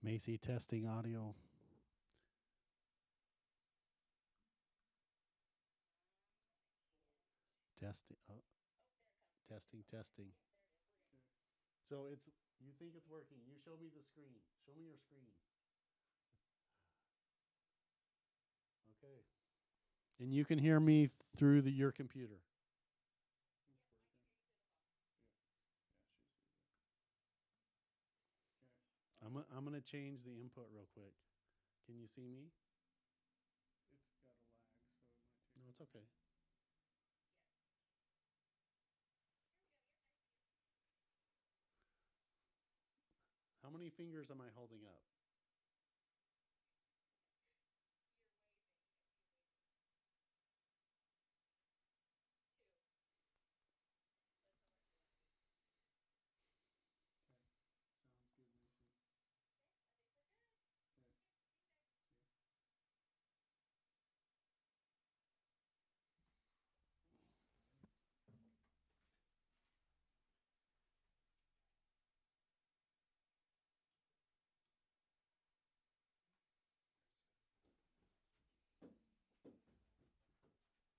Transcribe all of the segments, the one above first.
Macy testing audio. Testing. Oh, testing. So you think it's working. You show me the screen. Show me your screen. Okay. And you can hear me through your computer. It's working. Yeah. Yeah, she sees it. Okay. I'm gonna change the input real quick. Can you see me? It's got a lag, so it might take. No, it's okay. How many fingers am I holding up? Okay. Sounds good, Macy. Okay. See ya. If you no, he won't be able. Just so you know, if you see anything pop up here, those are comments. You'll be able to click on it.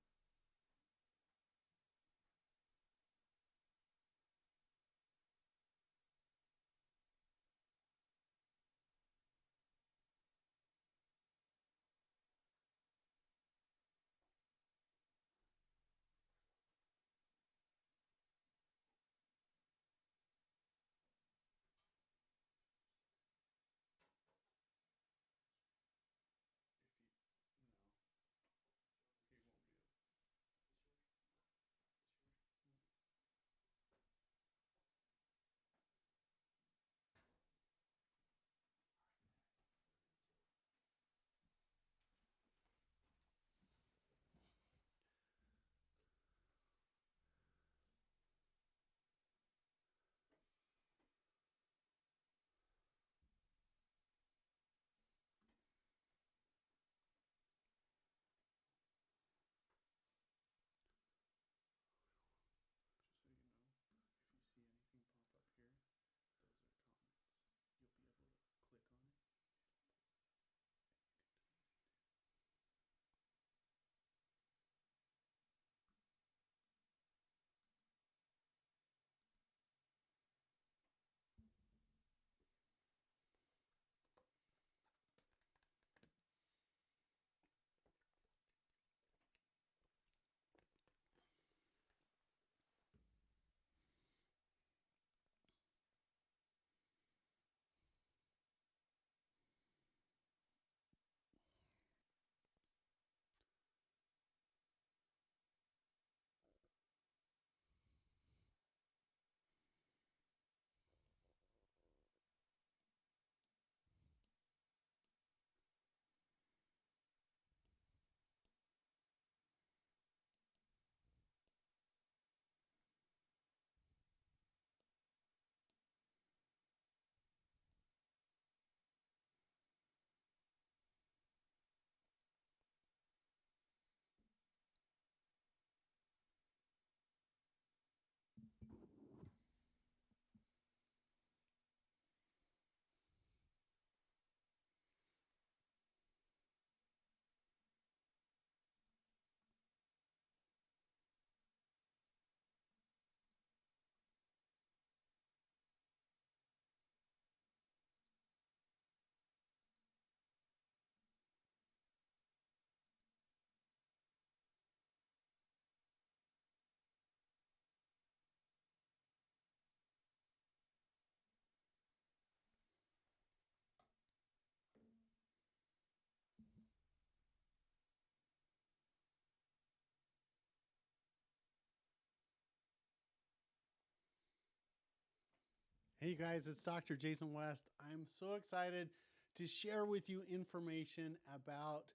Hey guys, it's Dr. Jason West. I'm so excited to share with you information about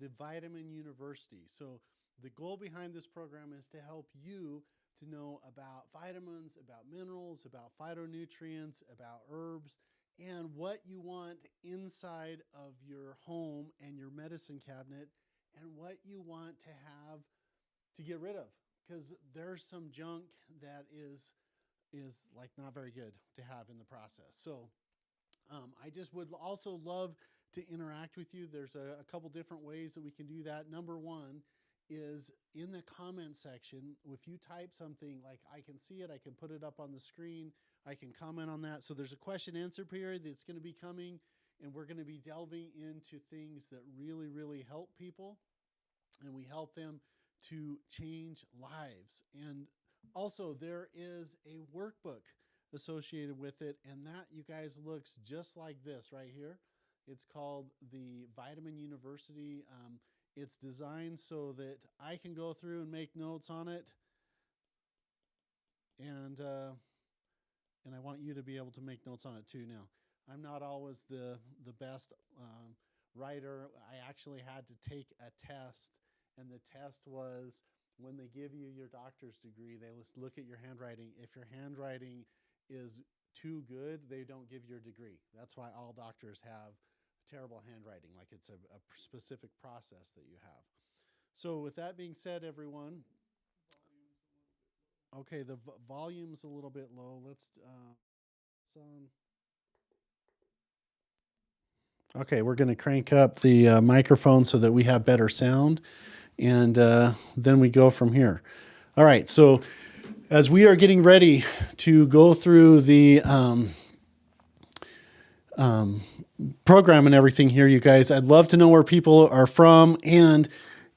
the Vitamin University. So, the goal behind this program is to help you to know about vitamins, about minerals, about phytonutrients, about herbs, and what you want inside of your home and your medicine cabinet, and what you want to have to get rid of. Because there's some junk that is like not very good to have in the process. So I I just would also love to interact with you. There's a couple different ways that we can do that. Number one is in the comment section. If you type something, like I can see it, I can put it up on the screen, I can comment on that. So there's a question answer period that's going to be coming, and we're going to be delving into things that really, really help people, and we help them to change lives. And also there is a workbook associated with it, and that, you guys, looks just like this right here. It's called the Vitamin University. It's designed so that I can go through and make notes on it, and I want you to be able to make notes on it too. Now, I'm not always the best writer. I actually had to take a test, and the test was, when they give you your doctor's degree, they look at your handwriting. If your handwriting is too good, they don't give your degree. That's why all doctors have terrible handwriting, like it's a specific process that you have. So with that being said, everyone, okay, the volume's a little bit low. Let's okay, we're going to crank up the microphone so that we have better sound, and then we go from here. All right, so as we are getting ready to go through the program and everything here, you guys, I'd love to know where people are from, and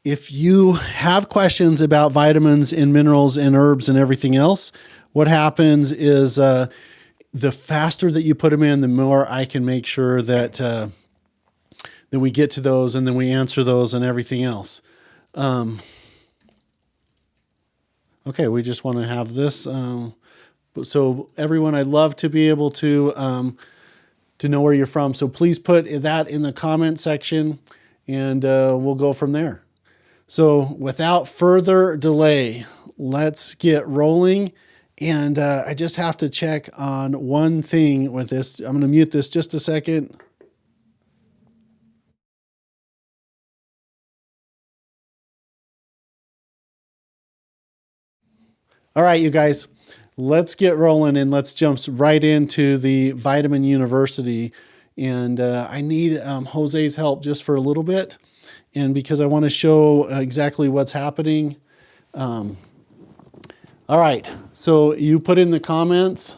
if you have questions about vitamins and minerals and herbs and everything else, what happens is the faster that you put them in, the more I can make sure that that we get to those, and then we answer those and everything else. Okay, we just want to have this. So everyone, I'd love to be able to know where you're from. So please put that in the comment section, and we'll go from there. So without further delay, let's get rolling. And I just have to check on one thing with this. I'm going to mute this just a second. All right, you guys, let's get rolling, and let's jump right into the Vitamin University. And I need Jose's help just for a little bit, and because I want to show exactly what's happening. All right, so you put in the comments.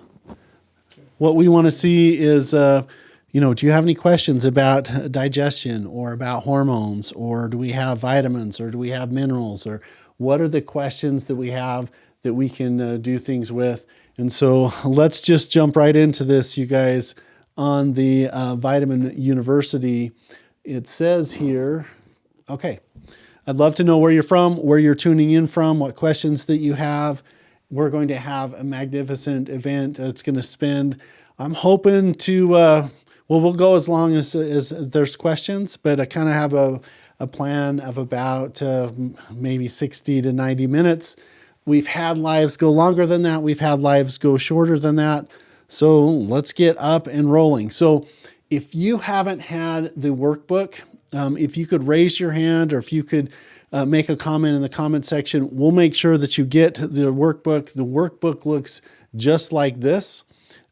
What we want to see is, do you have any questions about digestion or about hormones, or do we have vitamins, or do we have minerals, or what are the questions that we have that we can do things with? And so let's just jump right into this, you guys, on the Vitamin University. It says here, okay, I'd love to know where you're from, where you're tuning in from, what questions that you have. We're going to have a magnificent event. It's going to spend, I'm hoping to, we'll go as long as there's questions, but I kind of have a plan of about maybe 60 to 90 minutes. We've had lives go longer than that. We've had lives go shorter than that. So let's get up and rolling. So if you haven't had the workbook, if you could raise your hand, or if you could make a comment in the comment section, we'll make sure that you get the workbook. The workbook looks just like this,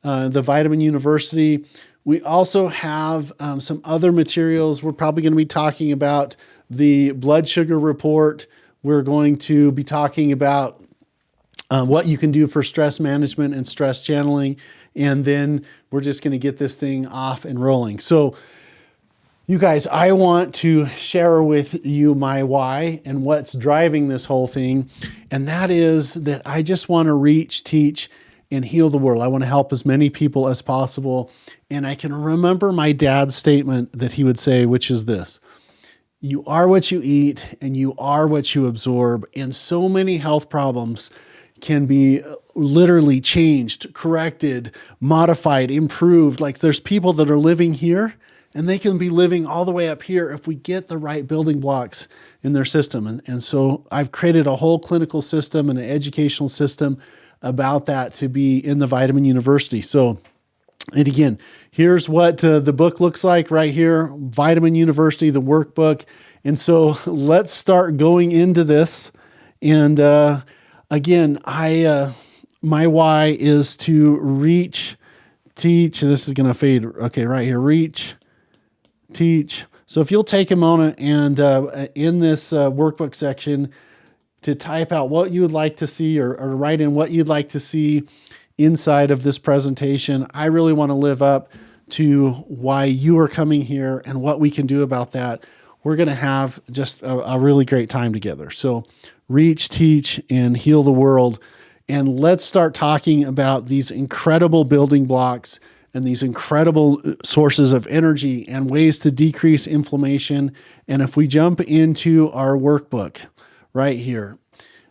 the Vitamin University. We also have some other materials. We're probably going to be talking about the blood sugar report. We're going to be talking about what you can do for stress management and stress channeling. And then we're just going to get this thing off and rolling. So you guys, I want to share with you my why and what's driving this whole thing. And that is that I just want to reach, teach, and heal the world. I want to help as many people as possible. And I can remember my dad's statement that he would say, which is this: you are what you eat, and you are what you absorb. And so many health problems can be literally changed, corrected, modified, improved. Like, there's people that are living here, and they can be living all the way up here if we get the right building blocks in their system. And so I've created a whole clinical system and an educational system about that to be in the Vitamin University. So, and again, here's what the book looks like right here, Vitamin University, the workbook. And so let's start going into this. And again, my why is to reach, teach. This is going to fade. Okay, right here. Reach, teach. So if you'll take a moment and in this workbook section to type out what you would like to see or write in what you'd like to see inside of this presentation. I really want to live up to why you are coming here and what we can do about that. We're going to have just a really great time together. So reach, teach, and heal the world. And let's start talking about these incredible building blocks and these incredible sources of energy and ways to decrease inflammation. And if we jump into our workbook right here,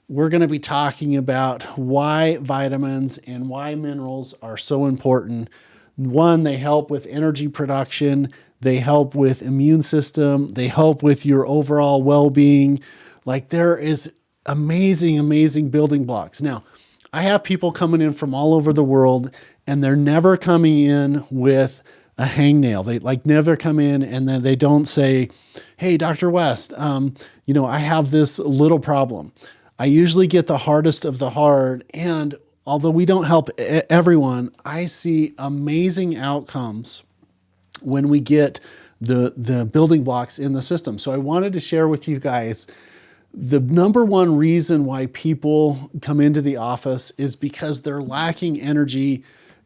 we're going to be talking about why vitamins and why minerals are so important. One, they help with energy production. They help with immune system. They help with your overall well-being. Like, there is amazing, amazing building blocks. Now, I have people coming in from all over the world, and they're never coming in with a hangnail. They never come in and then they don't say, hey, Dr. West, I have this little problem. I usually get the hardest of the hard. And although we don't help everyone, I see amazing outcomes when we get the building blocks in the system. So I wanted to share with you guys the number one reason why people come into the office is because they're lacking energy.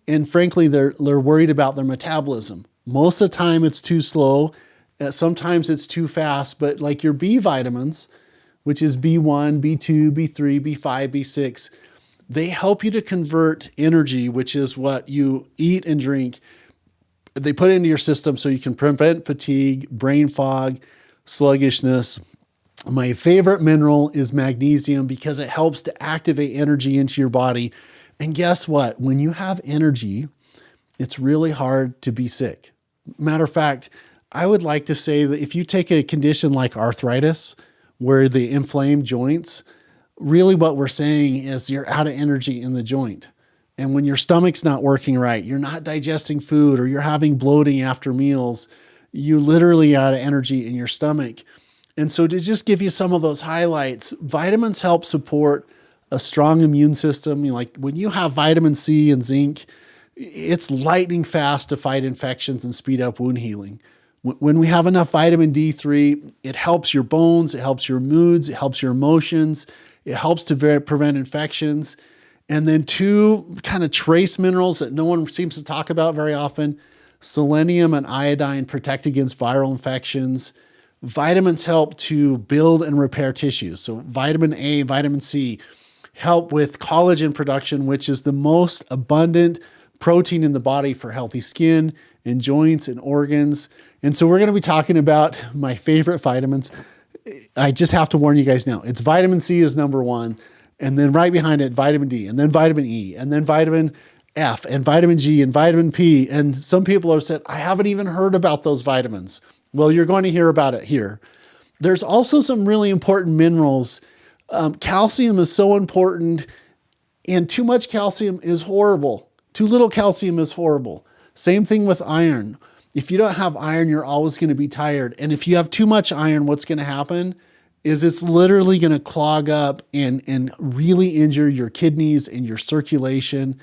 And frankly, they're worried about their metabolism. Most of the time it's too slow. Sometimes it's too fast, but like your B vitamins, which is B1, B2, B3, B5, B6, they help you to convert energy, which is what you eat and drink. They put it into your system so you can prevent fatigue, brain fog, sluggishness. My favorite mineral is magnesium because it helps to activate energy into your body. And guess what? When you have energy, it's really hard to be sick. Matter of fact, I would like to say that if you take a condition like arthritis, where the inflamed joints, really what we're saying is you're out of energy in the joint. And when your stomach's not working right, you're not digesting food, or you're having bloating after meals, you're literally out of energy in your stomach. And so to just give you some of those highlights, vitamins help support a strong immune system. Like when you have vitamin C and zinc, it's lightning fast to fight infections and speed up wound healing. When we have enough vitamin D3, it helps your bones, it helps your moods, it helps your emotions, it helps to prevent infections. And then two kind of trace minerals that no one seems to talk about very often, selenium and iodine protect against viral infections. Vitamins help to build and repair tissues. So vitamin A, vitamin C help with collagen production, which is the most abundant protein in the body for healthy skin and joints and organs. And so we're going to be talking about my favorite vitamins. I just have to warn you guys now, it's vitamin C is number one, and then right behind it, vitamin D, and then vitamin E, and then vitamin F, and vitamin G, and vitamin P. And some people have said, I haven't even heard about those vitamins. Well, you're going to hear about it here. There's also some really important minerals. Calcium is so important, and too much calcium is horrible. Too little calcium is horrible. Same thing with iron. If you don't have iron, you're always going to be tired. And if you have too much iron, what's going to happen is it's literally going to clog up and really injure your kidneys and your circulation.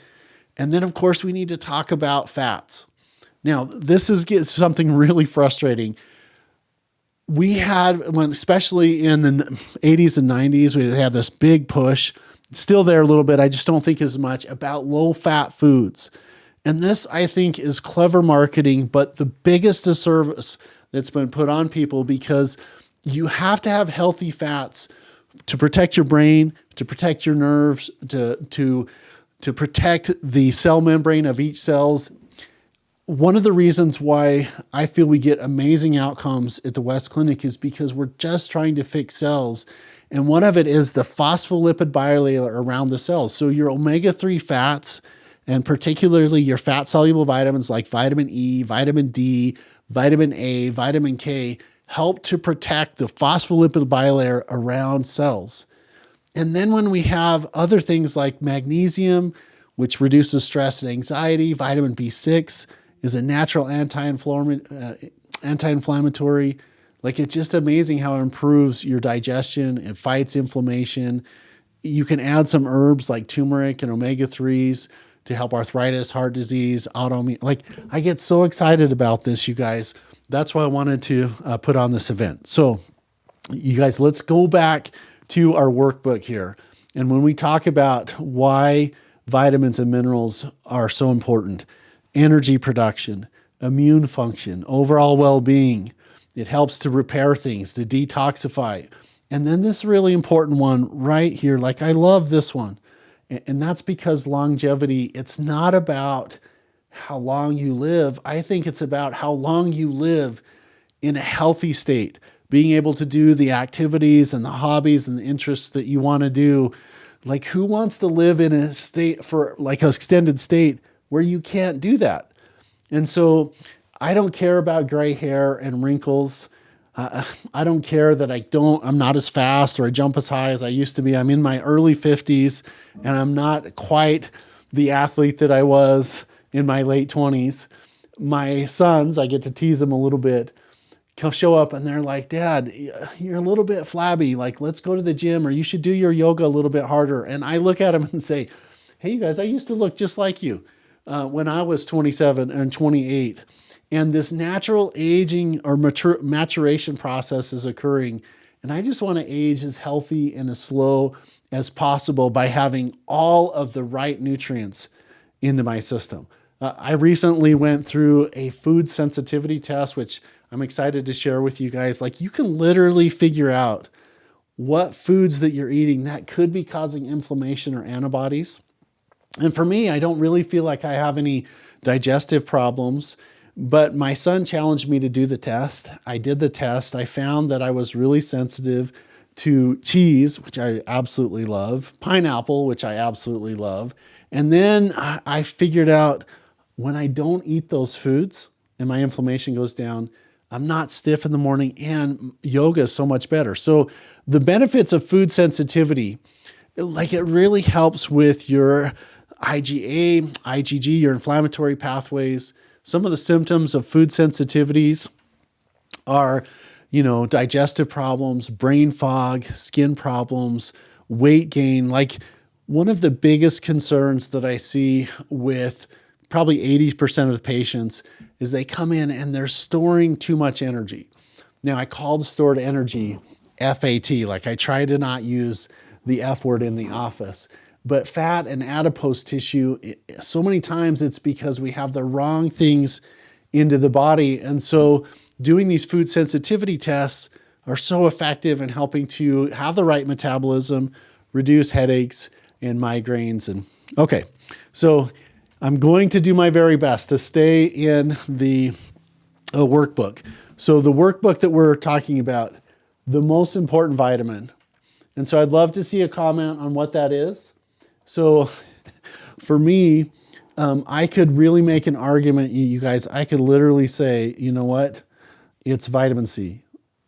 And then, of course, we need to talk about fats. Now, this is something really frustrating. We had, especially in the 80s and 90s, we had this big push, still there a little bit, I just don't think as much, about low-fat foods. And this, I think, is clever marketing, but the biggest disservice that's been put on people, because you have to have healthy fats to protect your brain, to protect your nerves, to protect the cell membrane of each cells. One of the reasons why I feel we get amazing outcomes at the West Clinic is because we're just trying to fix cells. And one of it is the phospholipid bilayer around the cells. So your omega-3 fats, and particularly your fat-soluble vitamins like vitamin E, vitamin D, vitamin A, vitamin K, help to protect the phospholipid bilayer around cells. And then when we have other things like magnesium, which reduces stress and anxiety, vitamin B6 is a natural anti-inflammatory. Like, it's just amazing how it improves your digestion. It fights inflammation. You can add some herbs like turmeric and omega-3s to help arthritis, heart disease, autoimmune. Like, I get so excited about this, you guys. That's why I wanted to put on this event. So you guys, let's go back to our workbook here. And when we talk about why vitamins and minerals are so important, energy production, immune function, overall well-being, it helps to repair things, to detoxify. And then this really important one right here, like I love this one. And that's because longevity, it's not about how long you live. I think it's about how long you live in a healthy state, being able to do the activities and the hobbies and the interests that you want to do. Like, who wants to live in a state for like an extended state where you can't do that? And so I don't care about gray hair and wrinkles. I don't care that I'm not as fast or I jump as high as I used to be. I'm in my early 50s and I'm not quite the athlete that I was in my late 20s. My sons, I get to tease them a little bit, show up and they're like, Dad, you're a little bit flabby. Like, let's go to the gym, or you should do your yoga a little bit harder. And I look at them and say, hey, you guys, I used to look just like you when I was 27 and 28. And this natural aging or maturation process is occurring. And I just want to age as healthy and as slow as possible by having all of the right nutrients into my system. I recently went through a food sensitivity test, which I'm excited to share with you guys. Like, you can literally figure out what foods that you're eating that could be causing inflammation or antibodies. And for me, I don't really feel like I have any digestive problems, but my son challenged me to do the test. I did the test. I found that I was really sensitive to cheese, which I absolutely love, pineapple, which I absolutely love. And then I figured out when I don't eat those foods and my inflammation goes down, I'm not stiff in the morning, and yoga is so much better. So the benefits of food sensitivity, like, it really helps with your IgA, IgG, your inflammatory pathways. Some of the symptoms of food sensitivities are, digestive problems, brain fog, skin problems, weight gain. Like, one of the biggest concerns that I see with probably 80% of the patients is they come in and they're storing too much energy. Now, I call the stored energy FAT. Like, I try to not use the F word in the office. But fat and adipose tissue, so many times it's because we have the wrong things into the body. And so doing these food sensitivity tests are so effective in helping to have the right metabolism, reduce headaches and migraines. And okay, so I'm going to do my very best to stay in the workbook. So the workbook that we're talking about, the most important vitamin. And so I'd love to see a comment on what that is. So for me, I could really make an argument, you guys. I could literally say, you know what? It's vitamin C.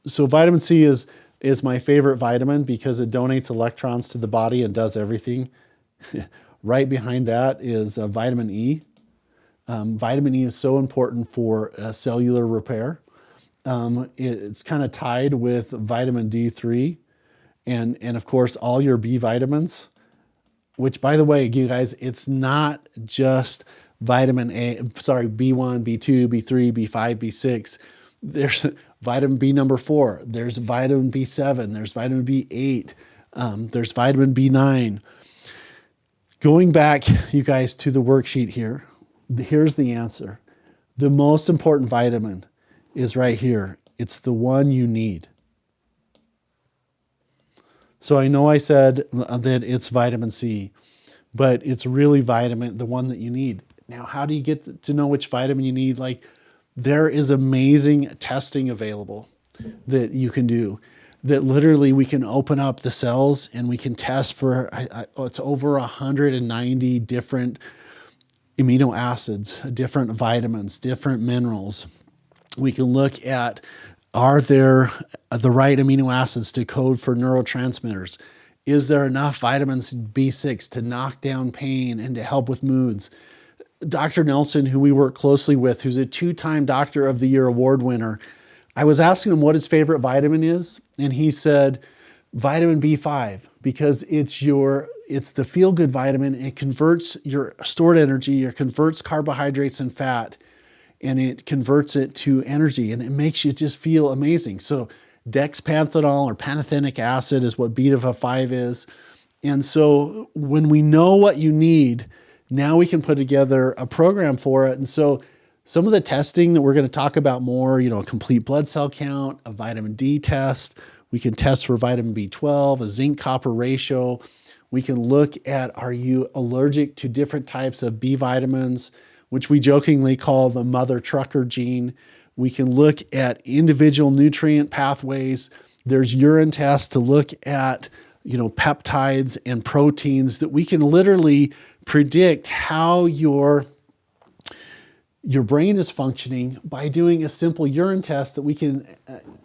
So vitamin C is my favorite vitamin because it donates electrons to the body and does everything. Right behind that is vitamin E. Vitamin E is so important for cellular repair. It's kind of tied with vitamin D3 and of course all your B vitamins, which, by the way, you guys, it's not just vitamin B1, B2, B3, B5, B6. There's vitamin B number 4. There's vitamin B7. There's vitamin B8. There's vitamin B9. Going back, you guys, to the worksheet here, here's the answer. The most important vitamin is right here. It's the one you need. So I know I said that it's vitamin C, but it's really the one that you need. Now, how do you get to know which vitamin you need? Like, there is amazing testing available that you can do, that literally we can open up the cells and we can test for, it's over 190 different amino acids, different vitamins, different minerals. We can look at, are there the right amino acids to code for neurotransmitters? Is there enough vitamins B6 to knock down pain and to help with moods? Dr. Nelson, who we work closely with, who's a 2-time Doctor of the Year award winner, I was asking him what his favorite vitamin is, and he said vitamin B5, because it's your it's the feel-good vitamin. It converts your stored energy, it converts carbohydrates and fat, and it converts it to energy, and it makes you just feel amazing. So dexpanthenol or pantothenic acid is what beta 5 is. And so when we know what you need, now we can put together a program for it. And so some of the testing that we're going to talk about more, a complete blood cell count, a vitamin D test. We can test for vitamin B12, a zinc copper ratio. We can look at, are you allergic to different types of B vitamins, which we jokingly call the mother trucker gene. We can look at individual nutrient pathways. There's urine tests to look at, peptides and proteins that we can literally predict how your brain is functioning by doing a simple urine test that we can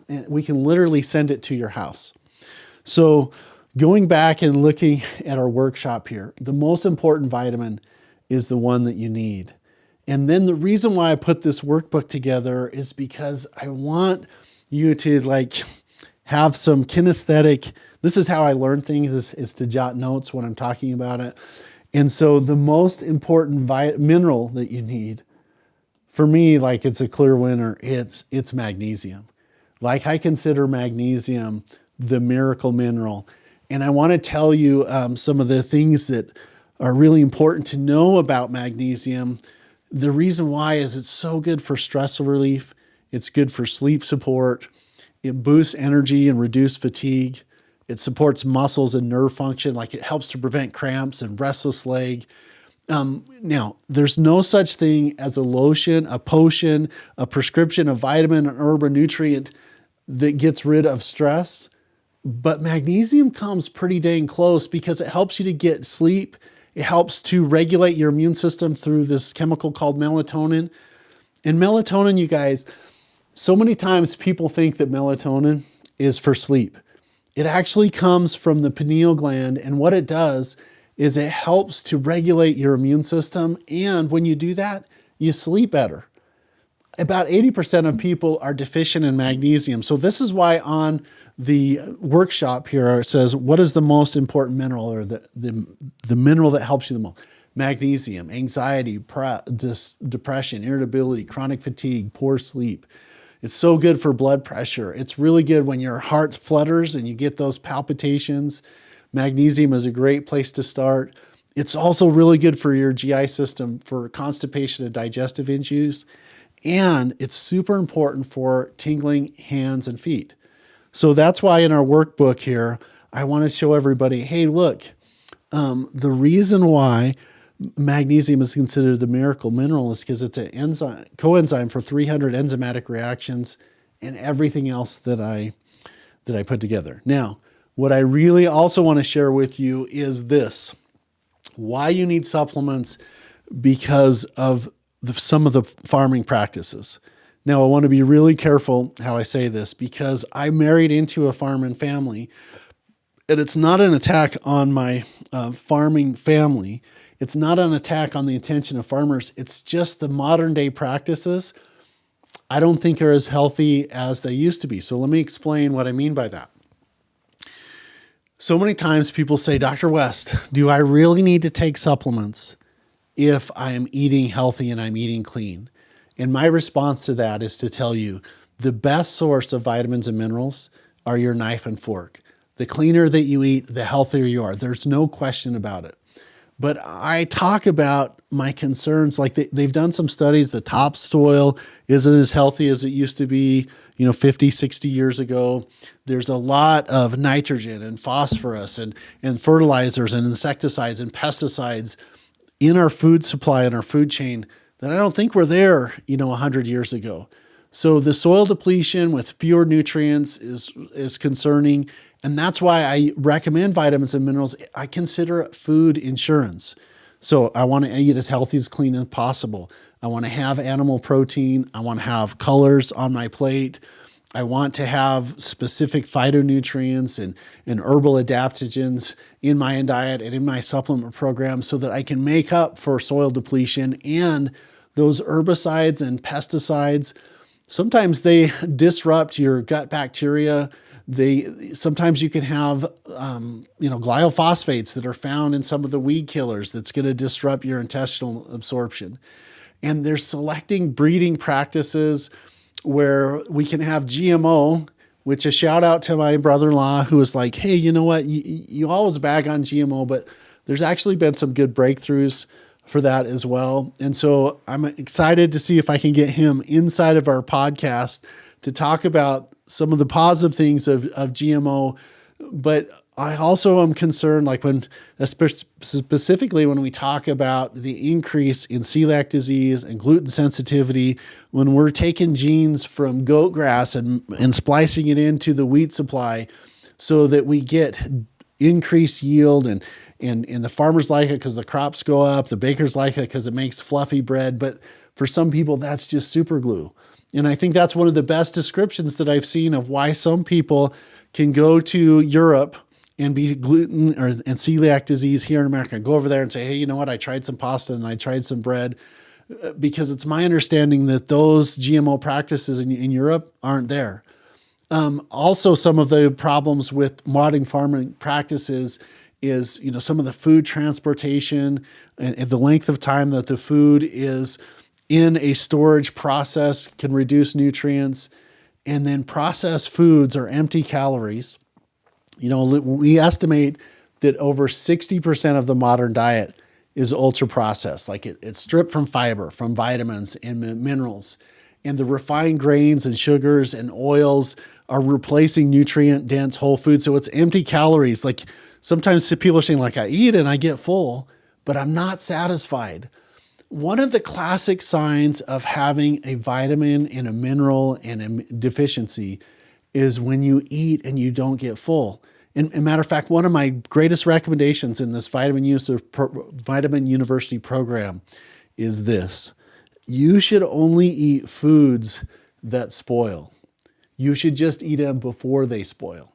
literally send it to your house. So going back and looking at our workshop here, the most important vitamin is the one that you need. And then the reason why I put this workbook together is because I want you to have some kinesthetic. This is how I learn things, is to jot notes when I'm talking about it. And so the most important mineral that you need, for me, it's a clear winner, it's magnesium. I consider magnesium the miracle mineral. And I want to tell you some of the things that are really important to know about magnesium. The reason why is it's so good for stress relief. It's good for sleep support. It boosts energy and reduces fatigue. It supports muscles and nerve function. It helps to prevent cramps and restless leg. Now, there's no such thing as a lotion, a potion, a prescription, a vitamin, an herb, a nutrient that gets rid of stress. But magnesium comes pretty dang close because it helps you to get sleep. It helps to regulate your immune system through this chemical called melatonin. And melatonin, you guys, so many times people think that melatonin is for sleep. It actually comes from the pineal gland, and what it does is it helps to regulate your immune system, and when you do that, you sleep better. About 80% of people are deficient in magnesium. So this is why on the workshop here it says, what is the most important mineral, or the mineral that helps you the most? Magnesium, anxiety, depression, irritability, chronic fatigue, poor sleep. It's so good for blood pressure. It's really good when your heart flutters and you get those palpitations. Magnesium is a great place to start. It's also really good for your GI system, for constipation and digestive issues. And it's super important for tingling hands and feet. So that's why in our workbook here, I want to show everybody, hey, look, the reason why magnesium is considered the miracle mineral is because it's an enzyme, coenzyme for 300 enzymatic reactions and everything else that I put together. Now, what I really also want to share with you is this: why you need supplements because of some of the farming practices. Now, I want to be really careful how I say this because I married into a farming family, and it's not an attack on my farming family. It's not an attack on the intention of farmers. It's just the modern day practices I don't think are as healthy as they used to be. So let me explain what I mean by that. So many times people say, Dr. West, do I really need to take supplements if I am eating healthy and I'm eating clean? And my response to that is to tell you the best source of vitamins and minerals are your knife and fork. The cleaner that you eat, the healthier you are. There's no question about it. But I talk about my concerns, they've done some studies, the topsoil isn't as healthy as it used to be, 50, 60 years ago. There's a lot of nitrogen and phosphorus and fertilizers and insecticides and pesticides in our food supply and our food chain that I don't think were there, 100 years ago. So the soil depletion with fewer nutrients is concerning. And that's why I recommend vitamins and minerals. I consider it food insurance. So I want to eat as healthy, as clean as possible. I want to have animal protein. I want to have colors on my plate. I want to have specific phytonutrients and herbal adaptogens in my diet and in my supplement program so that I can make up for soil depletion and those herbicides and pesticides. Sometimes they disrupt your gut bacteria. Sometimes you can have glyophosphates that are found in some of the weed killers that's going to disrupt your intestinal absorption. And they're selecting breeding practices where we can have GMO, which a shout out to my brother-in-law who was like, hey, you know what? You always bag on GMO, but there's actually been some good breakthroughs for that as well. And so I'm excited to see if I can get him inside of our podcast to talk about some of the positive things of GMO. But I also am concerned, like specifically when we talk about the increase in celiac disease and gluten sensitivity, when we're taking genes from goat grass and splicing it into the wheat supply so that we get increased yield, and the farmers like it because the crops go up, the bakers like it because it makes fluffy bread. But for some people, that's just super glue. And I think that's one of the best descriptions that I've seen of why some people can go to Europe and be gluten and celiac disease here in America. Go over there and say, hey, you know what? I tried some pasta and I tried some bread, because it's my understanding that those GMO practices in Europe aren't there. Also, some of the problems with modern farming practices is, some of the food transportation and the length of time that the food is in a storage process can reduce nutrients. And then processed foods are empty calories. We estimate that over 60% of the modern diet is ultra processed. Like it's stripped from fiber, from vitamins and minerals. And the refined grains and sugars and oils are replacing nutrient dense whole food. So it's empty calories. Like sometimes people are saying, like, I eat and I get full, but I'm not satisfied. One of the classic signs of having a vitamin and a mineral and a deficiency is when you eat and you don't get full. And matter of fact, one of my greatest recommendations in this Vitamin University program is this: you should only eat foods that spoil. You should just eat them before they spoil.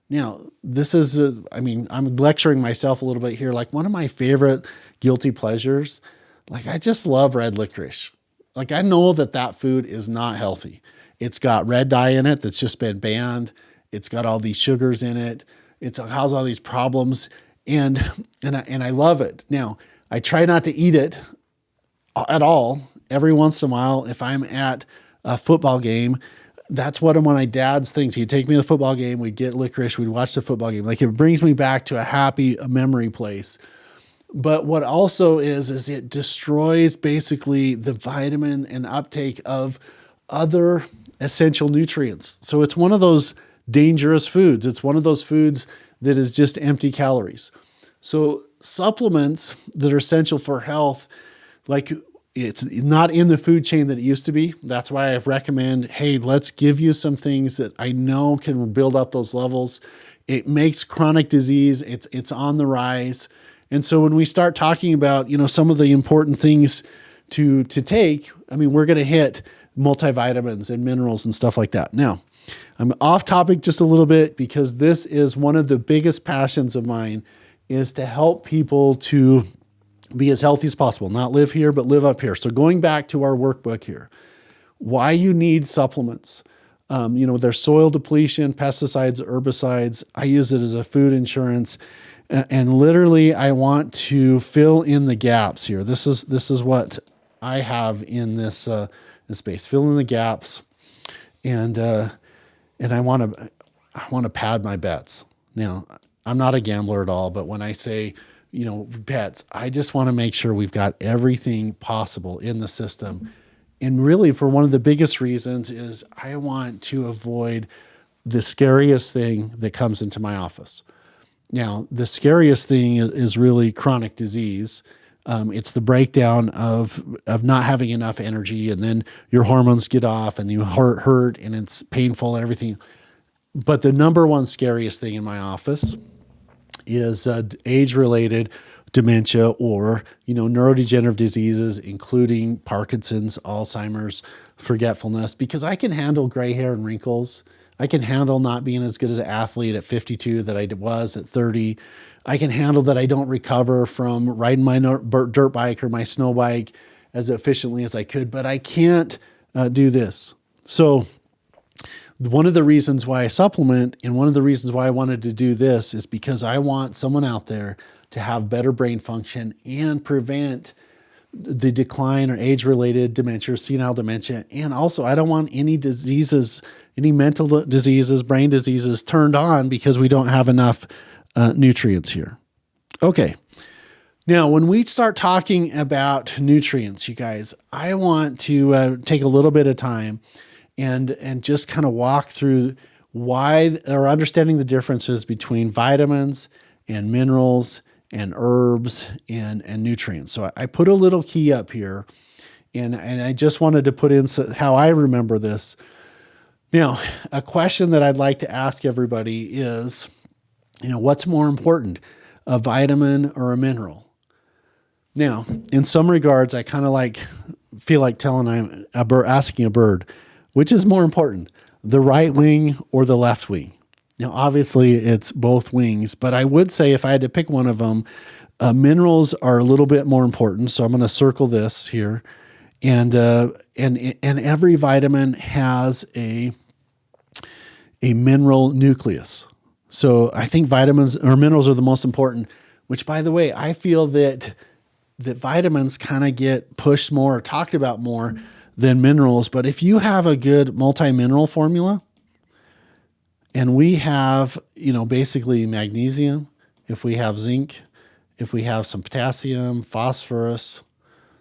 Now, I'm lecturing myself a little bit here. Like, one of my favorite guilty pleasures, like, I just love red licorice. Like, I know that food is not healthy. It's got red dye in it that's just been banned. It's got all these sugars in it. It has all these problems, and I love it. Now, I try not to eat it at all. Every once in a while, if I'm at a football game, that's one of my dad's things. He'd take me to the football game. We'd get licorice. We'd watch the football game. Like, it brings me back to a happy memory place. But what also is it destroys basically the vitamin and uptake of other essential nutrients. So it's one of those dangerous foods. It's one of those foods that is just empty calories. So supplements that are essential for health, like, it's not in the food chain that it used to be. That's why I recommend, hey, let's give you some things that I know can build up those levels. It makes chronic disease. It's on the rise. And so when we start talking about, some of the important things to take, we're going to hit multivitamins and minerals and stuff like that. Now, I'm off topic just a little bit because this is one of the biggest passions of mine, is to help people to be as healthy as possible, not live here, but live up here. So going back to our workbook here, why you need supplements. There's soil depletion, pesticides, herbicides. I use it as a food insurance. And literally, I want to fill in the gaps here. This is what I have in this space. Fill in the gaps, and I want to pad my bets. Now, I'm not a gambler at all, but when I say bets, I just want to make sure we've got everything possible in the system. And really, for one of the biggest reasons is I want to avoid the scariest thing that comes into my office. Now, the scariest thing is really chronic disease. It's the breakdown of not having enough energy, and then your hormones get off and you hurt and it's painful and everything. But the number one scariest thing in my office is age-related dementia or, neurodegenerative diseases, including Parkinson's, Alzheimer's, forgetfulness, because I can handle gray hair and wrinkles. I can handle not being as good as an athlete at 52 that I was at 30. I can handle that I don't recover from riding my dirt bike or my snow bike as efficiently as I could, but I can't do this. So one of the reasons why I supplement and one of the reasons why I wanted to do this is because I want someone out there to have better brain function and prevent the decline or age-related dementia, senile dementia. And also, I don't want any diseases, any mental diseases, brain diseases turned on because we don't have enough nutrients here. Okay. Now, when we start talking about nutrients, you guys, I want to take a little bit of time and just kind of walk through why, or understanding the differences between vitamins and minerals and herbs and nutrients. So I put a little key up here, and I just wanted to put in how I remember this. Now, a question that I'd like to ask everybody is, what's more important, a vitamin or a mineral? Now, in some regards, I kind of feel like asking a bird, which is more important, the right wing or the left wing? Now, obviously, it's both wings, but I would say if I had to pick one of them, minerals are a little bit more important. So I'm going to circle this here, and every vitamin has a mineral nucleus. So I think vitamins or minerals are the most important. Which, by the way, I feel that vitamins kind of get pushed more or talked about more than minerals. But if you have a good multi-mineral formula, and we have, basically magnesium, if we have zinc, if we have some potassium, phosphorus,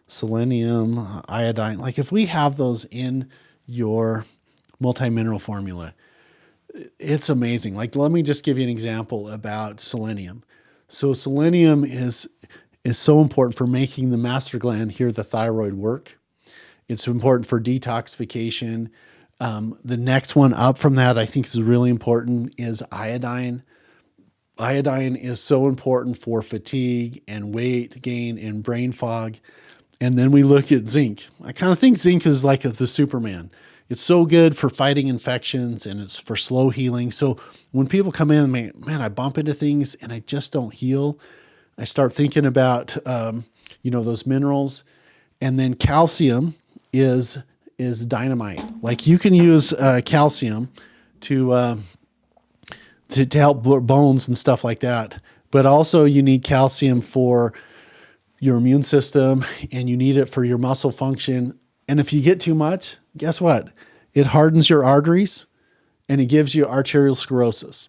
selenium, iodine, if we have those in your multi-mineral formula, it's amazing. Let me just give you an example about selenium. So selenium is so important for making the master gland here, the thyroid, work. It's important for detoxification. The next one up from that, I think is really important, is iodine. Iodine is so important for fatigue and weight gain and brain fog. And then we look at zinc. I kind of think zinc is like the Superman. It's so good for fighting infections and it's for slow healing. So when people come in, man, I bump into things and I just don't heal, I start thinking about, those minerals. And then calcium is dynamite. You can use calcium to help bones and stuff like that. But also you need calcium for your immune system and you need it for your muscle function. And if you get too much, guess what? It hardens your arteries and it gives you arteriosclerosis.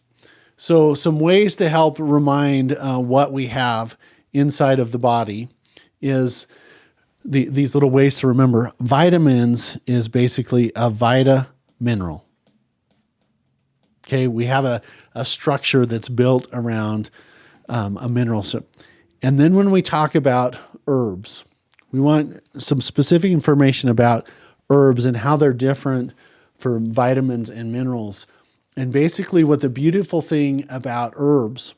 So some ways to help remind what we have inside of the body is these little ways to remember. Vitamins is basically a vita mineral. Okay, we have a structure that's built around a mineral. So, and then when we talk about herbs, we want some specific information about herbs and how they're different for vitamins and minerals. And basically what the beautiful thing about herbs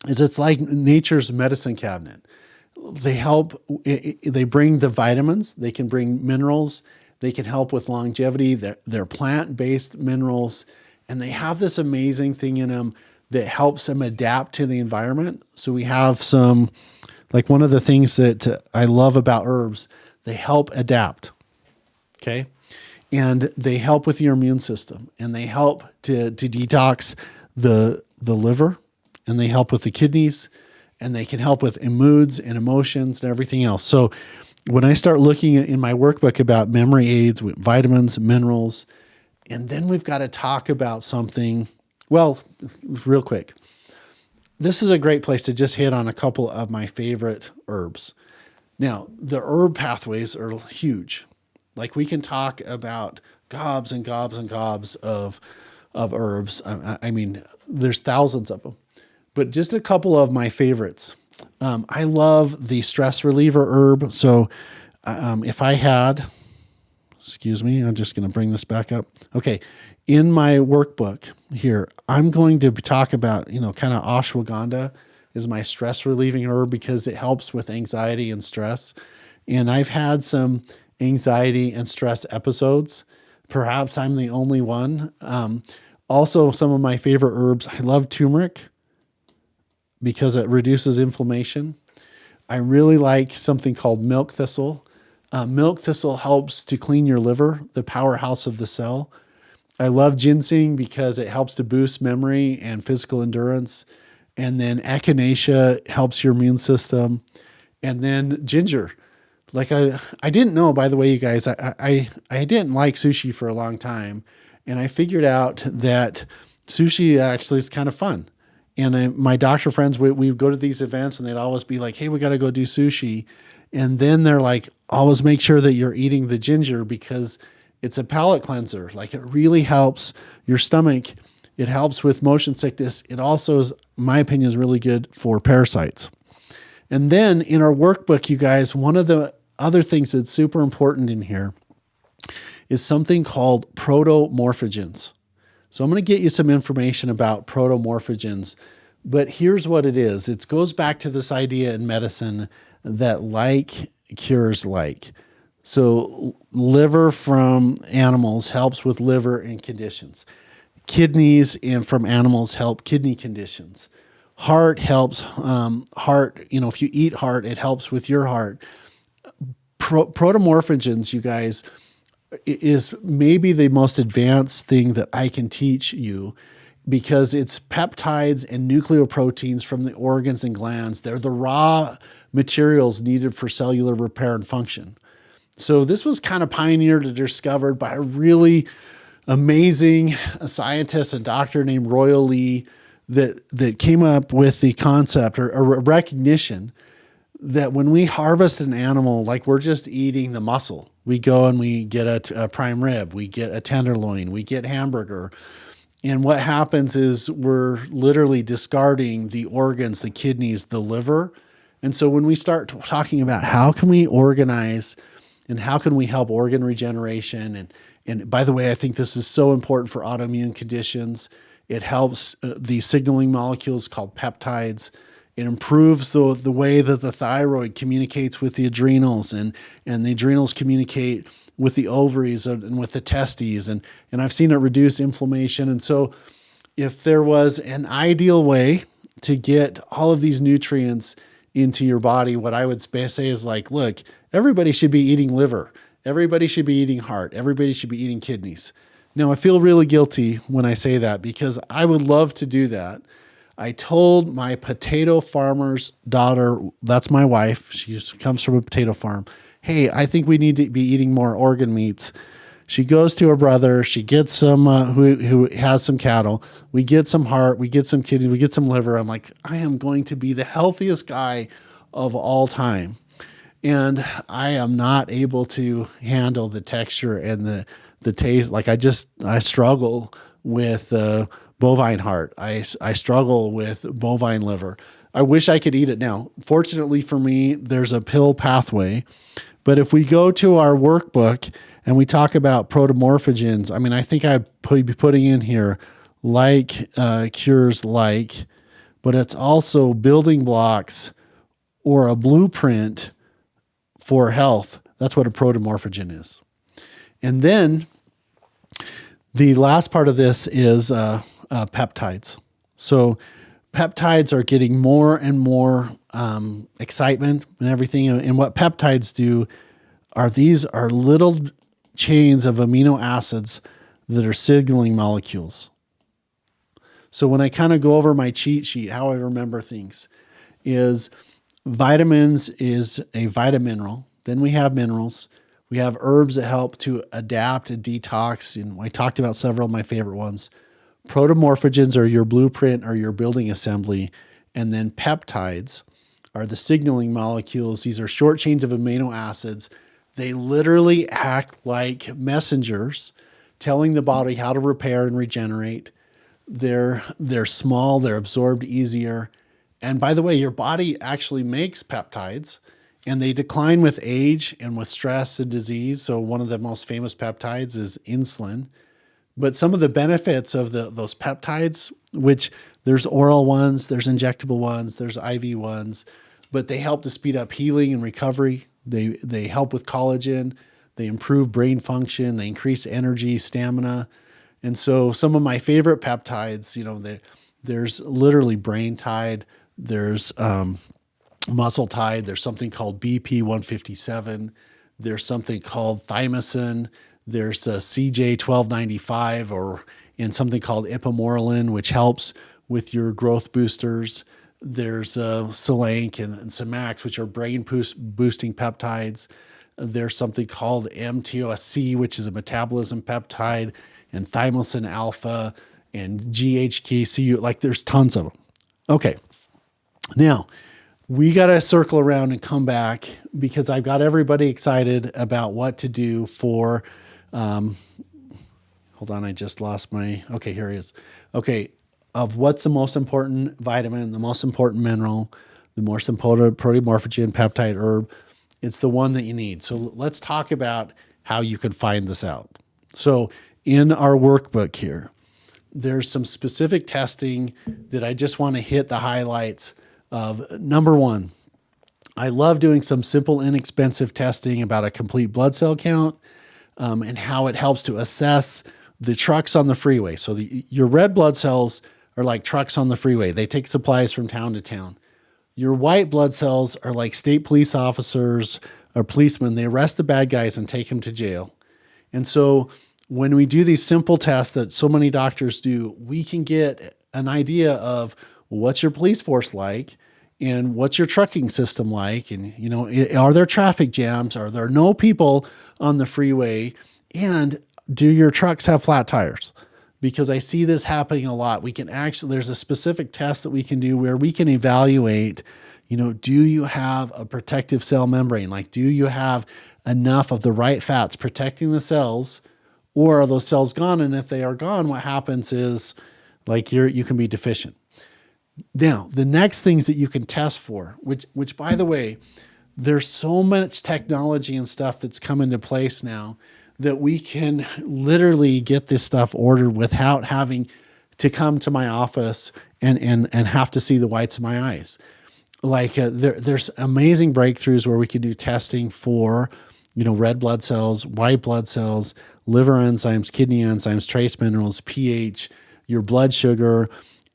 is it's like nature's medicine cabinet. They help, they bring the vitamins, they can bring minerals, they can help with longevity. They're plant-based minerals, and they have this amazing thing in them that helps them adapt to the environment. So we have some, one of the things that I love about herbs, they help adapt, okay? And they help with your immune system, and they help to detox the liver, and they help with the kidneys, and they can help with moods and emotions and everything else. So when I start looking in my workbook about memory aids with vitamins, minerals, and then we've got to talk about something, well, real quick. This is a great place to just hit on a couple of my favorite herbs. Now, the herb pathways are huge. We can talk about gobs and gobs and gobs of herbs. I mean, there's thousands of them. But just a couple of my favorites. I love the stress reliever herb. So if I had, excuse me, I'm just going to bring this back up. Okay. In my workbook here, I'm going to talk about, kind of ashwagandha is my stress relieving herb because it helps with anxiety and stress. And I've had some anxiety and stress episodes. Perhaps I'm the only one. Also, some of my favorite herbs, I love turmeric because it reduces inflammation. I really like something called milk thistle. Milk thistle helps to clean your liver, the powerhouse of the cell. I love ginseng because it helps to boost memory and physical endurance. And then echinacea helps your immune system. And then ginger. Like I didn't know, by the way, you guys, I didn't like sushi for a long time. And I figured out that sushi actually is kind of fun. And my doctor friends, we would go to these events and they'd always be like, hey, we got to go do sushi. And then they're like, always make sure that you're eating the ginger because it's a palate cleanser. Like it really helps your stomach. It helps with motion sickness. It also, is, in my opinion, is really good for parasites. And then in our workbook, you guys, one of the other things that's super important in here is something called protomorphogens. So I'm going to get you some information about protomorphogens, but here's what it is. It goes back to this idea in medicine that like cures like. So liver from animals helps with liver and conditions. Kidneys from animals help kidney conditions. Heart helps heart. You know, if you eat heart, it helps with your heart. Protomorphogens, you guys, is maybe the most advanced thing that I can teach you because it's peptides and nucleoproteins from the organs and glands. They're the raw materials needed for cellular repair and function. So this was kind of pioneered and discovered by a really amazing scientist and doctor named Royal Lee that came up with the concept or a recognition that when we harvest an animal, like we're just eating the muscle, we go and we get a prime rib, we get a tenderloin, we get hamburger. And what happens is we're literally discarding the organs, the kidneys, the liver. And so when we start talking about how can we organize and how can we help organ regeneration, and by the way, I think this is so important for autoimmune conditions. It helps the signaling molecules called peptides. It improves the way that the thyroid communicates with the adrenals, and the adrenals communicate with the ovaries and with the testes. And I've seen it reduce inflammation. And so if there was an ideal way to get all of these nutrients into your body, what I would say is like, look, everybody should be eating liver. Everybody should be eating heart. Everybody should be eating kidneys. Now, I feel really guilty when I say that because I would love to do that. I told my potato farmer's daughter, that's my wife, she comes from a potato farm, hey, I think we need to be eating more organ meats. She goes to her brother, she gets some, who has some cattle, we get some heart, we get some kidneys, we get some liver. I'm like, I am going to be the healthiest guy of all time. And I am not able to handle the texture and the taste. Like I struggle with bovine heart. I struggle with bovine liver. I wish I could eat it now. Fortunately for me, there's a pill pathway. But if we go to our workbook and we talk about protomorphogens, I mean, I think I'd be putting in here like cures like, but it's also building blocks or a blueprint for health. That's what a protomorphogen is. And then the last part of this is peptides. So peptides are getting more and more excitement and everything. And what peptides do are these are little chains of amino acids that are signaling molecules. So when I kind of go over my cheat sheet, how I remember things is vitamins is a vitamineral. Then we have minerals. We have herbs that help to adapt and detox. And I talked about several of my favorite ones. Protomorphogens are your blueprint or your building assembly. And then peptides are the signaling molecules. These are short chains of amino acids. They literally act like messengers telling the body how to repair and regenerate. They're small, they're absorbed easier. And by the way, your body actually makes peptides and they decline with age and with stress and disease. So one of the most famous peptides is insulin. But some of the benefits of those peptides, which there's oral ones, there's injectable ones, there's IV ones, but they help to speed up healing and recovery. They help with collagen. They improve brain function. They increase energy, stamina. And so some of my favorite peptides, there's literally brain tide. There's muscle tide. There's something called BP 157. There's something called thymosin. There's a CJ1295 and something called ipamorelin, which helps with your growth boosters. There's Selank and Semax, which are brain boosting peptides. There's something called MTOSC, which is a metabolism peptide, and thymosin alpha and GHKCU. Like there's tons of them. Okay. Now, we got to circle around and come back because I've got everybody excited about what to do for, hold on, I just lost my, okay, here he is. Okay, of what's the most important vitamin, the most important mineral, the most important protomorphogen, peptide, herb. It's the one that you need. So let's talk about how you can find this out. So in our workbook here, there's some specific testing that I just want to hit the highlights of. Number one, I love doing some simple, inexpensive testing about a complete blood cell count and how it helps to assess the trucks on the freeway. So your red blood cells are like trucks on the freeway. They take supplies from town to town. Your white blood cells are like state police officers or policemen. They arrest the bad guys and take them to jail. And so when we do these simple tests that so many doctors do, we can get an idea of what's your police force like and what's your trucking system like. And, you know, are there traffic jams? Are there no people on the freeway? And do your trucks have flat tires? Because I see this happening a lot. We can actually, there's a specific test that we can do where we can evaluate, you know, do you have a protective cell membrane? Like, do you have enough of the right fats protecting the cells, or are those cells gone? And if they are gone, what happens is like you can be deficient. Now, the next things that you can test for, which by the way, there's so much technology and stuff that's come into place now that we can literally get this stuff ordered without having to come to my office and have to see the whites of my eyes. Like there's amazing breakthroughs where we can do testing for, you know, red blood cells, white blood cells, liver enzymes, kidney enzymes, trace minerals, pH, your blood sugar.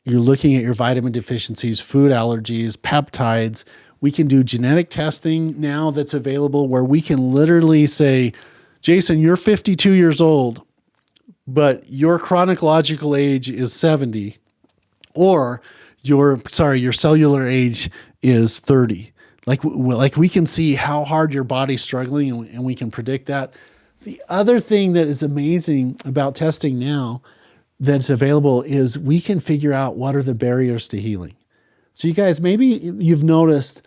You're looking at your vitamin deficiencies, food allergies, peptides. We can do genetic testing now that's available where we can literally say, Jason, you're 52 years old, but your chronological age is 70, or your cellular age is 30. Like we can see how hard your body's struggling, and we can predict that. The other thing that is amazing about testing now that's available is we can figure out what are the barriers to healing. So you guys, maybe you've noticed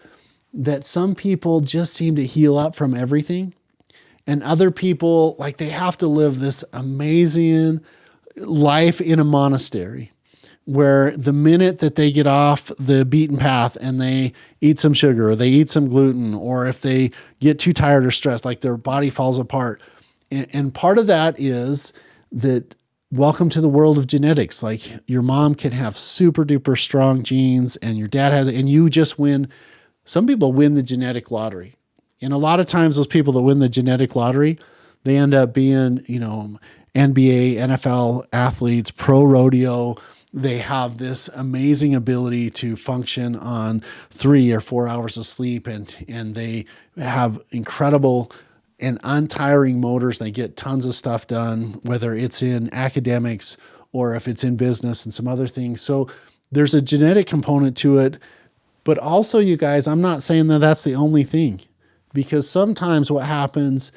that some people just seem to heal up from everything. And other people, like they have to live this amazing life in a monastery where the minute that they get off the beaten path and they eat some sugar or they eat some gluten, or if they get too tired or stressed, like their body falls apart. And part of that is that welcome to the world of genetics. Like your mom can have super duper strong genes and your dad has, and you just win. Some people win the genetic lottery. And a lot of times those people that win the genetic lottery, they end up being, you know, NBA, NFL athletes, pro rodeo. They have this amazing ability to function on 3 or 4 hours of sleep, and they have incredible and untiring motors. They get tons of stuff done, whether it's in academics or if it's in business and some other things. So there's a genetic component to it. But also, you guys, I'm not saying that that's the only thing. Because sometimes what happens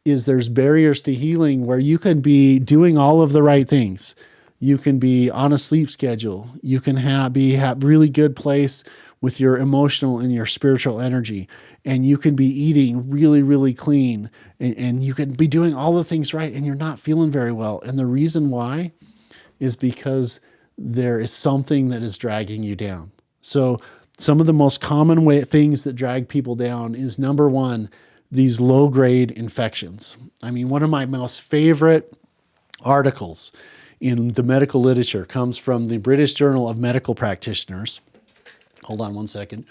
is there's barriers to healing where you can be doing all of the right things. You can be on a sleep schedule. You can have really good place with your emotional and your spiritual energy. And you can be eating really, really clean. And you can be doing all the things right and you're not feeling very well. And the reason why is because there is something that is dragging you down. So some of the most common things that drag people down is, number one, these low-grade infections. I mean, one of my most favorite articles in the medical literature comes from the British Journal of Medical Practitioners. Hold on one second.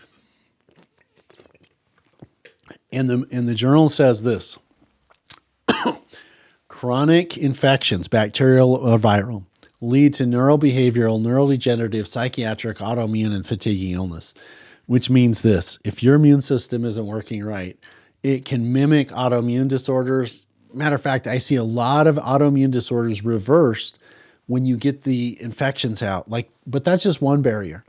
And the journal says this: chronic infections, bacterial or viral, lead to neurobehavioral, neurodegenerative, psychiatric, autoimmune, and fatiguing illness, which means this: if your immune system isn't working right, it can mimic autoimmune disorders Matter of fact, I see a lot of autoimmune disorders reversed when you get the infections out. But that's just one barrier.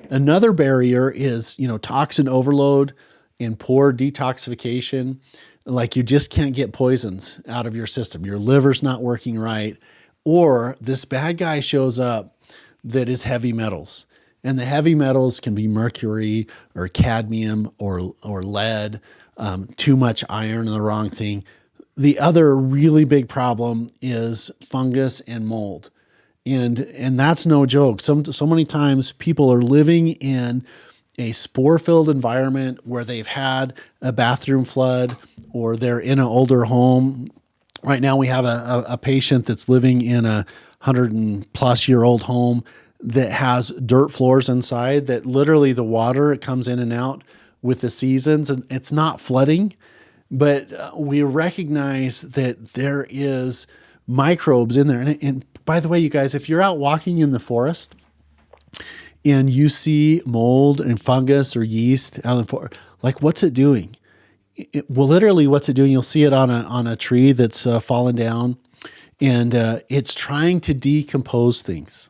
Another barrier is, toxin overload and poor detoxification. Like you just can't get poisons out of your system. Your liver's not working right, or this bad guy shows up that is heavy metals. And the heavy metals can be mercury or cadmium or lead, too much iron, the wrong thing. The other really big problem is fungus and mold. And that's no joke. So many times people are living in a spore-filled environment where they've had a bathroom flood or they're in an older home. Right now we have a patient that's living in a 100-plus-year-old home that has dirt floors inside, that literally the water, it comes in and out with the seasons, and it's not flooding, but we recognize that there is microbes in there. And by the way, you guys, if you're out walking in the forest and you see mold and fungus or yeast out in the forest, like what's it doing? Literally what's it doing? You'll see it on a tree that's fallen down, and it's trying to decompose things.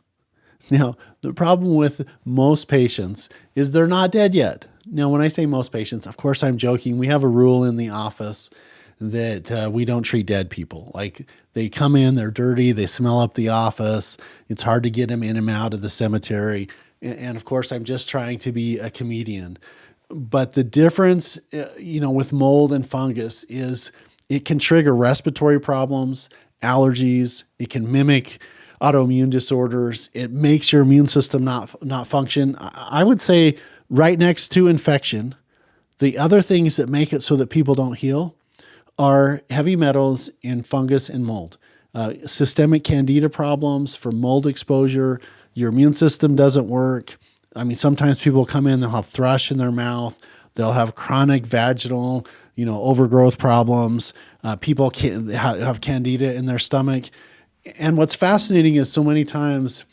Now, the problem with most patients is they're not dead yet. Now, when I say most patients, of course, I'm joking. We have a rule in the office that we don't treat dead people. Like they come in, they're dirty, they smell up the office. It's hard to get them in and out of the cemetery. And of course, I'm just trying to be a comedian. But the difference, with mold and fungus is it can trigger respiratory problems, allergies. It can mimic autoimmune disorders. It makes your immune system not function. I would say right next to infection, the other things that make it so that people don't heal are heavy metals in fungus and mold. Systemic candida problems from mold exposure. Your immune system doesn't work. I mean, sometimes people come in, they'll have thrush in their mouth. They'll have chronic vaginal, overgrowth problems. People have candida in their stomach. And what's fascinating is so many times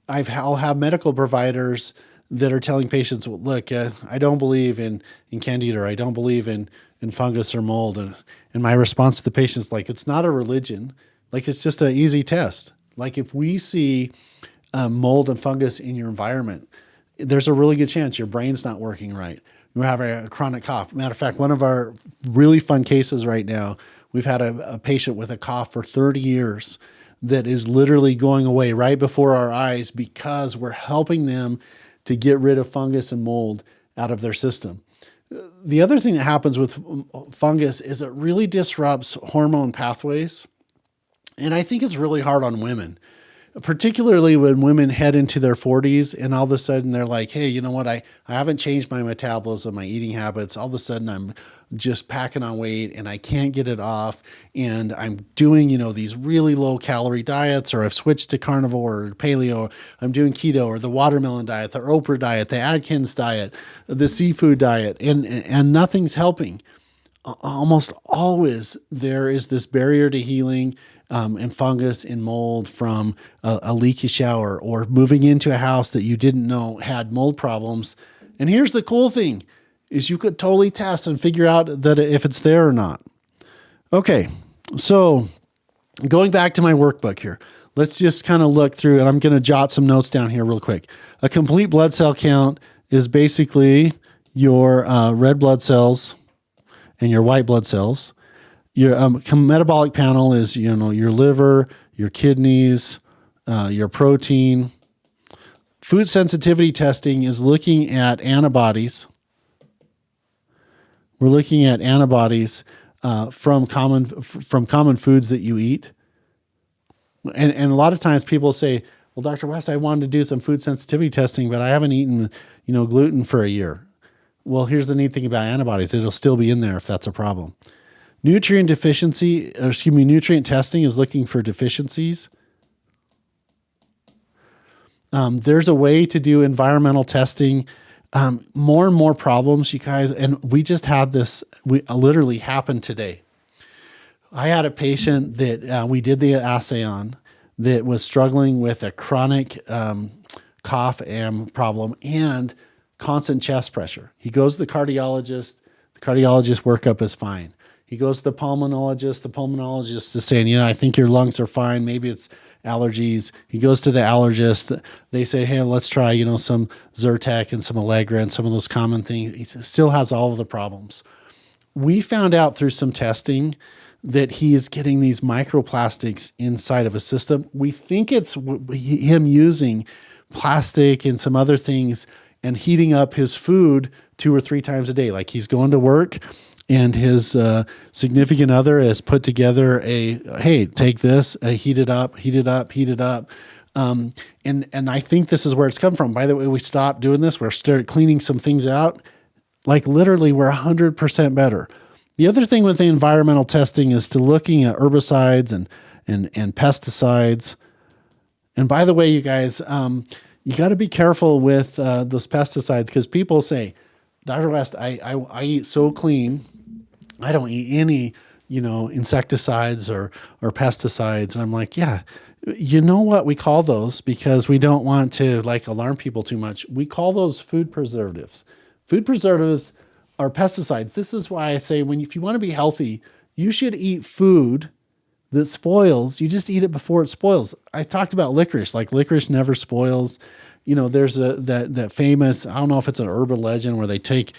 I'll have medical providers that are telling patients, well, look, I don't believe in candida, or I don't believe in fungus or mold. And my response to the patient is like, it's not a religion. Like, it's just an easy test. Like if we see mold and fungus in your environment, there's a really good chance your brain's not working right. You're having a chronic cough. Matter of fact, one of our really fun cases right now, we've had a patient with a cough for 30 years that is literally going away right before our eyes because we're helping them to get rid of fungus and mold out of their system. The other thing that happens with fungus is it really disrupts hormone pathways. And I think it's really hard on women, particularly when women head into their 40s and all of a sudden they're like, hey, you know what? I haven't changed my metabolism, my eating habits. All of a sudden I'm just packing on weight and I can't get it off. And I'm doing, these really low calorie diets, or I've switched to carnivore or paleo, or I'm doing keto, or the watermelon diet, the Oprah diet, the Atkins diet, the seafood diet, and nothing's helping. Almost always there is this barrier to healing. And fungus and mold from a leaky shower, or moving into a house that you didn't know had mold problems. And here's the cool thing is you could totally test and figure out that if it's there or not. Okay. So going back to my workbook here, let's just kind of look through, and I'm going to jot some notes down here real quick. A complete blood cell count is basically your red blood cells and your white blood cells. Your metabolic panel is, your liver, your kidneys, your protein. Food sensitivity testing is looking at antibodies. We're looking at antibodies from common foods that you eat. And a lot of times people say, well, Dr. West, I wanted to do some food sensitivity testing, but I haven't eaten, gluten for a year. Well, here's the neat thing about antibodies. It'll still be in there if that's a problem. Nutrient testing is looking for deficiencies. There's a way to do environmental testing. More and more problems, you guys, and we just had this, literally happened today. I had a patient that we did the assay on that was struggling with a chronic cough problem and constant chest pressure. He goes to the cardiologist. The cardiologist workup is fine. He goes to the pulmonologist. The pulmonologist is saying, I think your lungs are fine. Maybe it's allergies. He goes to the allergist. They say, hey, let's try, some Zyrtec and some Allegra and some of those common things. He still has all of the problems. We found out through some testing that he is getting these microplastics inside of his system. We think it's him using plastic and some other things and heating up his food 2 or 3 times a day. Like he's going to work and his significant other has put together hey, take this, heat it up. And I think this is where it's come from. By the way, we stopped doing this. We're started cleaning some things out. Like literally we're 100% better. The other thing with the environmental testing is to looking at herbicides and pesticides. And by the way, you guys, you got to be careful with those pesticides because people say, Dr. West, I eat so clean. I don't eat any, insecticides or pesticides. And I'm like, yeah, you know what we call those, because we don't want to alarm people too much. We call those food preservatives. Food preservatives are pesticides. This is why I say if you want to be healthy, you should eat food that spoils. You just eat it before it spoils. I talked about licorice. Licorice never spoils. There's that famous, I don't know if it's an urban legend, where they take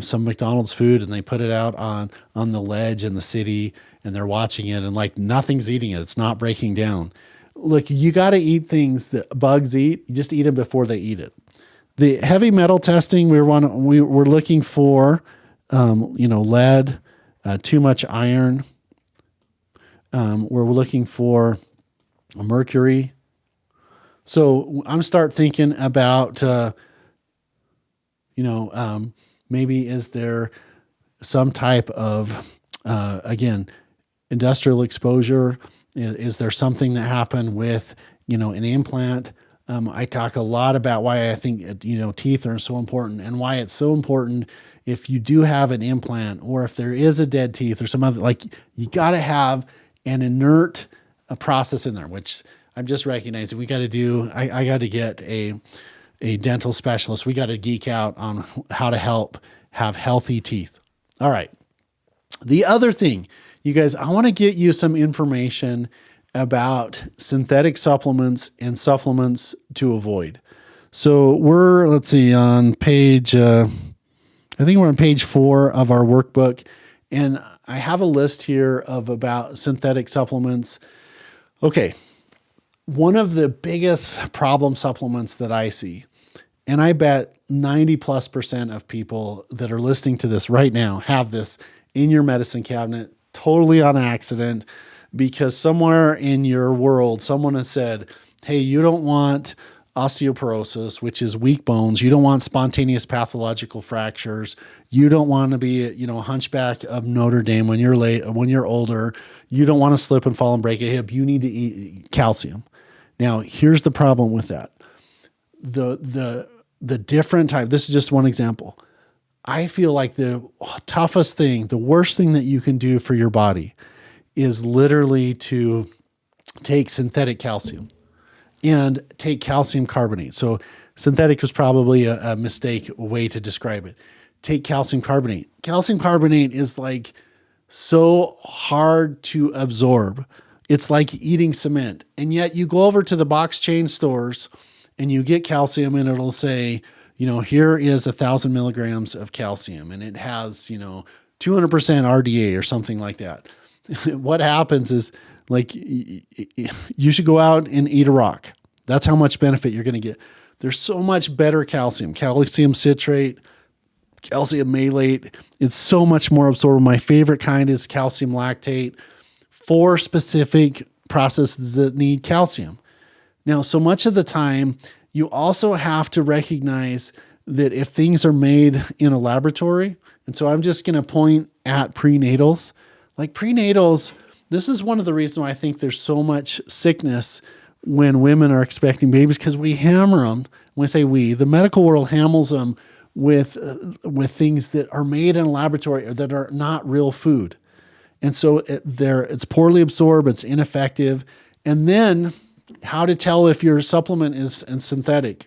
some McDonald's food and they put it out on the ledge in the city and they're watching it and nothing's eating it. It's not breaking down. Look, you got to eat things that bugs eat. You just eat them before they eat it. The heavy we're looking for, lead, too much iron. We're looking for mercury. So I'm start thinking about, maybe is there some type of, industrial exposure? Is there something that happened with, an implant? I talk a lot about why I think, teeth are so important and why it's so important if you do have an implant or if there is a dead teeth or some other, you got to have an inert process in there, which I'm just recognizing we got to do. I got to get a dental specialist. We got to geek out on how to help have healthy teeth. All right. The other thing, you guys, I want to get you some information about synthetic supplements and supplements to avoid. So let's see, on page, I think we're on page 4 of our workbook. And I have a list here of about synthetic supplements. Okay. One of the biggest problem supplements that I see, and I bet 90+% of people that are listening to this right now have this in your medicine cabinet, totally on accident, because somewhere in your world, someone has said, hey, you don't want osteoporosis, which is weak bones. You don't want spontaneous pathological fractures. You don't want to be, a hunchback of Notre Dame when you're older. You don't want to slip and fall and break a hip. You need to eat calcium. Now, here's the problem with that. The different type, this is just one example. I feel like the toughest thing, the worst thing that you can do for your body is literally to take synthetic calcium and take calcium carbonate. So synthetic was probably a mistake way to describe it. Take calcium carbonate. Calcium carbonate is so hard to absorb. It's like eating cement. And yet you go over to the box chain stores and you get calcium and it'll say, here is 1,000 milligrams of calcium and it has, 200% RDA or something like that. What happens is you should go out and eat a rock. That's how much benefit you're going to get. There's so much better calcium citrate, calcium malate. It's so much more absorbable. My favorite kind is calcium lactate for specific processes that need calcium. Now, so much of the time, you also have to recognize that if things are made in a laboratory, and so I'm just going to point at prenatals. Prenatals, this is one of the reasons why I think there's so much sickness when women are expecting babies, because we hammer them. When I say we, the medical world hammers them with things that are made in a laboratory or that are not real food. And so it's poorly absorbed, it's ineffective. And then how to tell if your supplement is synthetic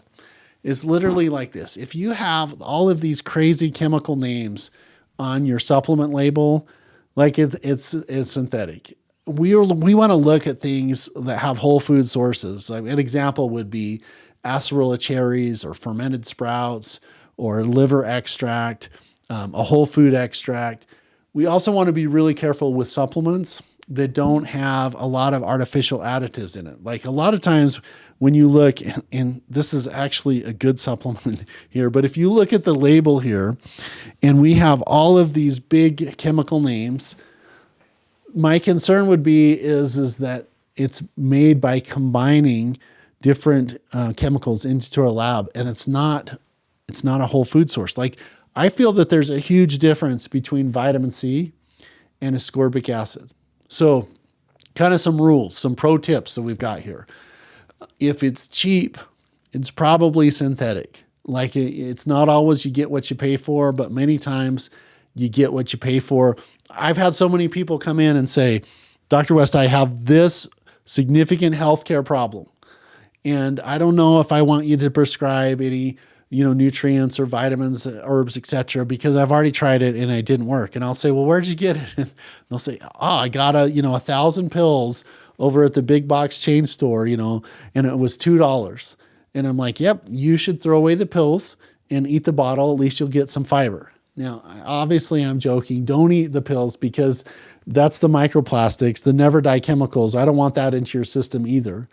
is literally like this. If you have all of these crazy chemical names on your supplement label, Like it's synthetic. We want to look at things that have whole food sources. Like an example would be acerola cherries or fermented sprouts or liver extract, a whole food extract. We also want to be really careful with supplements that don't have a lot of artificial additives in it. Like a lot of times when you look, and this is actually a good supplement here, but if you look at the label here and we have all of these big chemical names, my concern would be is that it's made by combining different chemicals into a lab, and it's not a whole food source. Like I feel that there's a huge difference between vitamin C and ascorbic acid. So kind of some rules, some pro tips that we've got here. If it's cheap, it's probably synthetic. Like it's not always you get what you pay for, but many times you get what you pay for. I've had so many people come in and say, Dr. West, I have this significant healthcare problem, and I don't know if I want you to prescribe any, nutrients or vitamins, herbs, etc., because I've already tried it and it didn't work. And I'll say, well, where'd you get it? And they'll say, I got 1,000 pills over at the big box chain store, and it was $2. And I'm like, yep, you should throw away the pills and eat the bottle. At least you'll get some fiber. Now, obviously I'm joking. Don't eat the pills because that's the microplastics, the never die chemicals. I don't want that into your system either.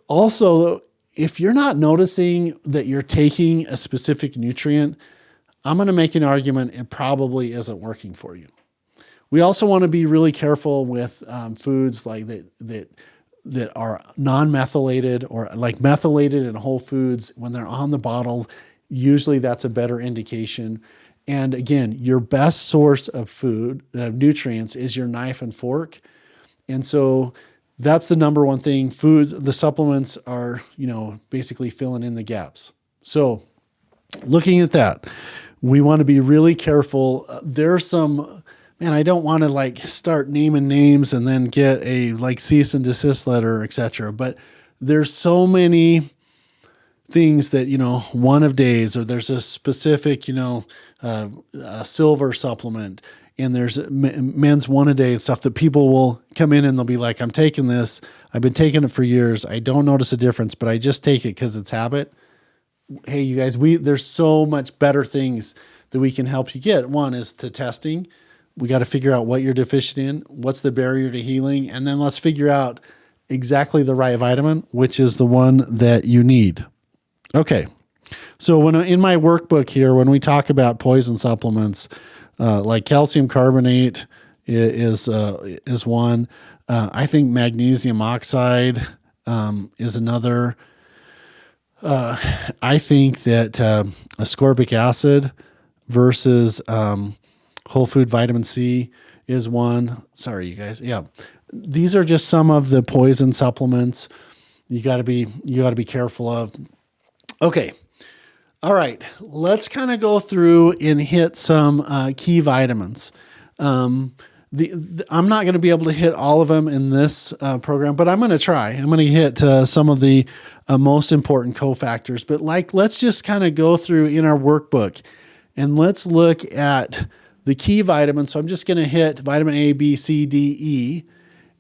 Also, if you're not noticing that you're taking a specific nutrient, I'm going to make an argument it probably isn't working for you. We also want to be really careful with foods like that are non-methylated or like methylated in whole foods. When they're on the bottle, usually that's a better indication. And again, your best source of food, nutrients, is your knife and fork. And so that's the number one thing. Foods, the supplements are, basically filling in the gaps. So looking at that, we want to be really careful. There's some, man, I don't want to start naming names and then get a cease and desist letter, etc. But there's so many things that, one of days, or there's a specific, a silver supplement, and there's men's one a day and stuff that people will come in and they'll be like, I'm taking this. I've been taking it for years. I don't notice a difference, but I just take it because it's habit. Hey, you guys, there's so much better things that we can help you get. One is the testing. We got to figure out what you're deficient in, what's the barrier to healing, and then let's figure out exactly the right vitamin, which is the one that you need. Okay. So when in my workbook here, when we talk about poison supplements, like calcium carbonate is one. I think magnesium oxide is another. I think that ascorbic acid versus whole food vitamin C is one. Sorry, you guys. Yeah, these are just some of the poison supplements you got to be careful of. Okay. All right, let's kind of go through and hit some key vitamins. I'm not going to be able to hit all of them in this program, but I'm going to try. I'm going to hit some of the most important cofactors. But let's just kind of go through in our workbook and let's look at the key vitamins. So I'm just going to hit vitamin A, B, C, D, E,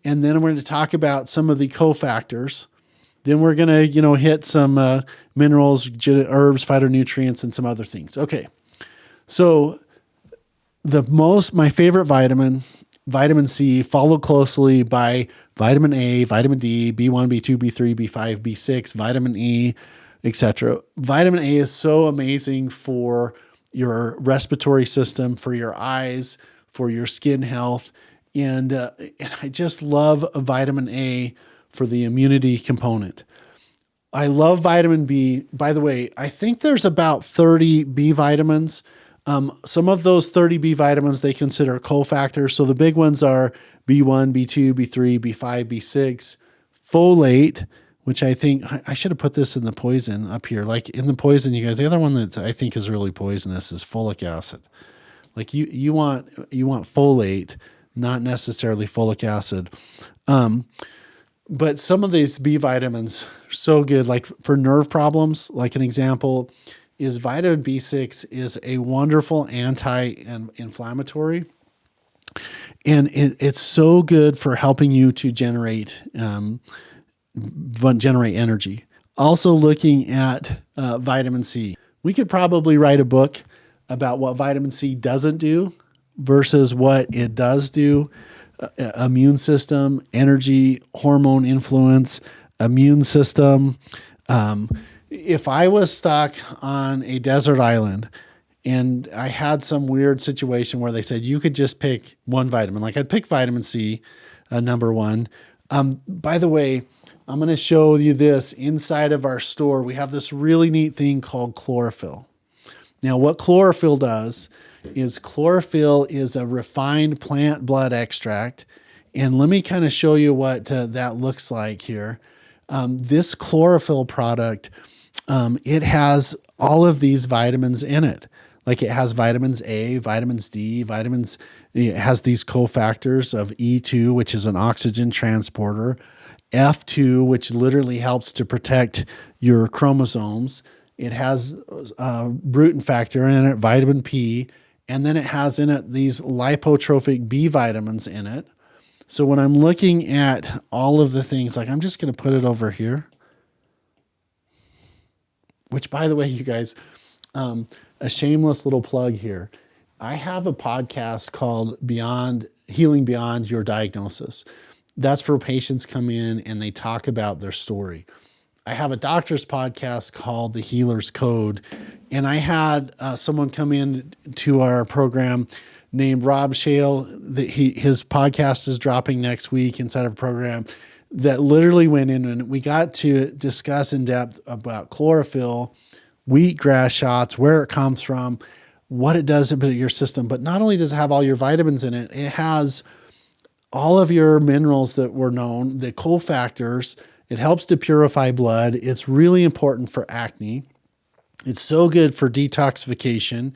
and then we're going to talk about some of the cofactors. Then we're going to, hit some minerals, herbs, phytonutrients, and some other things. Okay. So my favorite vitamin, vitamin C, followed closely by vitamin A, vitamin D, B1, B2, B3, B5, B6, vitamin E, etc. Vitamin A is so amazing for your respiratory system, for your eyes, for your skin health. And I just love vitamin A for the immunity component. I love vitamin B. By the way, I think there's about 30 B vitamins. Some of those 30 B vitamins they consider cofactors. So the big ones are B1, B2, B3, B5, B6, folate, which I think I should have put this in the poison up here. Like in the poison, you guys, the other one that I think is really poisonous is folic acid. Like you want folate, not necessarily folic acid. But some of these B vitamins are so good, like for nerve problems, like an example is vitamin B6 is a wonderful anti-inflammatory. And it's so good for helping you to generate energy. Also looking at vitamin C. We could probably write a book about what vitamin C doesn't do versus what it does do. Immune system, energy, hormone influence, immune system. If I was stuck on a desert island and I had some weird situation where they said you could just pick one vitamin, like I'd pick vitamin C, number one. By the way, I'm going to show you this inside of our store. We have this really neat thing called chlorophyll. Now, what chlorophyll does is chlorophyll is a refined plant blood extract. And let me kind of show you what that looks like here. This chlorophyll product, it has all of these vitamins in it. Like it has vitamins A, vitamins D, it has these cofactors of E2, which is an oxygen transporter, F2, which literally helps to protect your chromosomes. It has Bruton factor in it, vitamin P, and then it has in it these lipotrophic B vitamins in it. So when I'm looking at all of the things, like I'm just going to put it over here, which by the way, you guys, a shameless little plug here. I have a podcast called Healing Beyond Your Diagnosis. That's for patients come in and they talk about their story. I have a doctor's podcast called The Healer's Code. And I had someone come in to our program named Rob Shale. His podcast is dropping next week inside of a program that literally went in and we got to discuss in depth about chlorophyll, wheatgrass shots, where it comes from, what it does to your system. But not only does it have all your vitamins in it, it has all of your minerals that were known, the cofactors. It helps to purify blood. It's really important for acne. It's so good for detoxification.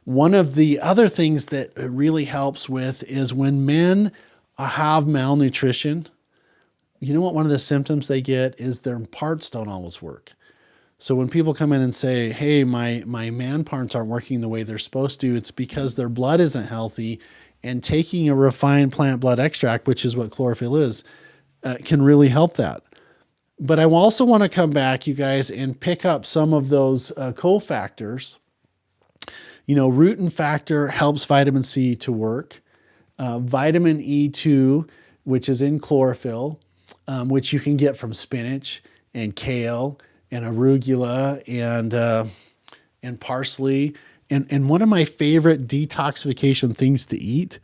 One of the other things that it really helps with is when men have malnutrition, you know what one of the symptoms they get is their parts don't always work. So when people come in and say, hey, my man parts aren't working the way they're supposed to, it's because their blood isn't healthy, and taking a refined plant blood extract, which is what chlorophyll is, can really help that. But I also want to come back, you guys, and pick up some of those cofactors. You know, Bruton factor helps vitamin C to work. Vitamin E2, which is in chlorophyll, which you can get from spinach and kale and arugula and parsley. And one of my favorite detoxification things to eat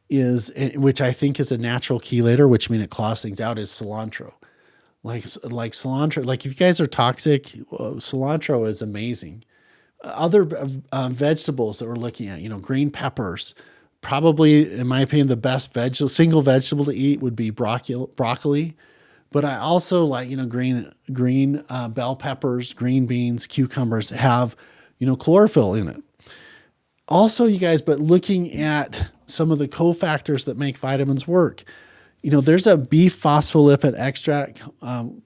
is, which I think is a natural chelator, which means it claws things out, is cilantro. Like cilantro, like if you guys are toxic, cilantro is amazing. Other vegetables that we're looking at, you know, green peppers, probably, in my opinion, the best single vegetable to eat would be broccoli. But I also like, you know, green bell peppers, green beans, cucumbers have, you know, chlorophyll in it. Also, you guys, but looking at some of the cofactors that make vitamins work, you know, there's a beef phospholipid extract.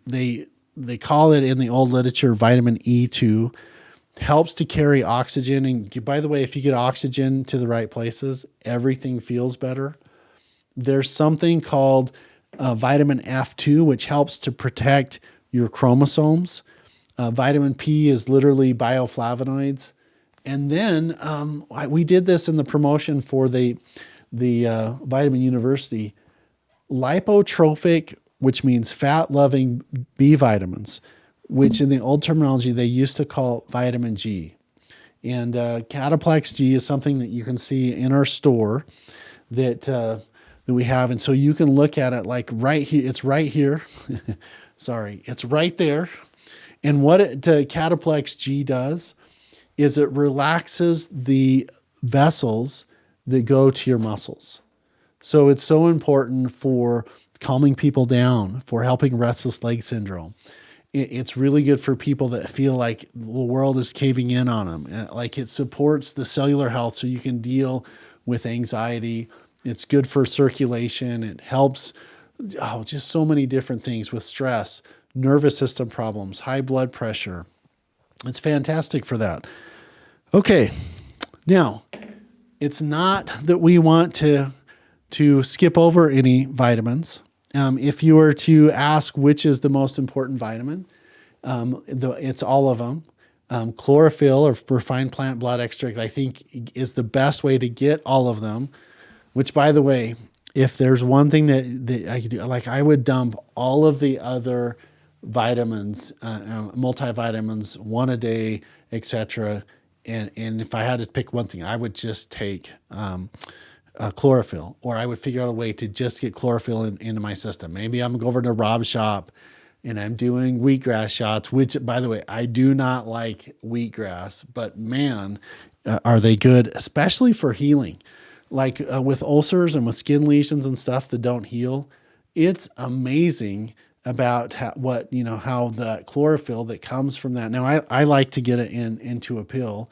They call it in the old literature vitamin E2. Helps to carry oxygen. And by the way, if you get oxygen to the right places, everything feels better. There's something called vitamin F2, which helps to protect your chromosomes. Vitamin P is literally bioflavonoids. And then we did this in the promotion for the Vitamin University. Lipotrophic, which means fat-loving B vitamins, which in the old terminology, they used to call vitamin G. And Cataplex G is something that you can see in our store that we have. And so you can look at it like right here. It's right here. Sorry, it's right there. And what Cataplex G does is it relaxes the vessels that go to your muscles. So it's so important for calming people down, for helping restless leg syndrome. It's really good for people that feel like the world is caving in on them. Like it supports the cellular health so you can deal with anxiety. It's good for circulation. It helps just so many different things with stress, nervous system problems, high blood pressure. It's fantastic for that. Okay, now, it's not that we want to to skip over any vitamins. If you were to ask which is the most important vitamin, it's all of them. Chlorophyll or refined plant blood extract, I think, is the best way to get all of them, which, by the way, if there's one thing that I could do, like I would dump all of the other vitamins, multivitamins, one a day, etc. And if I had to pick one thing, I would just take chlorophyll, or I would figure out a way to just get chlorophyll into my system. Maybe I'm going over to Rob's shop and I'm doing wheatgrass shots, which, by the way, I do not like wheatgrass, but man, are they good, especially for healing. Like with ulcers and with skin lesions and stuff that don't heal, it's amazing about how the chlorophyll that comes from that. Now, I like to get it into a pill,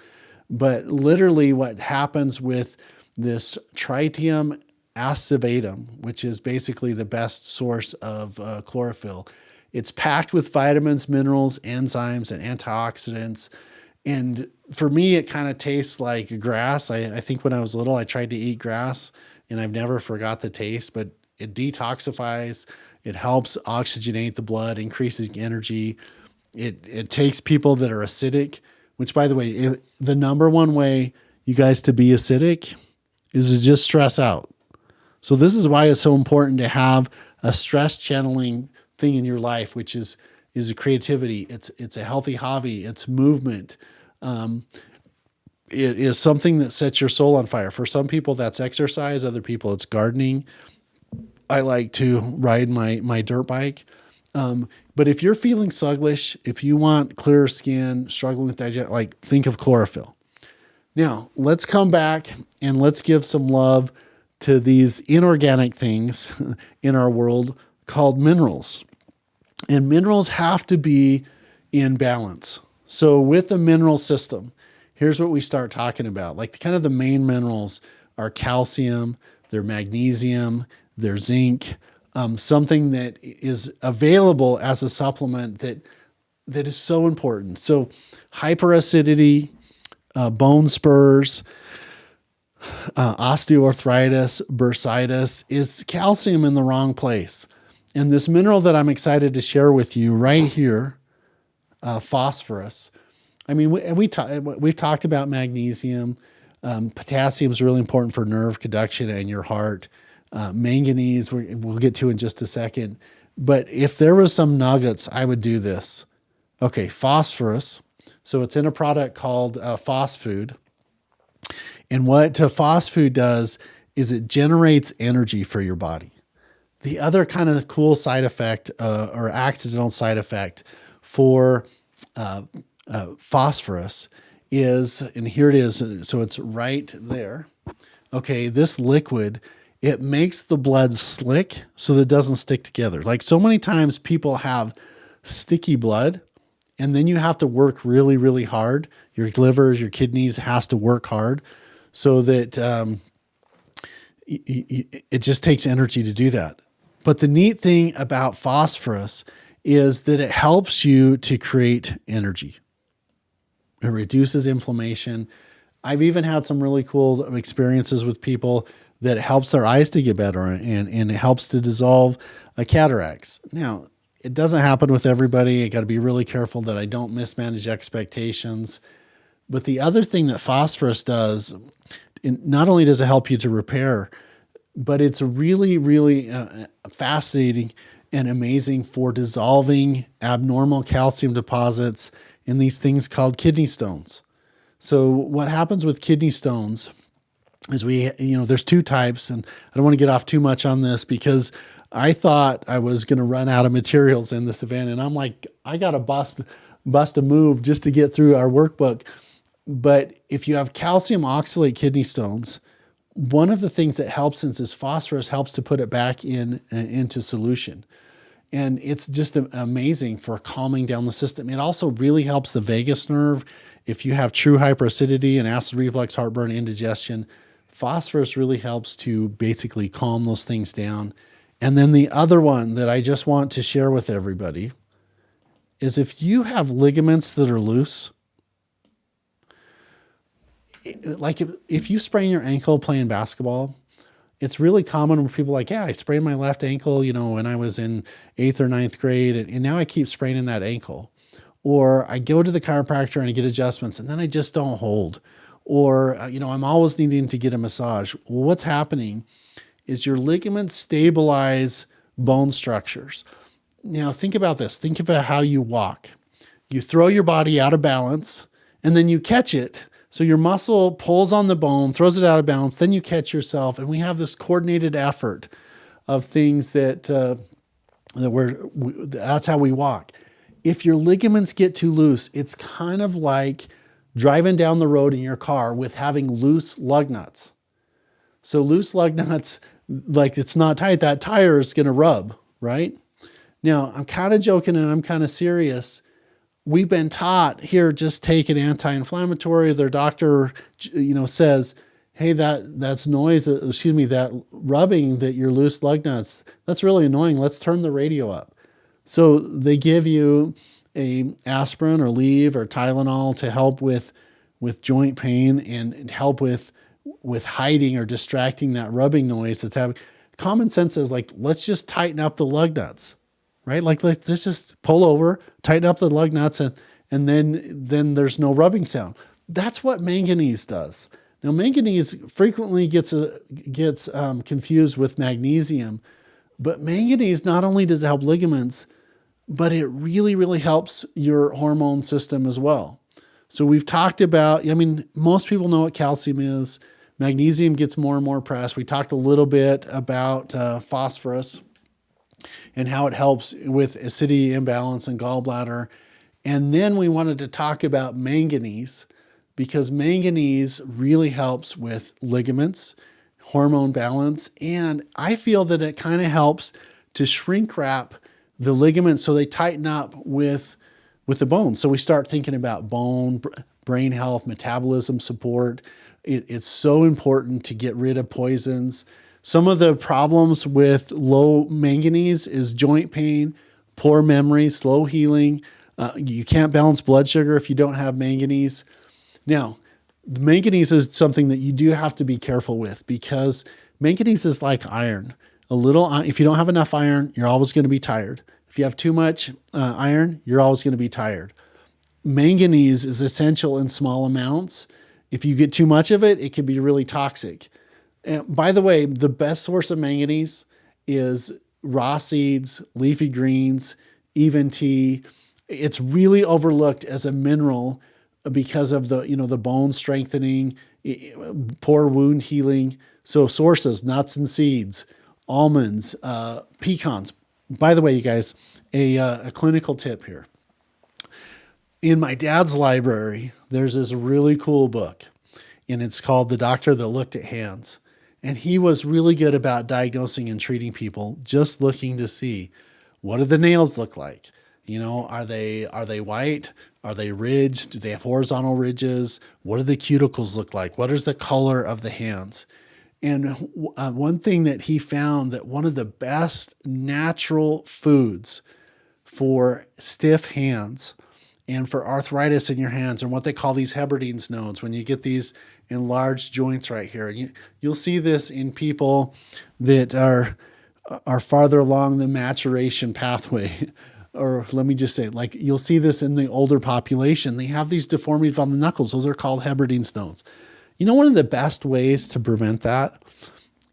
but literally what happens with this tritium activatum, which is basically the best source of chlorophyll, it's packed with vitamins, minerals, enzymes, and antioxidants. And for me, it kind of tastes like grass. I think when I was little, I tried to eat grass, and I've never forgot the taste, but it detoxifies. It helps oxygenate the blood, increases energy. It takes people that are acidic, which, by the way, the number one way, you guys, to be acidic is to just stress out. So this is why it's so important to have a stress channeling thing in your life, which is a creativity. It's a healthy hobby. It's movement. It is something that sets your soul on fire. For some people, that's exercise. Other people, it's gardening. I like to ride my dirt bike. But if you're feeling sluggish, if you want clearer skin, struggling with digestion, like, think of chlorophyll. Now, let's come back and let's give some love to these inorganic things in our world called minerals. And minerals have to be in balance. So with the mineral system, here's what we start talking about. Like, kind of the main minerals are calcium, they're magnesium, they're zinc, something that is available as a supplement that is so important. So hyperacidity, bone spurs, osteoarthritis, bursitis is calcium in the wrong place. And this mineral that I'm excited to share with you right here, phosphorus. I mean, we've talked about magnesium. Potassium is really important for nerve conduction and your heart. Manganese, we'll get to in just a second. But if there was some nuggets, I would do this. Okay, phosphorus. So it's in a product called Phosfood. And what Phosfood does is it generates energy for your body. The other kind of cool side effect or accidental side effect for phosphorus is, and here it is, so it's right there. Okay, this liquid, it makes the blood slick so that it doesn't stick together. Like, so many times people have sticky blood, and then you have to work really, really hard. Your livers, your kidneys has to work hard so that it just takes energy to do that. But the neat thing about phosphorus is that it helps you to create energy. It reduces inflammation. I've even had some really cool experiences with people that it helps their eyes to get better, and it helps to dissolve cataracts. Now, it doesn't happen with everybody. I got to be really careful that I don't mismanage expectations. But the other thing that phosphorus does, not only does it help you to repair, but it's really, really fascinating and amazing for dissolving abnormal calcium deposits in these things called kidney stones. So what happens with kidney stones is there's two types, and I don't want to get off too much on this because I thought I was going to run out of materials in this event, and I'm like, I got to bust a move just to get through our workbook. But if you have calcium oxalate kidney stones, one of the things that helps is phosphorus helps to put it back into solution. And it's just amazing for calming down the system. It also really helps the vagus nerve. If you have true hyperacidity and acid reflux, heartburn, indigestion, phosphorus really helps to basically calm those things down. And then the other one that I just want to share with everybody is if you have ligaments that are loose, like if you sprain your ankle playing basketball, It's really common when people are like, yeah, I sprained my left ankle, when I was in 8th or ninth grade, and now I keep spraining that ankle. Or I go to the chiropractor and I get adjustments and then I just don't hold. Or, I'm always needing to get a massage. Well, what's happening is your ligaments stabilize bone structures. Now, think about this. Think about how you walk. You throw your body out of balance and then you catch it. So your muscle pulls on the bone, throws it out of balance, then you catch yourself. And we have this coordinated effort of things that's how we walk. If your ligaments get too loose, it's kind of like driving down the road in your car with having loose lug nuts. So loose lug nuts, like it's not tight, that tire is going to rub, right? Now, I'm kind of joking and I'm kind of serious. We've been taught here, just take an anti-inflammatory. Their doctor, says, hey, that's noise, that rubbing that your loose lug nuts, that's really annoying. Let's turn the radio up. So they give you a aspirin or Aleve or Tylenol to help with joint pain and help with hiding or distracting that rubbing noise that's happening. Common sense is like, let's just tighten up the lug nuts, right? Like let's just pull over, tighten up the lug nuts, and then there's no rubbing sound. That's what manganese does. Now, manganese frequently gets confused with magnesium, but manganese not only does it help ligaments, but it really, really helps your hormone system as well. So we've talked about, most people know what calcium is. Magnesium gets more and more press. We talked a little bit about phosphorus and how it helps with acidity imbalance and gallbladder. And then we wanted to talk about manganese, because manganese really helps with ligaments, hormone balance, and I feel that it kind of helps to shrink wrap the ligaments so they tighten up with the bone. So we start thinking about bone, brain health, metabolism support. It's so important to get rid of poisons. Some of the problems with low manganese is joint pain, poor memory, slow healing. You can't balance blood sugar if you don't have manganese. Now, manganese is something that you do have to be careful with, because manganese is like iron. If you don't have enough iron, you're always going to be tired. If you have too much iron, you're always going to be tired. Manganese is essential in small amounts. If you get too much of it, it can be really toxic. And by the way, the best source of manganese is raw seeds, leafy greens, even tea. It's really overlooked as a mineral because of the bone strengthening, poor wound healing. So sources, nuts and seeds, almonds, pecans. By the way, you guys, a clinical tip here. In my dad's library, there's this really cool book, and it's called The Doctor That Looked at Hands. And he was really good about diagnosing and treating people, just looking to see, what do the nails look like? Are they white? Are they ridged? Do they have horizontal ridges? What do the cuticles look like? What is the color of the hands? And one thing that he found, that one of the best natural foods for stiff hands and for arthritis in your hands are what they call these Heberdine's nodes, when you get these enlarged joints right here. You'll see this in people that are farther along the maturation pathway. Or let me just say, like, you'll see this in the older population. They have these deformities on the knuckles. Those are called Heberdine's nodes. One of the best ways to prevent that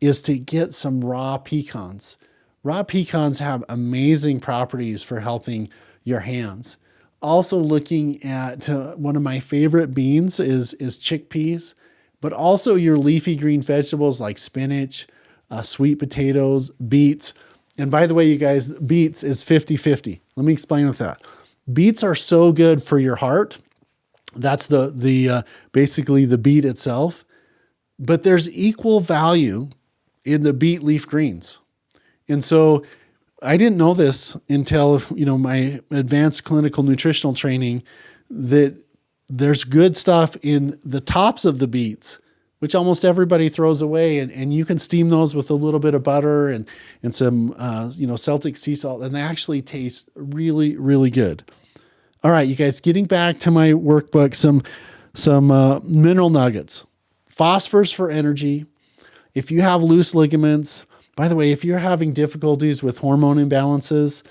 is to get some raw pecans. Raw pecans have amazing properties for helping your hands. Also, looking at one of my favorite beans is chickpeas, but also your leafy green vegetables like spinach, sweet potatoes, beets. And by the way, you guys, beets is 50-50. Let me explain with that. Beets are so good for your heart. That's basically the beet itself. But there's equal value in the beet leaf greens. And so I didn't know this until, my advanced clinical nutritional training, that there's good stuff in the tops of the beets, which almost everybody throws away. And you can steam those with a little bit of butter and some, Celtic sea salt, and they actually taste really, really good. All right, you guys, getting back to my workbook, some mineral nuggets. Phosphorus for energy. If you have loose ligaments, by the way, if you're having difficulties with hormone imbalances,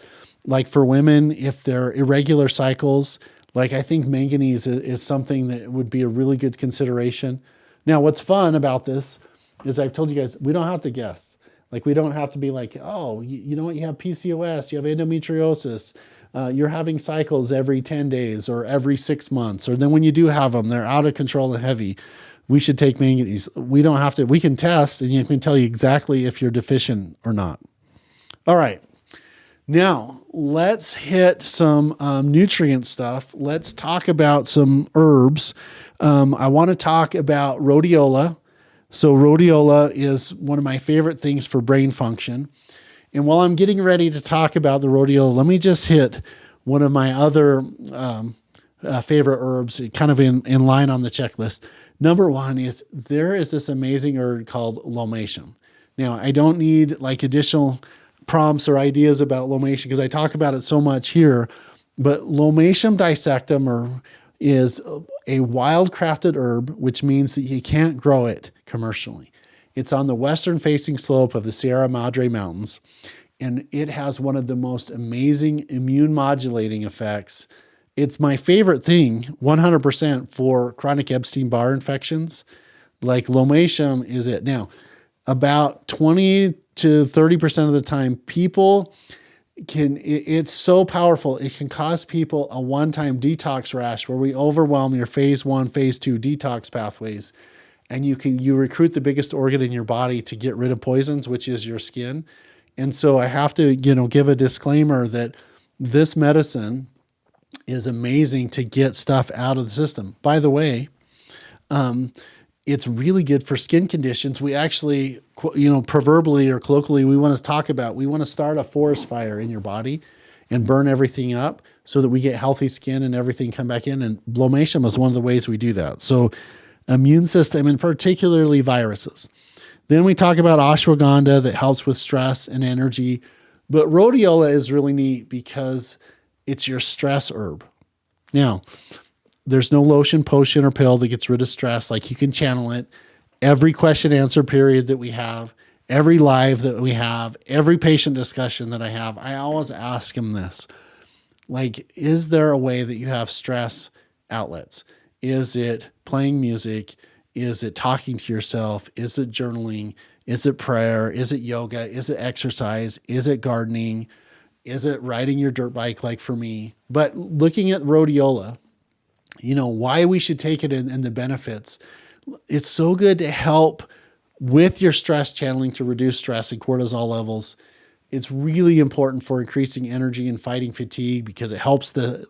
like for women, if they're irregular cycles, like I think manganese is something that would be a really good consideration. Now, what's fun about this is I've told you guys, we don't have to guess. Like, we don't have to be like, oh, you know what? You have PCOS, you have endometriosis, you're having cycles every 10 days or every 6 months, or then when you do have them, they're out of control and heavy. We should take manganese. We don't have to, we can test and you can tell you exactly if you're deficient or not. All right. Now, let's hit some nutrient stuff. Let's talk about some herbs. I want to talk about rhodiola. So rhodiola is one of my favorite things for brain function. And while I'm getting ready to talk about the rhodiola, let me just hit one of my other favorite herbs, kind of in line on the checklist. Number one is there is this amazing herb called lomatium. Now, I don't need like additional prompts or ideas about lomatium because I talk about it so much here, but lomatium dissectum is a wild-crafted herb, which means that you can't grow it commercially. It's on the western facing slope of the Sierra Madre Mountains, and it has one of the most amazing immune modulating effects. It's my favorite thing, 100% for chronic Epstein-Barr infections. Like lomatium is it. Now, about 20 to 30% of the time, people it's so powerful. It can cause people a one-time detox rash where we overwhelm your phase 1, phase 2 detox pathways. And you recruit the biggest organ in your body to get rid of poisons, which is your skin. And so I have to, give a disclaimer that this medicine is amazing to get stuff out of the system. By the way, it's really good for skin conditions. We actually, proverbially or colloquially, we want to start a forest fire in your body and burn everything up so that we get healthy skin and everything come back in. And lomatium is one of the ways we do that. So immune system, and particularly viruses. Then we talk about ashwagandha that helps with stress and energy. But rhodiola is really neat because it's your stress herb. Now, there's no lotion, potion, or pill that gets rid of stress. Like, you can channel it. Every question answer period that we have, every live that we have, every patient discussion that I have, I always ask them this. Like, is there a way that you have stress outlets? Is it playing music? Is it talking to yourself? Is it journaling? Is it prayer? Is it yoga? Is it exercise? Is it gardening? Is it riding your dirt bike like for me? But looking at rhodiola, why we should take it and the benefits. It's so good to help with your stress channeling to reduce stress and cortisol levels. It's really important for increasing energy and fighting fatigue because it helps the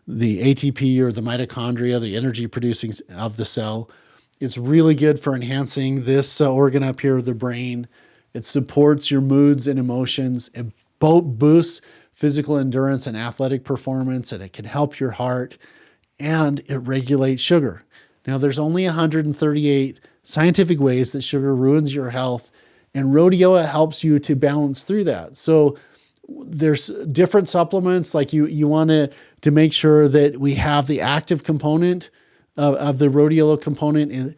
ATP or the mitochondria, the energy producing of the cell. It's really good for enhancing this organ up here, the brain. It supports your moods and emotions. It boosts physical endurance and athletic performance, and it can help your heart, and it regulates sugar. Now, there's only 138 scientific ways that sugar ruins your health, and rhodiola helps you to balance through that. So there's different supplements, like you want to make sure that we have the active component of the rhodiola component.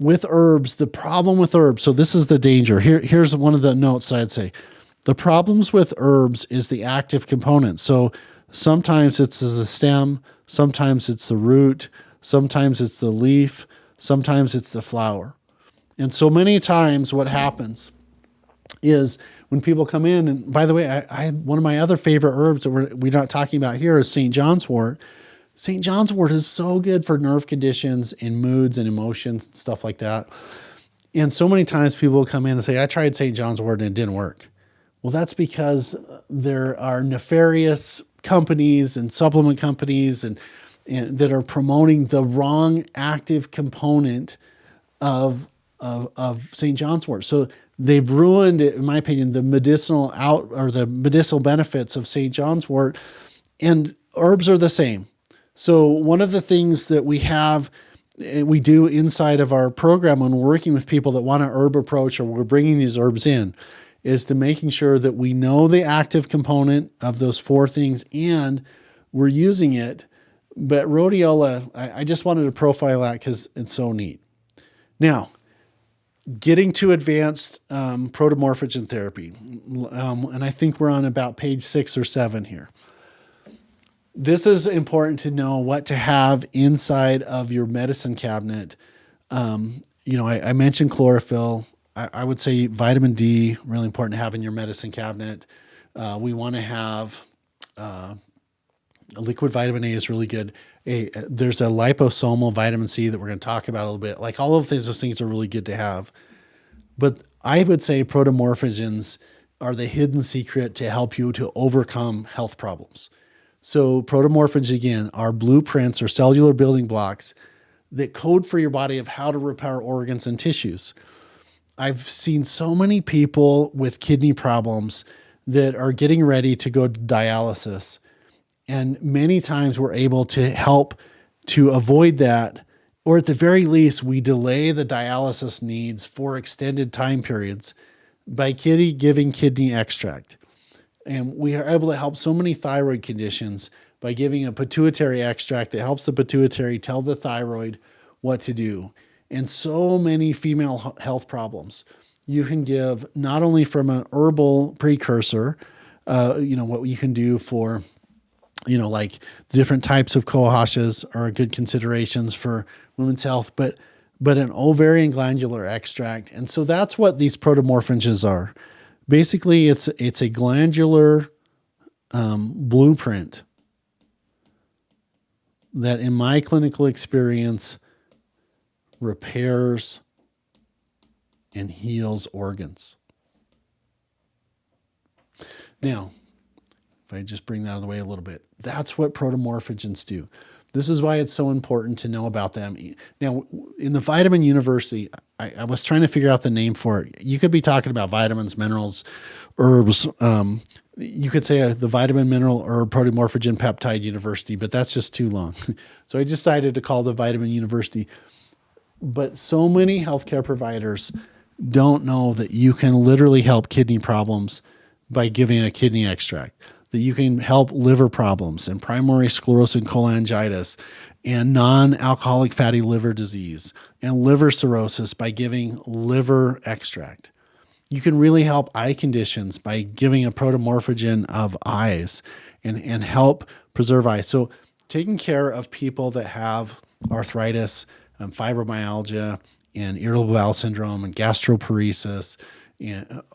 With herbs, the problem with herbs, so this is the danger. Here's one of the notes that I'd say. The problems with herbs is the active component. So sometimes it's the stem, sometimes it's the root, sometimes it's the leaf, sometimes it's the flower. And so many times what happens is when people come in, and by the way, I one of my other favorite herbs that we're not talking about here is St. John's wort. St. John's wort is so good for nerve conditions and moods and emotions and stuff like that. And so many times people will come in and say, I tried St. John's wort and it didn't work. Well, that's because there are nefarious companies and supplement companies and that are promoting the wrong active component of St. John's wort. So they've ruined, in my opinion, the medicinal benefits of St. John's wort. And herbs are the same. So one of the things that we do inside of our program when we're working with people that want an herb approach or we're bringing these herbs in is to making sure that we know the active component of those 4 things and we're using it. But rhodiola, I just wanted to profile that because it's so neat. Now, getting to advanced protomorphogen therapy. And I think we're on about page 6 or 7 here. This is important to know what to have inside of your medicine cabinet. I mentioned chlorophyll. I would say vitamin D, really important to have in your medicine cabinet. We want to have liquid vitamin A is really good. There's a liposomal vitamin C that we're going to talk about a little bit. Like all of those things are really good to have. But I would say protomorphogens are the hidden secret to help you to overcome health problems. So protomorphogens, again, are blueprints or cellular building blocks that code for your body of how to repair organs and tissues. I've seen so many people with kidney problems that are getting ready to go to dialysis. And many times we're able to help to avoid that, or at the very least, we delay the dialysis needs for extended time periods by giving kidney extract. And we are able to help so many thyroid conditions by giving a pituitary extract that helps the pituitary tell the thyroid what to do. And so many female health problems. You can give not only from an herbal precursor, what you can do for, like different types of cohoshas are good considerations for women's health, but an ovarian glandular extract. And so that's what these protomorphogens are. Basically, it's a glandular blueprint that, in my clinical experience, repairs and heals organs. Now, if I just bring that out of the way a little bit, that's what protomorphogens do. This is why it's so important to know about them. Now, in the Vitamin University, I was trying to figure out the name for it. You could be talking about vitamins, minerals, herbs. You could say the vitamin, mineral, herb, protomorphogen, peptide university, but that's just too long. So I decided to call the Vitamin University. But so many healthcare providers don't know that you can literally help kidney problems by giving a kidney extract, that you can help liver problems and primary sclerosing cholangitis and non-alcoholic fatty liver disease and liver cirrhosis by giving liver extract. You can really help eye conditions by giving a protomorphogen of eyes and help preserve eyes. So taking care of people that have arthritis, fibromyalgia, and irritable bowel syndrome and gastroparesis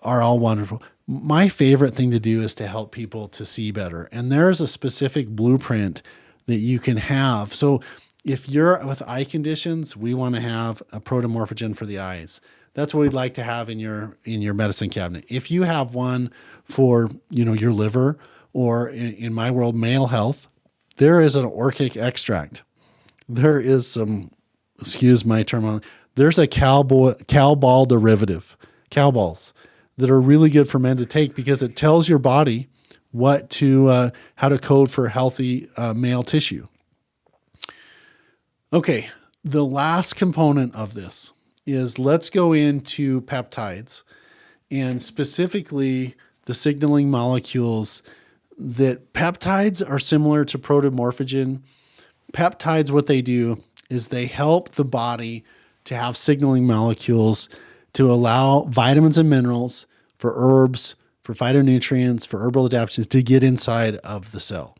are all wonderful. My favorite thing to do is to help people to see better. And there's a specific blueprint that you can have. So if you're with eye conditions, we want to have a protomorphogen for the eyes. That's what we'd like to have in your medicine cabinet. If you have one for, your liver, or in my world, male health, there is an orchic extract. There is some, excuse my term, there's a cow ball derivative, cow balls, that are really good for men to take because it tells your body how to code for healthy male tissue. Okay, the last component of this is let's go into peptides and specifically the signaling molecules. That peptides are similar to protomorphogen. Peptides, what they do is they help the body to have signaling molecules to allow vitamins and minerals for herbs, for phytonutrients, for herbal adaptogens to get inside of the cell.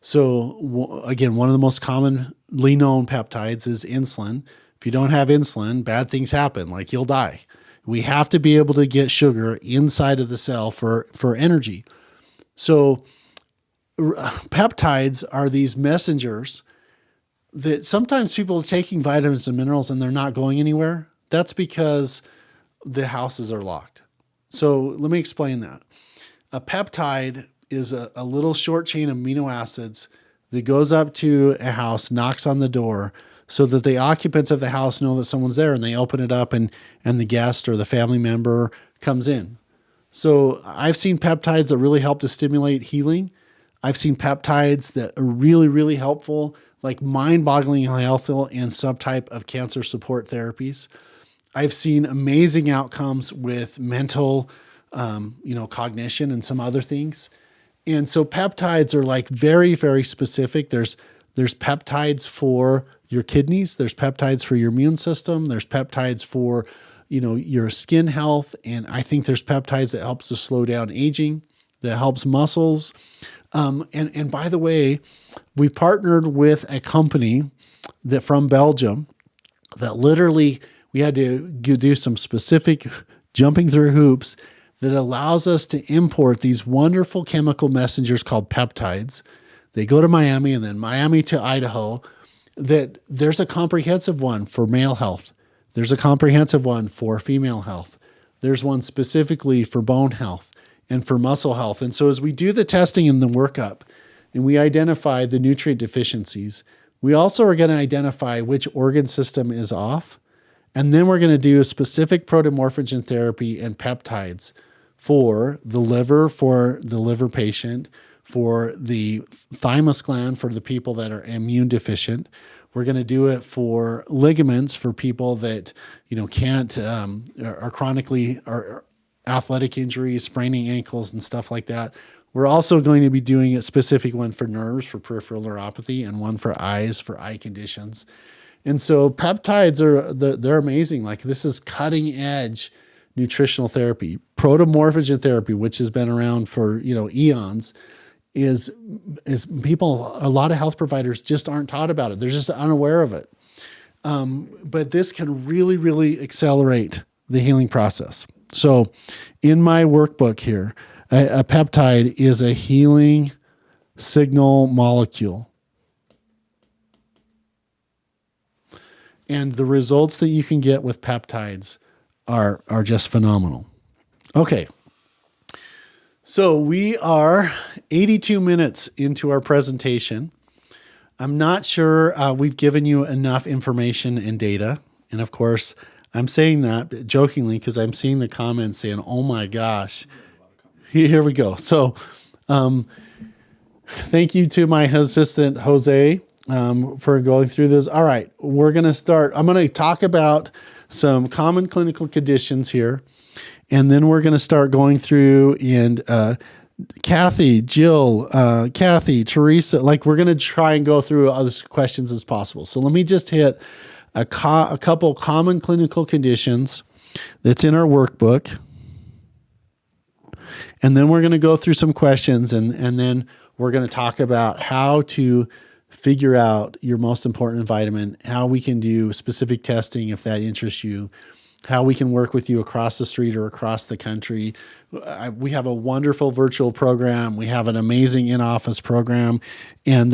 So again, one of the most commonly known peptides is insulin. If you don't have insulin, bad things happen, like you'll die. We have to be able to get sugar inside of the cell for energy. So peptides are these messengers that sometimes people are taking vitamins and minerals and they're not going anywhere. That's because the houses are locked. So let me explain that. A peptide is a little short chain of amino acids that goes up to a house, knocks on the door so that the occupants of the house know that someone's there and they open it up and the guest or the family member comes in. So I've seen peptides that really help to stimulate healing. I've seen peptides that are really, really helpful, like mind-bogglingly helpful in some type of cancer support therapies. I've seen amazing outcomes with mental, cognition and some other things. And so peptides are like very, very specific. There's peptides for your kidneys. There's peptides for your immune system. There's peptides for your skin health. And I think there's peptides that helps to slow down aging, that helps muscles. And by the way, we partnered with a company that from Belgium that literally we had to do some specific jumping through hoops that allows us to import these wonderful chemical messengers called peptides. They go to Miami and then Miami to Idaho. That there's a comprehensive one for male health. There's a comprehensive one for female health. There's one specifically for bone health and for muscle health. And so as we do the testing and the workup and we identify the nutrient deficiencies, we also are going to identify which organ system is off. And then we're going to do a specific protomorphogen therapy and peptides for the liver patient, for the thymus gland for the people that are immune deficient. We're going to do it for ligaments for people that can't are chronically or athletic injuries, spraining ankles and stuff like that. We're also going to be doing a specific one for nerves, for peripheral neuropathy, and one for eyes, for eye conditions. And so peptides they're amazing. Like this is cutting edge nutritional therapy. Protomorphogen therapy, which has been around for eons, is people, a lot of health providers just aren't taught about it. They're just unaware of it. But this can really, really accelerate the healing process. So in my workbook here, a peptide is a healing signal molecule. And the results that you can get with peptides are just phenomenal. Okay. So we are 82 minutes into our presentation. I'm not sure we've given you enough information and data. And of course, I'm saying that jokingly because I'm seeing the comments saying, oh my gosh, here we go. So thank you to my assistant, Jose, for going through this. All right, we're going to start. I'm going to talk about some common clinical conditions here. And then we're going to start going through and Kathy, Jill, Kathy, Teresa, we're going to try and go through as questions as possible. So let me just hit a couple common clinical conditions that's in our workbook. And then we're going to go through some questions and then we're going to talk about how to figure out your most important vitamin, how we can do specific testing if that interests you, how we can work with you across the street or across the country. We have a wonderful virtual program. We have an amazing in-office program, and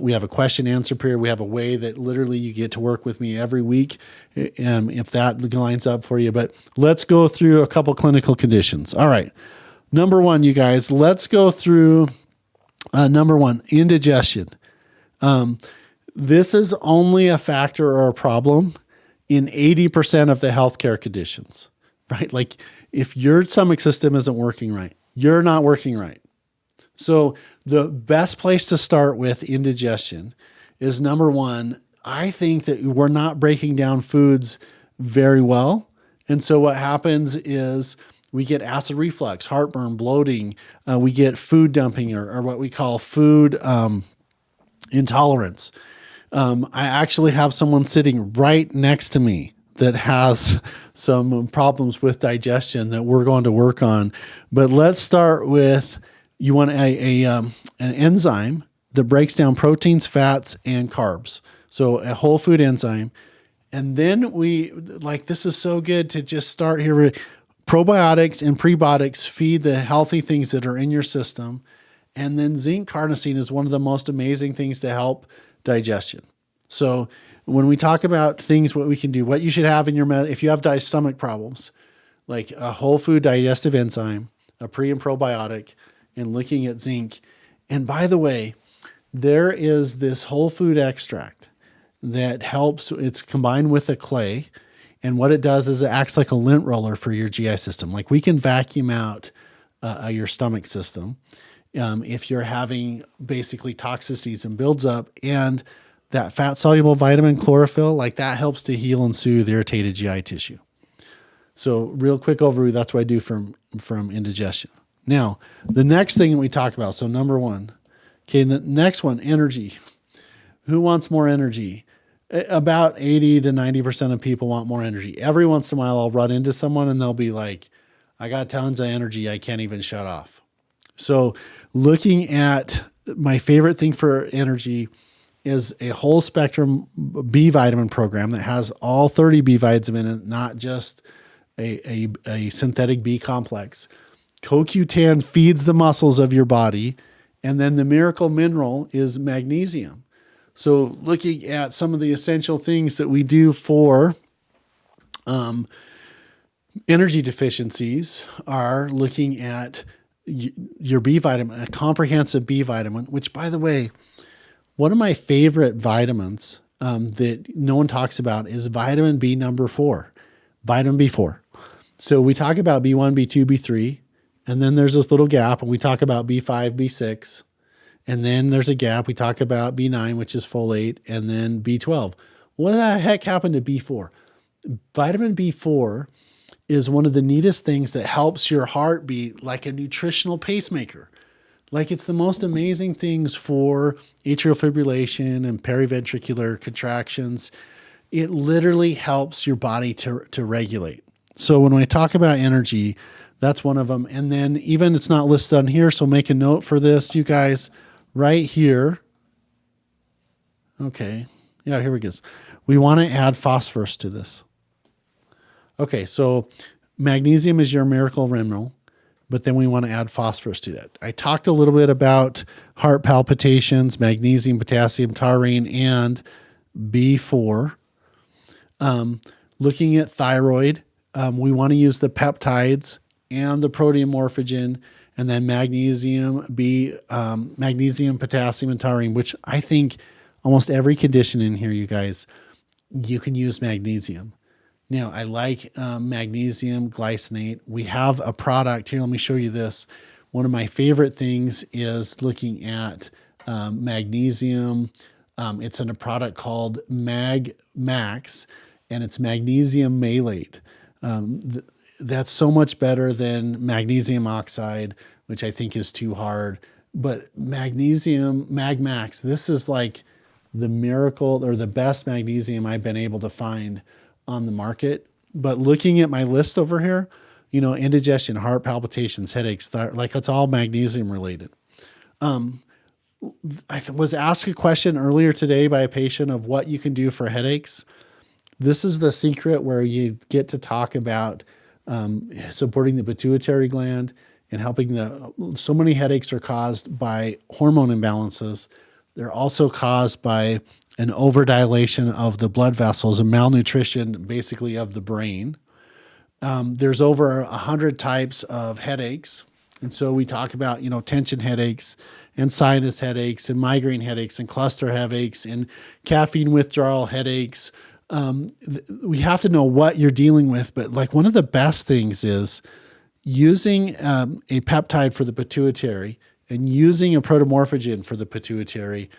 we have a question-answer period. We have a way that literally you get to work with me every week, if that lines up for you. But let's go through a couple clinical conditions. All right. Number one, you guys, let's go through number one, indigestion. This is only a factor or a problem in 80% of the healthcare conditions, right? Like if your stomach system isn't working right, you're not working right. So the best place to start with indigestion is number one, I think that we're not breaking down foods very well. And so what happens is we get acid reflux, heartburn, bloating. We get food dumping or what we call food intolerance. I actually have someone sitting right next to me that has some problems with digestion that we're going to work on. But let's start with, you want an enzyme that breaks down proteins, fats, and carbs. So a whole food enzyme. And then this is so good to just start here with probiotics and prebiotics feed the healthy things that are in your system. And then zinc carnosine is one of the most amazing things to help digestion. So when we talk about things, what we can do, what you should have in your if you have stomach problems, like a whole food digestive enzyme, a pre and probiotic, and looking at zinc. And by the way, there is this whole food extract that helps. It's combined with a clay. And what it does is it acts like a lint roller for your GI system. Like we can vacuum out your stomach system if you're having basically toxicities and builds up, and that fat soluble vitamin chlorophyll, like that helps to heal and soothe irritated GI tissue. So real quick overview, that's what I do from indigestion. Now, the next thing we talk about, so number one, okay, the next one, energy. Who wants more energy? About 80 to 90% of people want more energy. Every once in a while, I'll run into someone and they'll be like, I got tons of energy. I can't even shut off. So looking at my favorite thing for energy is a whole spectrum B vitamin program that has all 30 B vitamins in it, not just a synthetic B complex. CoQ10 feeds the muscles of your body. And then the miracle mineral is magnesium. So looking at some of the essential things that we do for energy deficiencies are looking at your B vitamin, a comprehensive B vitamin, which, by the way, one of my favorite vitamins that no one talks about is vitamin B number 4, vitamin B4. So we talk about B1, B2, B3, and then there's this little gap, and we talk about B5, B6, and then there's a gap. We talk about B9, which is folate, and then B12. What the heck happened to B4? Vitamin B4 is one of the neatest things that helps your heart beat like a nutritional pacemaker. Like, it's the most amazing things for atrial fibrillation and periventricular contractions. It literally helps your body to regulate. So when I talk about energy, that's one of them. And then even it's not listed on here, so make a note for this, you guys, right here. Okay. Yeah, here we go. We want to add phosphorus to this. Okay, so magnesium is your miracle mineral, but then we want to add phosphorus to that. I talked a little bit about heart palpitations, magnesium, potassium, taurine, and B4. Looking at thyroid, we want to use the peptides and the protomorphogen, and then magnesium, magnesium, potassium, and taurine, which I think almost every condition in here, you guys, you can use magnesium. Now, I like magnesium glycinate. We have a product here. Let me show you this. One of my favorite things is looking at magnesium. It's in a product called Mag Max, and it's magnesium malate. That's so much better than magnesium oxide, which I think is too hard. But magnesium, Mag Max, this is like the miracle or the best magnesium I've been able to find on the market. But looking at my list over here, you know, indigestion, heart palpitations, headaches, like it's all magnesium related. I was asked a question earlier today by a patient of what you can do for headaches. This is the secret where you get to talk about supporting the pituitary gland and helping so many headaches are caused by hormone imbalances. They're also caused by an overdilation of the blood vessels and malnutrition, basically, of the brain. There's over 100 types of headaches. And so we talk about, you know, tension headaches and sinus headaches and migraine headaches and cluster headaches and caffeine withdrawal headaches. We have to know what you're dealing with. But like one of the best things is using a peptide for the pituitary and using a protomorphogen for the pituitary.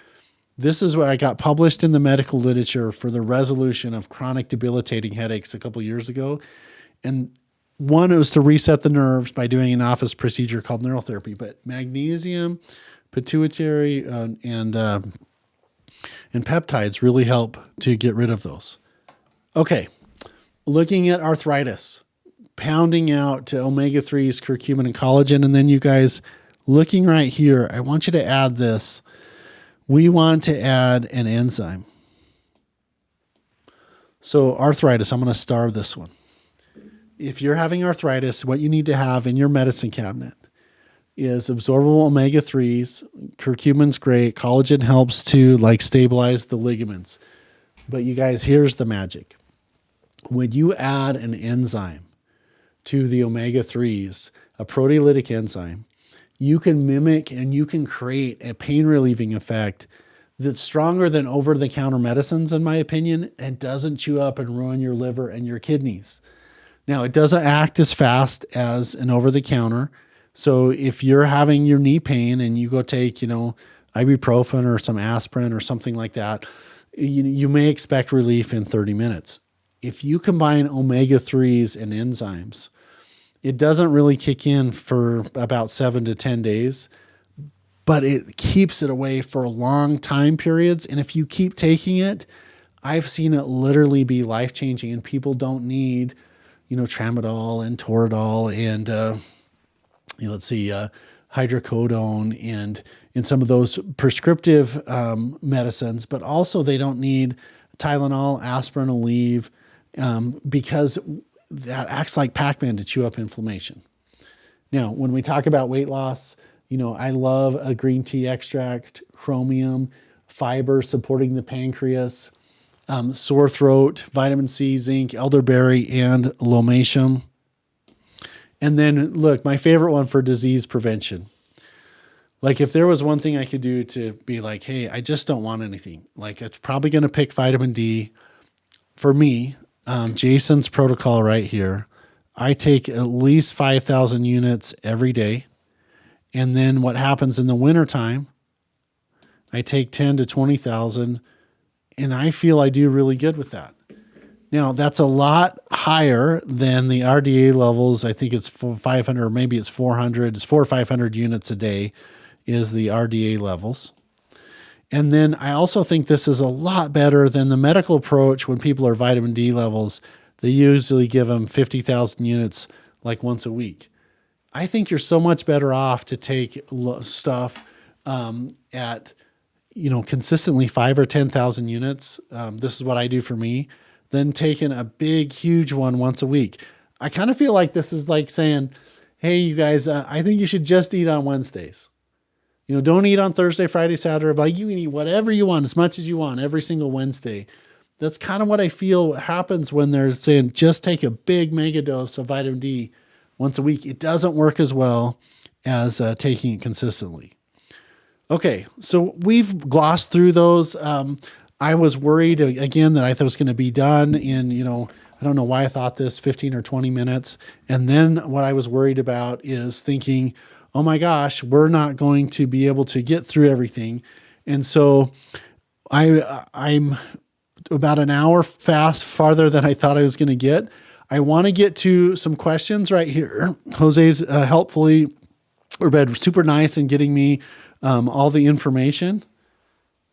This is what I got published in the medical literature for the resolution of chronic debilitating headaches a couple years ago. And one, it was to reset the nerves by doing an office procedure called neurotherapy. But magnesium, pituitary, and peptides really help to get rid of those. Okay, looking at arthritis, pounding out to omega-3s, curcumin, and collagen. And then you guys, looking right here, I want you to add this. We want to add an enzyme. So arthritis, I'm going to star this one. If you're having arthritis, what you need to have in your medicine cabinet is absorbable omega-3s. Curcumin's great. Collagen helps to like stabilize the ligaments. But you guys, here's the magic. When you add an enzyme to the omega-3s, a proteolytic enzyme, you can mimic and you can create a pain relieving effect that's stronger than over-the-counter medicines, in my opinion, and doesn't chew up and ruin your liver and your kidneys. Now, it doesn't act as fast as an over-the-counter. So if you're having your knee pain and you go take, you know, ibuprofen or some aspirin or something like that, you may expect relief in 30 minutes. If you combine omega-3s and enzymes, it doesn't really kick in for about 7 to 10 days, but it keeps it away for long time periods. And if you keep taking it, I've seen it literally be life-changing, and people don't need, tramadol and toradol and, let's see, hydrocodone and some of those prescriptive medicines, but also they don't need Tylenol, aspirin, Aleve, because that acts like Pac-Man to chew up inflammation. Now, when we talk about weight loss, I love a green tea extract, chromium, fiber supporting the pancreas, sore throat, vitamin C, zinc, elderberry, and lomatium. And then look, my favorite one for disease prevention. Like if there was one thing I could do to be like, hey, I just don't want anything. Like it's probably going to pick vitamin D. For me, Jason's protocol right here, I take at least 5,000 units every day. And then what happens in the wintertime, I take 10 to 20,000, and I feel I do really good with that. Now, that's a lot higher than the RDA levels. I think it's 500, or maybe it's 400. It's 400 or 500 units a day is the RDA levels. And then I also think this is a lot better than the medical approach when people are vitamin D levels. They usually give them 50,000 units like once a week. I think you're so much better off to take stuff at, consistently 5,000 or 10,000 units. This is what I do for me, than taking a big, huge one once a week. I kind of feel like this is like saying, hey, you guys, I think you should just eat on Wednesdays. Don't eat on Thursday, Friday, Saturday, but you can eat whatever you want, as much as you want, every single Wednesday. That's kind of what I feel happens when they're saying, just take a big mega dose of vitamin D once a week. It doesn't work as well as taking it consistently. Okay, so we've glossed through those. I was worried, again, that I thought it was going to be done in, I don't know why I thought this, 15 or 20 minutes. And then what I was worried about is thinking, oh my gosh, we're not going to be able to get through everything. And so I'm about an hour farther than I thought I was going to get. I want to get to some questions right here. Jose's helpfully or been super nice in getting me all the information.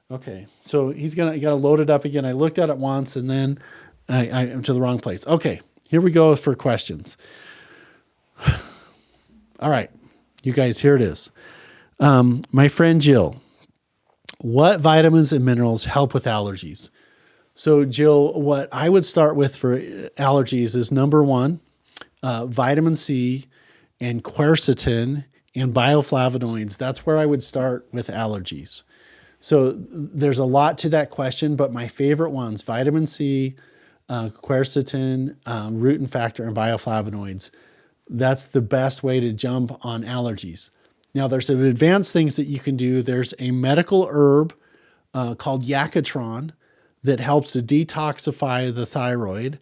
Okay, so you got to load it up again. I looked at it once and then I am to the wrong place. Okay, here we go for questions. All right, you guys, here it is. My friend Jill, what vitamins and minerals help with allergies? So Jill, what I would start with for allergies is number one, vitamin C and quercetin and bioflavonoids. That's where I would start with allergies. So there's a lot to that question, but my favorite ones, vitamin C, quercetin, rutin factor, and bioflavonoids. That's the best way to jump on allergies. Now there's some advanced things that you can do. There's a medical herb called Yakatron that helps to detoxify the thyroid,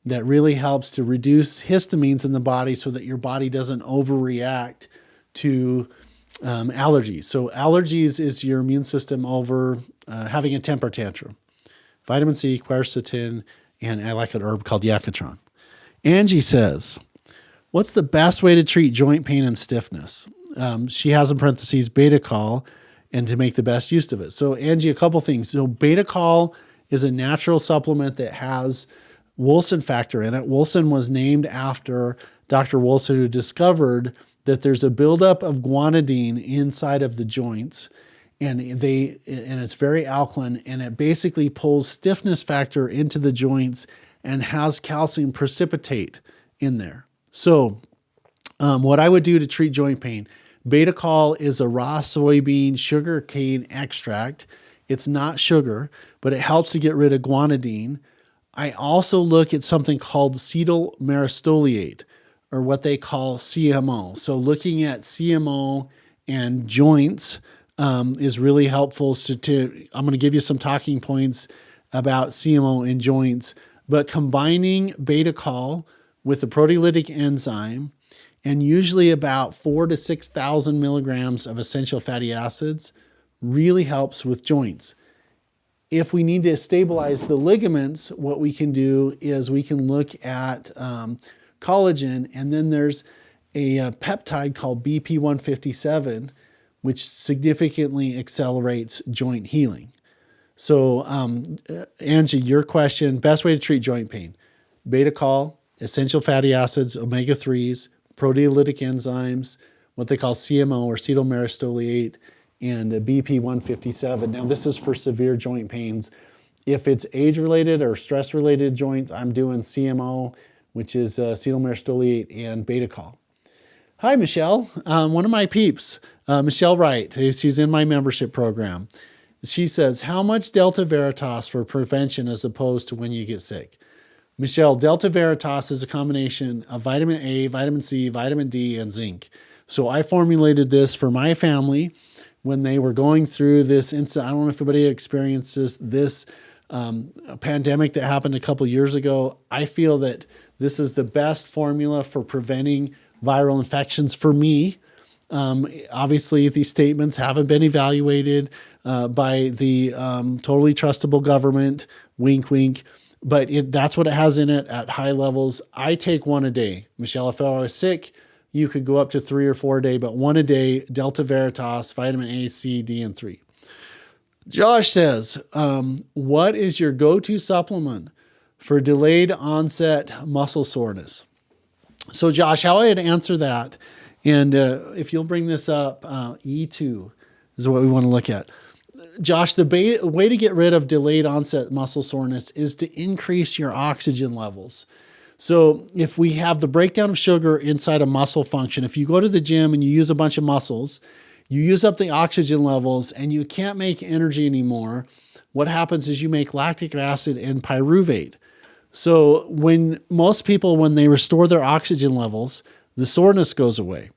that really helps to reduce histamines in the body so that your body doesn't overreact to allergies. So allergies is your immune system over having a temper tantrum. Vitamin C, quercetin, and I like an herb called Yakatron. Angie says, what's the best way to treat joint pain and stiffness? She has in parentheses beta-col and to make the best use of it. So Angie, a couple things. So beta-col is a natural supplement that has Wilson factor in it. Wilson was named after Dr. Wilson, who discovered that there's a buildup of guanidine inside of the joints, and it's very alkaline, and it basically pulls stiffness factor into the joints and has calcium precipitate in there. So what I would do to treat joint pain, beta-col is a raw soybean sugar cane extract. It's not sugar, but it helps to get rid of guanidine. I also look at something called cetyl myristoyl, or what they call CMO. So looking at CMO and joints is really helpful. I'm going to give you some talking points about CMO and joints, but combining beta-col with the proteolytic enzyme and usually about 4,000 to 6,000 milligrams of essential fatty acids really helps with joints. If we need to stabilize the ligaments, what we can do is we can look at collagen, and then there's a peptide called BP157, which significantly accelerates joint healing. So, Angie, your question, best way to treat joint pain: beta-col, essential fatty acids, omega-3s, proteolytic enzymes, what they call CMO or acetyl myristoyl, and BP157. Now, this is for severe joint pains. If it's age-related or stress-related joints, I'm doing CMO, which is acetyl myristoyl and beta-col. Hi, Michelle. One of my peeps, Michelle Wright. She's in my membership program. She says, how much Delta Veritas for prevention as opposed to when you get sick? Michelle, Delta Veritas is a combination of vitamin A, vitamin C, vitamin D, and zinc. So I formulated this for my family when they were going through this incident. I don't know if anybody experiences this pandemic that happened a couple years ago. I feel that this is the best formula for preventing viral infections for me. Obviously, these statements haven't been evaluated by the totally trustable government, wink, wink, but that's what it has in it at high levels. I take one a day. Michelle, if I was sick, you could go up to 3 or 4 a day, but one a day, Delta Veritas, vitamin A, C, D, and 3. Josh says, what is your go-to supplement for delayed onset muscle soreness? So Josh, how I'd answer that, and if you'll bring this up, E2 is what we want to look at. Josh, the way to get rid of delayed onset muscle soreness is to increase your oxygen levels. So if we have the breakdown of sugar inside a muscle function, if you go to the gym and you use a bunch of muscles, you use up the oxygen levels and you can't make energy anymore, what happens is you make lactic acid and pyruvate. So when most people, when they restore their oxygen levels, the soreness goes away.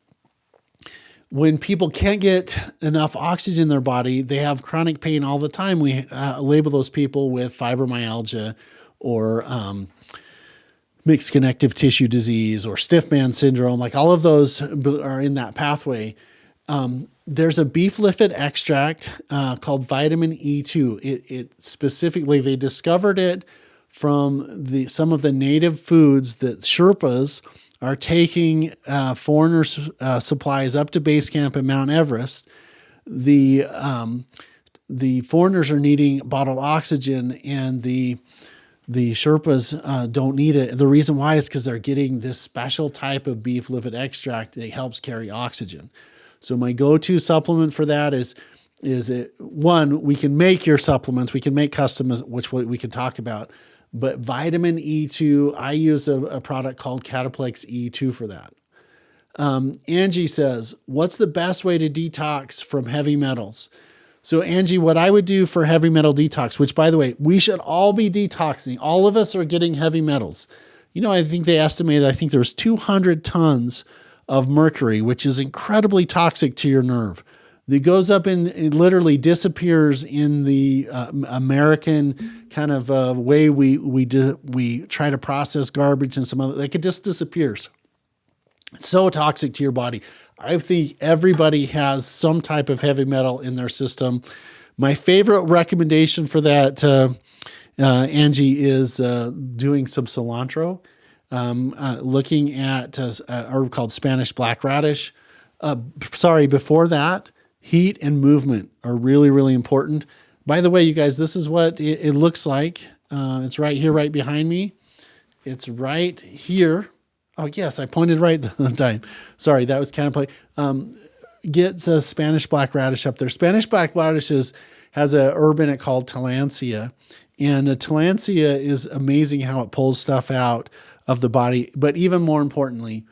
When people can't get enough oxygen in their body, they have chronic pain all the time. We label those people with fibromyalgia or mixed connective tissue disease or stiff man syndrome. Like all of those are in that pathway. There's a beef lipid extract called vitamin E2. It specifically, they discovered it from some of the native foods that Sherpas are taking foreigners' supplies up to base camp at Mount Everest. The foreigners are needing bottled oxygen, and the Sherpas don't need it. The reason why is because they're getting this special type of beef lipid extract that helps carry oxygen. So my go-to supplement for that is one, we can make your supplements, we can make custom, which we can talk about. But vitamin E2, I use a product called Cataplex E2 for that. Angie says, what's the best way to detox from heavy metals? So Angie, what I would do for heavy metal detox, which by the way, we should all be detoxing. All of us are getting heavy metals. You know, I think they estimated, there was 200 tons of mercury, which is incredibly toxic to your nerve. That goes up and it literally disappears in the American kind of way we try to process garbage and some other, like it just disappears. It's so toxic to your body. I think everybody has some type of heavy metal in their system. My favorite recommendation for that, Angie, is doing some cilantro, looking at a herb called Spanish blackradish. Before that, heat and movement are really, really important. By the way, you guys, this is what it looks like. It's right here, right behind me. It's right here. Oh, yes, I pointed right the time. Sorry, that was kind of play. Get Spanish blackradish up there. Spanish blackradish has a herb in it called tillandsia. And tillandsia is amazing how it pulls stuff out of the body. But even more importantly,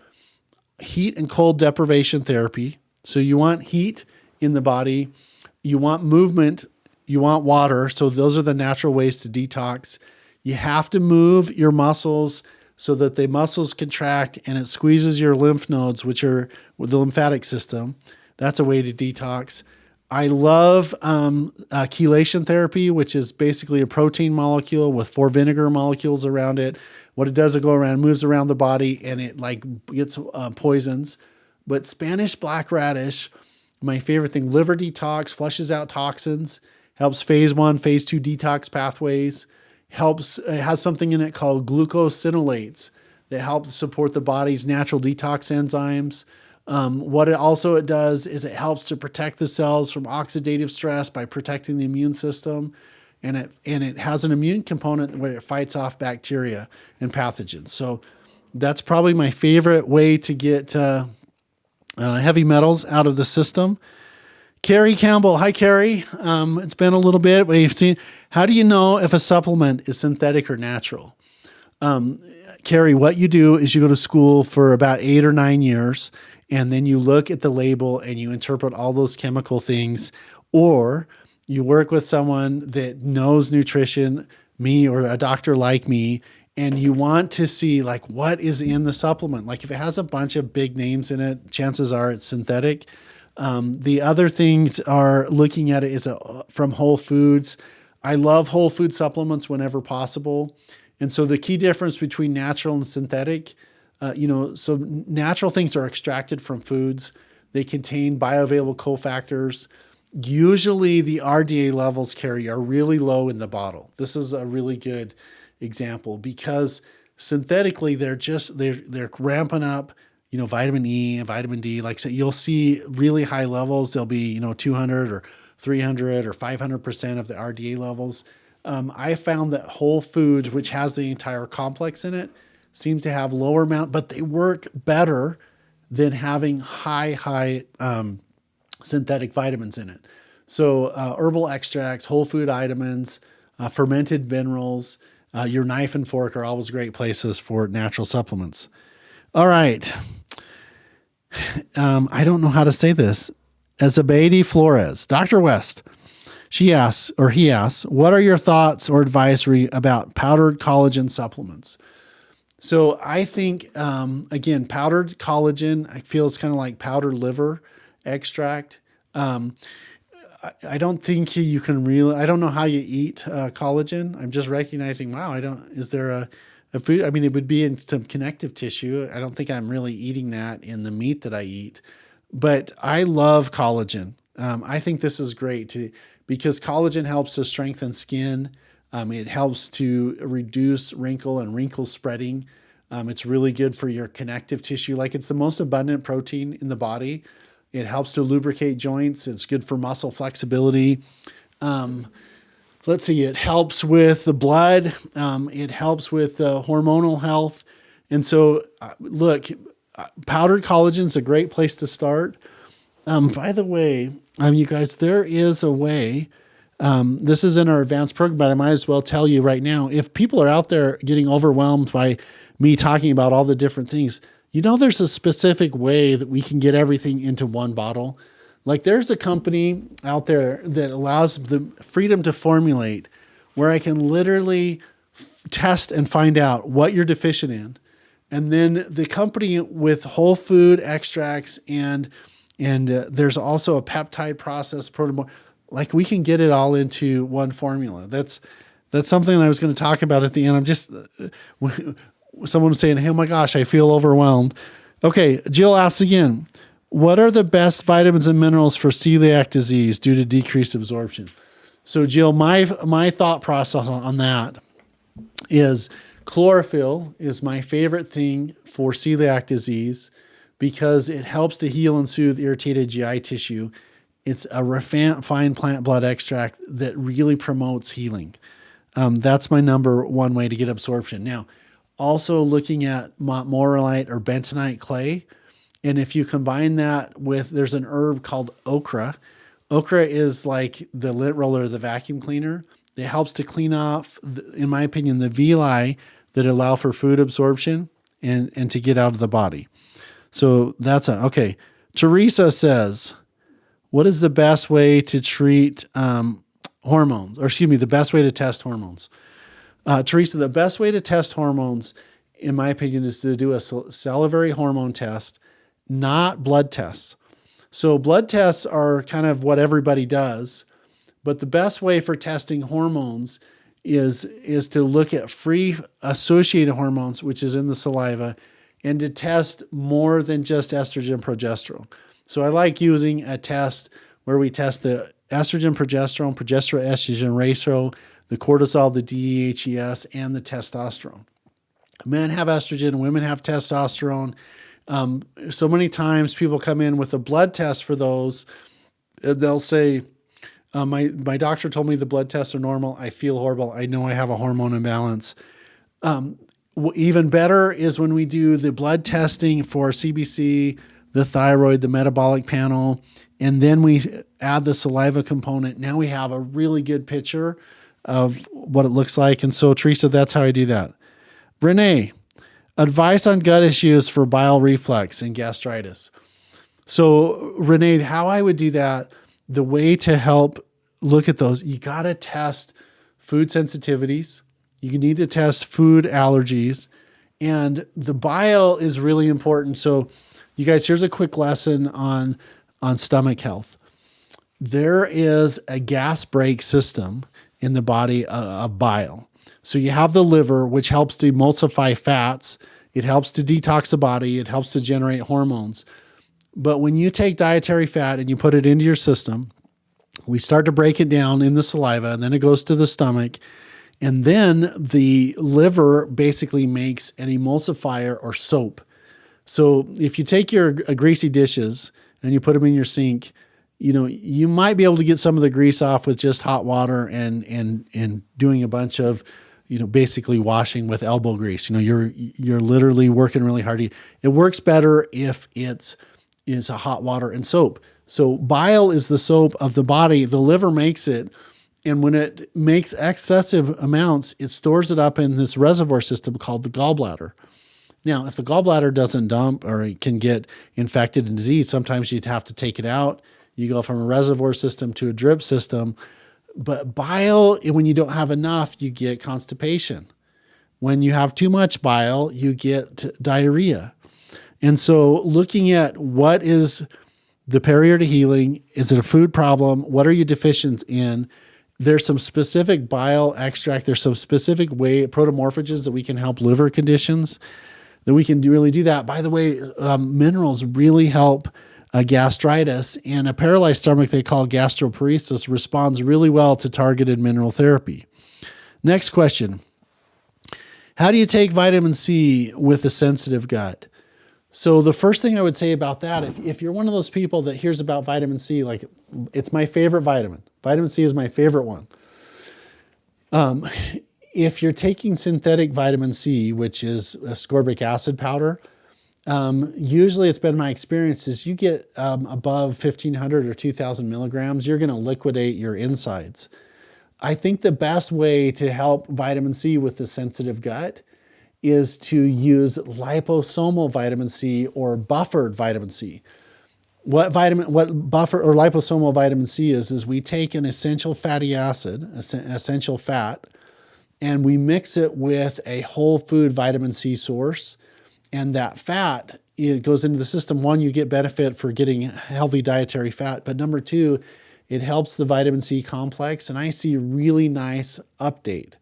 heat and cold deprivation therapy. So you want heat in the body, you want movement, you want water. So those are the natural ways to detox. You have to move your muscles so that the muscles contract and it squeezes your lymph nodes, which are the lymphatic system. That's a way to detox. I love chelation therapy, which is basically a protein molecule with 4 vinegar molecules around it. What it does, it go around, moves around the body, and it like gets poisons. But Spanish blackradish, my favorite thing, liver detox, flushes out toxins, helps phase 1, phase 2 detox pathways, it has something in it called glucosinolates that helps support the body's natural detox enzymes. What it does is it helps to protect the cells from oxidative stress by protecting the immune system. and it has an immune component where it fights off bacteria and pathogens. So that's probably my favorite way to get heavy metals out of the system. Carrie Campbell. Hi, Carrie. It's been a little bit. We've seen. How do you know if a supplement is synthetic or natural? Carrie, what you do is you go to school for about 8 or 9 years, and then you look at the label and you interpret all those chemical things, or you work with someone that knows nutrition, me or a doctor like me, and you want to see like what is in the supplement. Like if it has a bunch of big names in it, chances are it's synthetic. The other things are looking at it is from Whole Foods. I love whole food supplements whenever possible. And so the key difference between natural and synthetic, so natural things are extracted from foods. They contain bioavailable cofactors. Usually the RDA levels, Carrie, are really low in the bottle. This is a really good example because synthetically they're ramping up, vitamin E and vitamin D. Like so you'll see really high levels. They'll be, 200 or 300 or 500% of the RDA levels. I found that Whole Foods, which has the entire complex in it, seems to have lower amount, but they work better than having high synthetic vitamins in it. So herbal extracts, whole food vitamins, fermented minerals, your knife and fork are always great places for natural supplements. All right. I don't know how to say this. Azabedi Flores, Dr. West, he asks, what are your thoughts or advisory about powdered collagen supplements? So I think, again, powdered collagen, I feel it's kind of like powdered liver extract. I don't think you can really, I don't know how you eat collagen. I'm just recognizing, wow, is there a food? I mean, it would be in some connective tissue. I don't think I'm really eating that in the meat that I eat, but I love collagen. I think this is great because collagen helps to strengthen skin. It helps to reduce wrinkle and wrinkle spreading. It's really good for your connective tissue. Like it's the most abundant protein in the body. It helps to lubricate joints. It's good for muscle flexibility. Let's see, it helps with the blood. It helps with hormonal health. And so, look, powdered collagen is a great place to start. By the way, you guys, there is a way. This is in our advanced program, but I might as well tell you right now, if people are out there getting overwhelmed by me talking about all the different things, there's a specific way that we can get everything into one bottle. Like there's a company out there that allows the freedom to formulate where I can literally test and find out what you're deficient in. And then the company with whole food extracts and there's also a peptide process, like we can get it all into one formula. That's something I was going to talk about at the end. I'm just, someone was saying, hey, oh my gosh, I feel overwhelmed. Okay. Jill asks again, what are the best vitamins and minerals for celiac disease due to decreased absorption? So Jill, my thought process on that is chlorophyll is my favorite thing for celiac disease because it helps to heal and soothe irritated GI tissue. It's a refined plant blood extract that really promotes healing. That's my number one way to get absorption. Now, also looking at morolite or bentonite clay. And if you combine that with, there's an herb called okra. Okra is like the lint roller, the vacuum cleaner. It helps to clean off, in my opinion, the villi that allow for food absorption and to get out of the body. So that's okay. Teresa says, what is the best way to treat hormones? Or excuse me, the best way to test hormones? Teresa, the best way to test hormones, in my opinion, is to do a salivary hormone test, not blood tests. So blood tests are kind of what everybody does, but the best way for testing hormones is to look at free associated hormones, which is in the saliva, and to test more than just estrogen, progesterone. So I like using a test where we test the estrogen, progesterone, estrogen ratio, the cortisol, the DHES, and the testosterone. Men have estrogen, women have testosterone. So many times people come in with a blood test for those. They'll say, My doctor told me the blood tests are normal. I feel horrible. I know I have a hormone imbalance. Even better is when we do the blood testing for CBC, the thyroid, the metabolic panel, and then we add the saliva component. Now we have a really good picture of what it looks like. And so, Teresa, that's how I do that. Renee, advice on gut issues for bile reflux and gastritis. So, Renee, how I would do that, the way to help look at those, you got to test food sensitivities. You need to test food allergies. And the bile is really important. So, you guys, here's a quick lesson on stomach health. There is a gas brake system in the body of bile. So you have the liver, which helps to emulsify fats. It helps to detox the body. It helps to generate hormones. But when you take dietary fat and you put it into your system, we start to break it down in the saliva, and then it goes to the stomach. And then the liver basically makes an emulsifier or soap. So if you take your greasy dishes and you put them in your sink, you might be able to get some of the grease off with just hot water and doing a bunch of, basically washing with elbow grease. You're literally working really hard. It works better if it's a hot water and soap. So bile is the soap of the body. The liver makes it. And when it makes excessive amounts, it stores it up in this reservoir system called the gallbladder. Now, if the gallbladder doesn't dump or it can get infected and diseased, sometimes you'd have to take it out. You go from a reservoir system to a drip system. But bile, when you don't have enough, you get constipation. When you have too much bile, you get diarrhea. And so looking at what is the barrier to healing, is it a food problem? What are you deficient in? There's some specific bile extract. There's some specific protomorphogens that we can help liver conditions, that we can really do that. By the way, minerals really help gastritis, and a paralyzed stomach they call gastroparesis responds really well to targeted mineral therapy. Next question. How do you take vitamin C with a sensitive gut? So the first thing I would say about that, if you're one of those people that hears about vitamin C, like it's my favorite vitamin. Vitamin C is my favorite one. If you're taking synthetic vitamin C, which is ascorbic acid powder, usually it's been my experience is you get above 1,500 or 2,000 milligrams, you're going to liquidate your insides. I think the best way to help vitamin C with the sensitive gut is to use liposomal vitamin C or buffered vitamin C. What buffer or liposomal vitamin C is we take an essential fatty acid, essential fat, and we mix it with a whole food vitamin C source. And that fat, it goes into the system. One, you get benefit for getting healthy dietary fat. But number two, it helps the vitamin C complex. And I see really nice uptake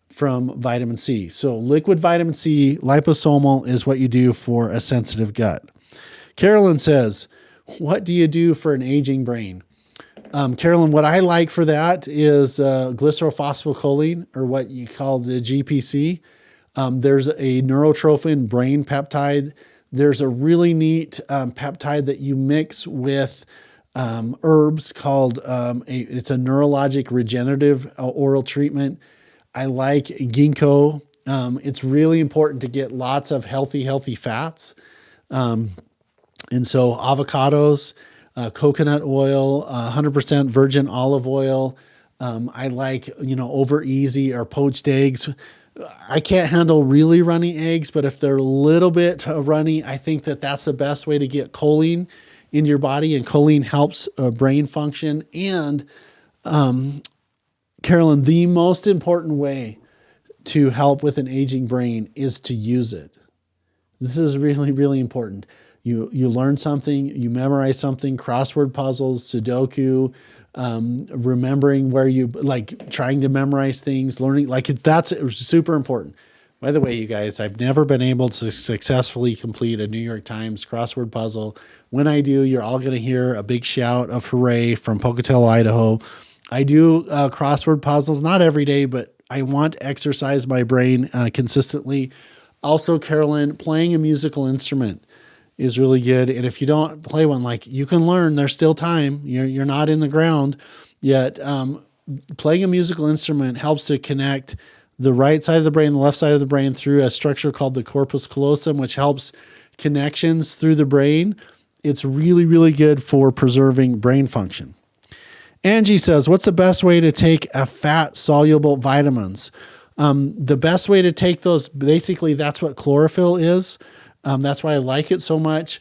from vitamin C. So liquid vitamin C, liposomal is what you do for a sensitive gut. Carolyn says, what do you do for an aging brain? Carolyn, what I like for that is glycerophosphocholene, or what you call the GPC. There's a neurotrophin brain peptide. There's a really neat peptide that you mix with herbs called, it's a neurologic regenerative oral treatment. I like ginkgo. It's really important to get lots of healthy fats. And so avocados, coconut oil, 100% virgin olive oil. I like, over easy or poached eggs. I can't handle really runny eggs, but if they're a little bit runny, I think that's the best way to get choline in your body, and choline helps brain function. And Carolyn, the most important way to help with an aging brain is to use it. This is really, really important. You learn something, you memorize something, crossword puzzles, Sudoku, remembering where you trying to memorize things, learning, that's super important. By the way, you guys, I've never been able to successfully complete a New York Times crossword puzzle. When I do, you're all going to hear a big shout of hooray from Pocatello, Idaho. I do crossword puzzles, not every day, but I want to exercise my brain consistently. Also, Carolyn, playing a musical instrument. is really good. And if you don't play one, like, you can learn, there's still time. You're not in the ground yet. Playing a musical instrument helps to connect the right side of the brain, the left side of the brain through a structure called the corpus callosum, which helps connections through the brain. It's really, really good for preserving brain function. Angie says, what's the best way to take a fat-soluble vitamins? The best way to take those, basically, that's what chlorophyll is. That's why I like it so much.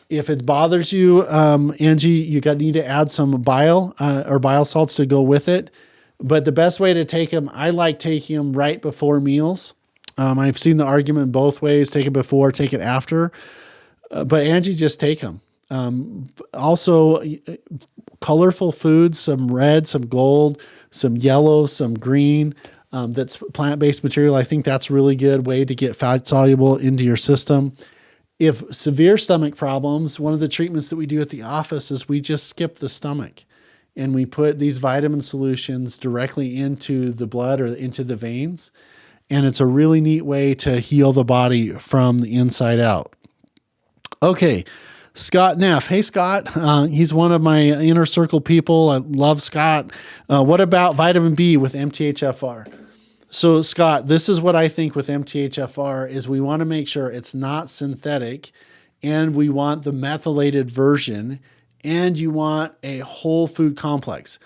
If it bothers you, Angie, you need to add some bile or bile salts to go with it. But the best way to take them, I like taking them right before meals. I've seen the argument both ways, take it before, take it after. But Angie, just take them. Also, colorful foods, some red, some gold, some yellow, some green, that's plant-based material. I think that's a really good way to get fat soluble into your system. If severe stomach problems, one of the treatments that we do at the office is we just skip the stomach and we put these vitamin solutions directly into the blood or into the veins. And it's a really neat way to heal the body from the inside out. Okay. Scott Neff. Hey, Scott. He's one of my inner circle people. I love Scott. What about vitamin B with MTHFR? So, Scott, this is what I think with MTHFR is we want to make sure it's not synthetic, and we want the methylated version, and you want a whole food complex.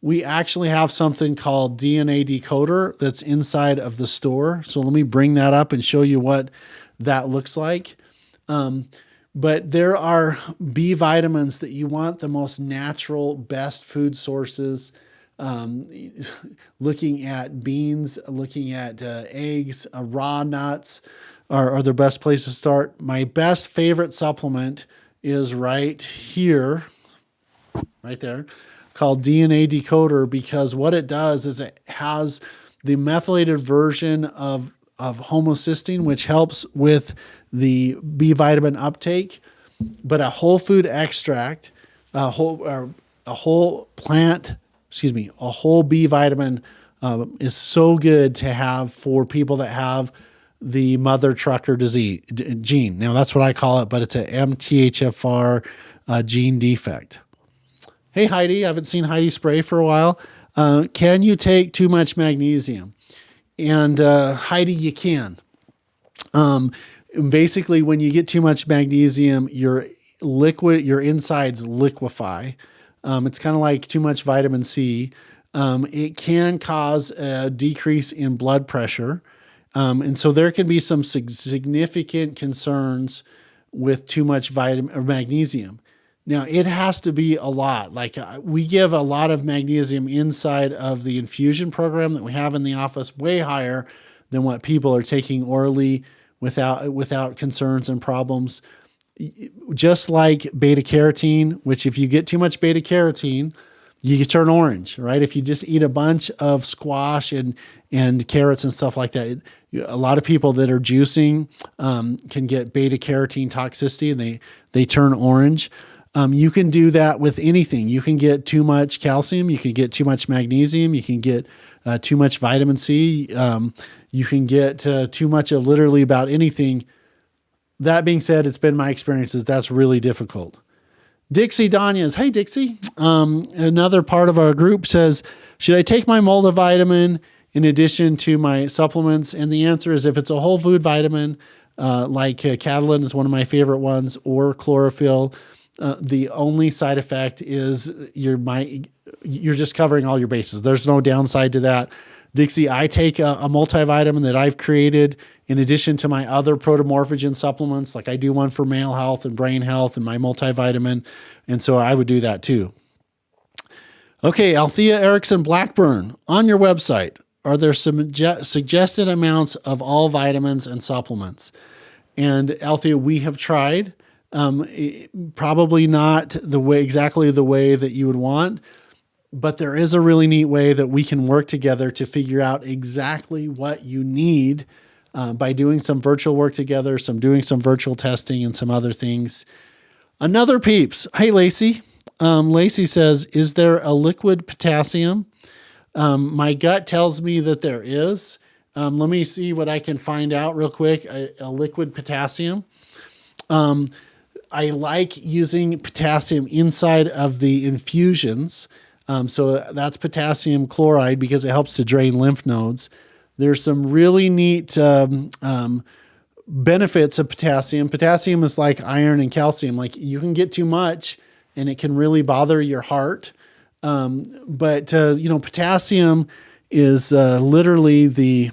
We actually have something called DNA decoder that's inside of the store. So let me bring that up and show you what that looks like. But there are B vitamins that you want the most natural, best food sources. Looking at beans, looking at eggs, raw nuts are the best place to start. My best favorite supplement is right here, right there, called DNA Decoder, because what it does is it has the methylated version of homocysteine, which helps with the B vitamin uptake, but a whole food extract, a whole B vitamin is so good to have for people that have the mother trucker disease gene. Now that's what I call it, but it's an MTHFR gene defect. Hey, Heidi, I haven't seen Heidi spray for a while. Can you take too much magnesium? And Heidi, you can. Basically, when you get too much magnesium, your insides liquefy. It's kind of like too much vitamin C. It can cause a decrease in blood pressure. And so there can be some significant concerns with too much vitamin or magnesium. Now, it has to be a lot. Like we give a lot of magnesium inside of the infusion program that we have in the office, way higher than what people are taking orally without concerns and problems. Just like beta carotene, which if you get too much beta carotene, you can turn orange, right? If you just eat a bunch of squash and carrots and stuff like that, a lot of people that are juicing can get beta carotene toxicity and they turn orange. You can do that with anything. You can get too much calcium. You can get too much magnesium. You can get too much vitamin C. You can get too much of literally about anything. That being said, it's been my experiences. That's really difficult. Dixie Danyas. Hey, Dixie. Another part of our group says, should I take my multivitamin in addition to my supplements? And the answer is if it's a whole food vitamin, like Catalin is one of my favorite ones, or chlorophyll, the only side effect is you're just covering all your bases. There's no downside to that. Dixie, I take a multivitamin that I've created in addition to my other protomorphogen supplements. Like I do one for male health and brain health and my multivitamin. And so I would do that too. Okay, Althea Erickson Blackburn, on your website, are there some suggested amounts of all vitamins and supplements? And Althea, we have tried. Probably not exactly the way that you would want, but there is a really neat way that we can work together to figure out exactly what you need by doing some virtual work together, doing some virtual testing and some other things. Another peeps. Hey, Lacey. Lacey says, is there a liquid potassium? My gut tells me that there is. Let me see what I can find out real quick. A liquid potassium. I like using potassium inside of the infusions. So that's potassium chloride because it helps to drain lymph nodes. There's some really neat benefits of potassium. Potassium is like iron and calcium. Like you can get too much and it can really bother your heart. But potassium is literally the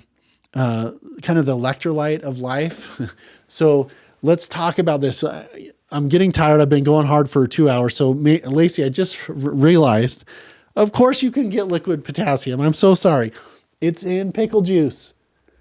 kind of the electrolyte of life. So let's talk about this. I'm getting tired. I've been going hard for 2 hours. So Lacey, I just realized, of course you can get liquid potassium. I'm so sorry. It's in pickle juice.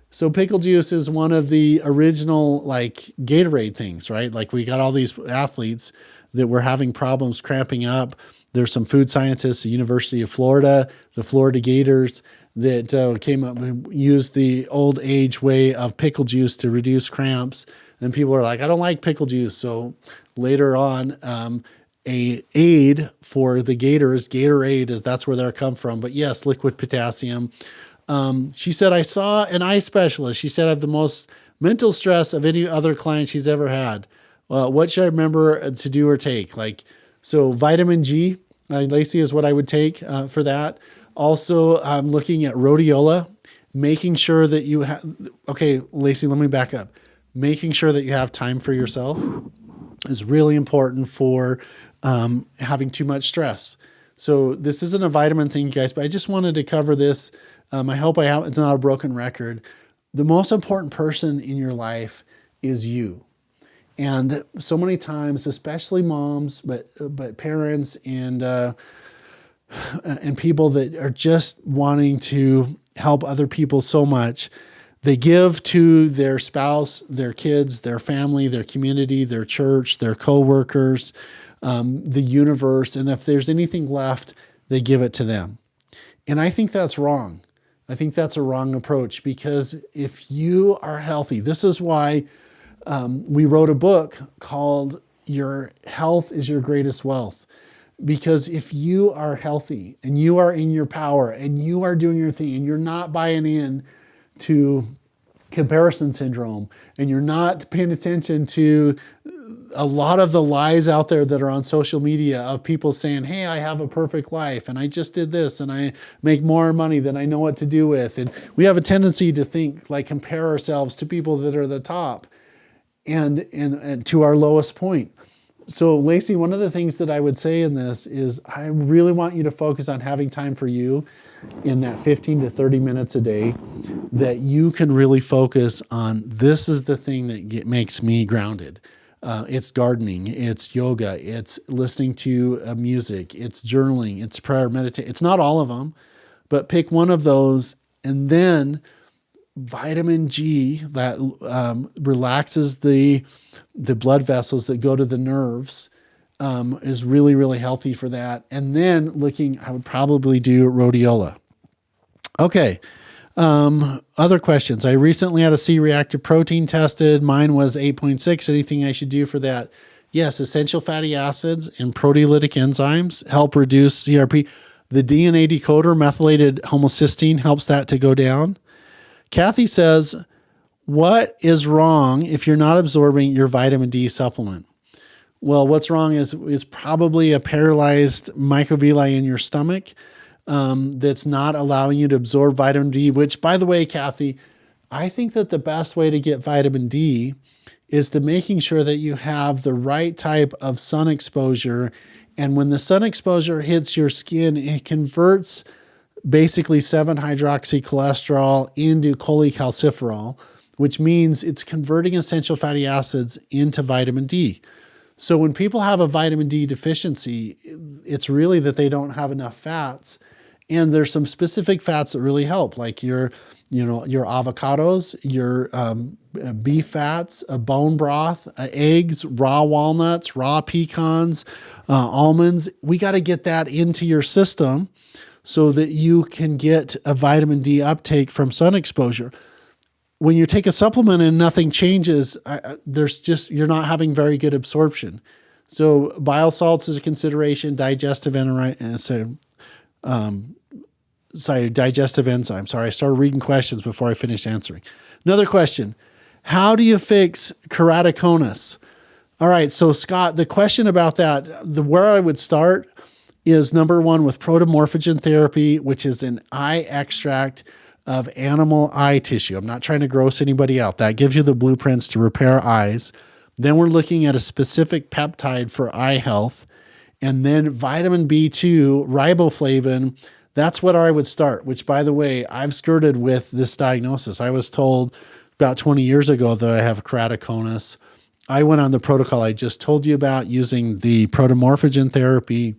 So pickle juice is one of the original like Gatorade things, right? Like we got all these athletes that were having problems cramping up. There's some food scientists at the University of Florida, the Florida Gators, that came up and used the old age way of pickle juice to reduce cramps. And people are like, I don't like pickle juice. So later on, a aid for the Gators, Gatorade, is that's where they're come from. But yes, liquid potassium. She said, I saw an eye specialist. She said I have the most mental stress of any other client she's ever had. What should I remember to do or take? So vitamin G, Lacey, is what I would take for that. Also, I'm looking at rhodiola, making sure that you have, okay, Lacey, let me back up. Making sure that you have time for yourself is really important for having too much stress. So this isn't a vitamin thing, guys, but I just wanted to cover this. I hope it's not a broken record. The most important person in your life is you. And so many times, especially moms, but parents and people that are just wanting to help other people so much, they give to their spouse, their kids, their family, their community, their church, their coworkers, the universe. And if there's anything left, they give it to them. And I think that's wrong. I think that's a wrong approach, because if you are healthy, this is why we wrote a book called Your Health is Your Greatest Wealth. Because if you are healthy and you are in your power and you are doing your thing and you're not buying in to comparison syndrome and you're not paying attention to a lot of the lies out there that are on social media of people saying, hey, I have a perfect life and I just did this and I make more money than I know what to do with. And we have a tendency to think, like, compare ourselves to people that are the top and to our lowest point. So Lacey, one of the things that I would say in this is I really want you to focus on having time for you in that 15 to 30 minutes a day, that you can really focus on. This is the thing that makes me grounded. It's gardening, it's yoga, it's listening to music, it's journaling, it's prayer, meditation. It's not all of them, but pick one of those. And then vitamin G that relaxes the blood vessels that go to the nerves is really, really healthy for that. And then I would probably do rhodiola. Okay. Other questions. I recently had a C-reactive protein tested. Mine was 8.6. Anything I should do for that? Yes. Essential fatty acids and proteolytic enzymes help reduce CRP. The DNA decoder, methylated homocysteine, helps that to go down. Kathy says, what is wrong if you're not absorbing your vitamin D supplement? Well, what's wrong is probably a paralyzed microvilli in your stomach that's not allowing you to absorb vitamin D, which, by the way, Kathy, I think that the best way to get vitamin D is to making sure that you have the right type of sun exposure. And when the sun exposure hits your skin, it converts basically 7-hydroxycholesterol into cholecalciferol, which means it's converting essential fatty acids into vitamin D. So when people have a vitamin D deficiency, it's really that they don't have enough fats. And there's some specific fats that really help, like your avocados, your beef fats, bone broth, eggs, raw walnuts, raw pecans, almonds. We got to get that into your system so that you can get a vitamin D uptake from sun exposure. When you take a supplement and nothing changes, you're not having very good absorption. So bile salts is a consideration, digestive enzyme. Sorry, I started reading questions before I finished answering. Another question: how do you fix keratoconus? All right. So Scott, the question about that, where I would start is number one with protomorphogen therapy, which is an eye extract of animal eye tissue. I'm not trying to gross anybody out. That gives you the blueprints to repair eyes. Then we're looking at a specific peptide for eye health. And then vitamin B2, riboflavin, that's what I would start, which, by the way, I've skirted with this diagnosis. I was told about 20 years ago that I have keratoconus. I went on the protocol I just told you about, using the protomorphogen therapy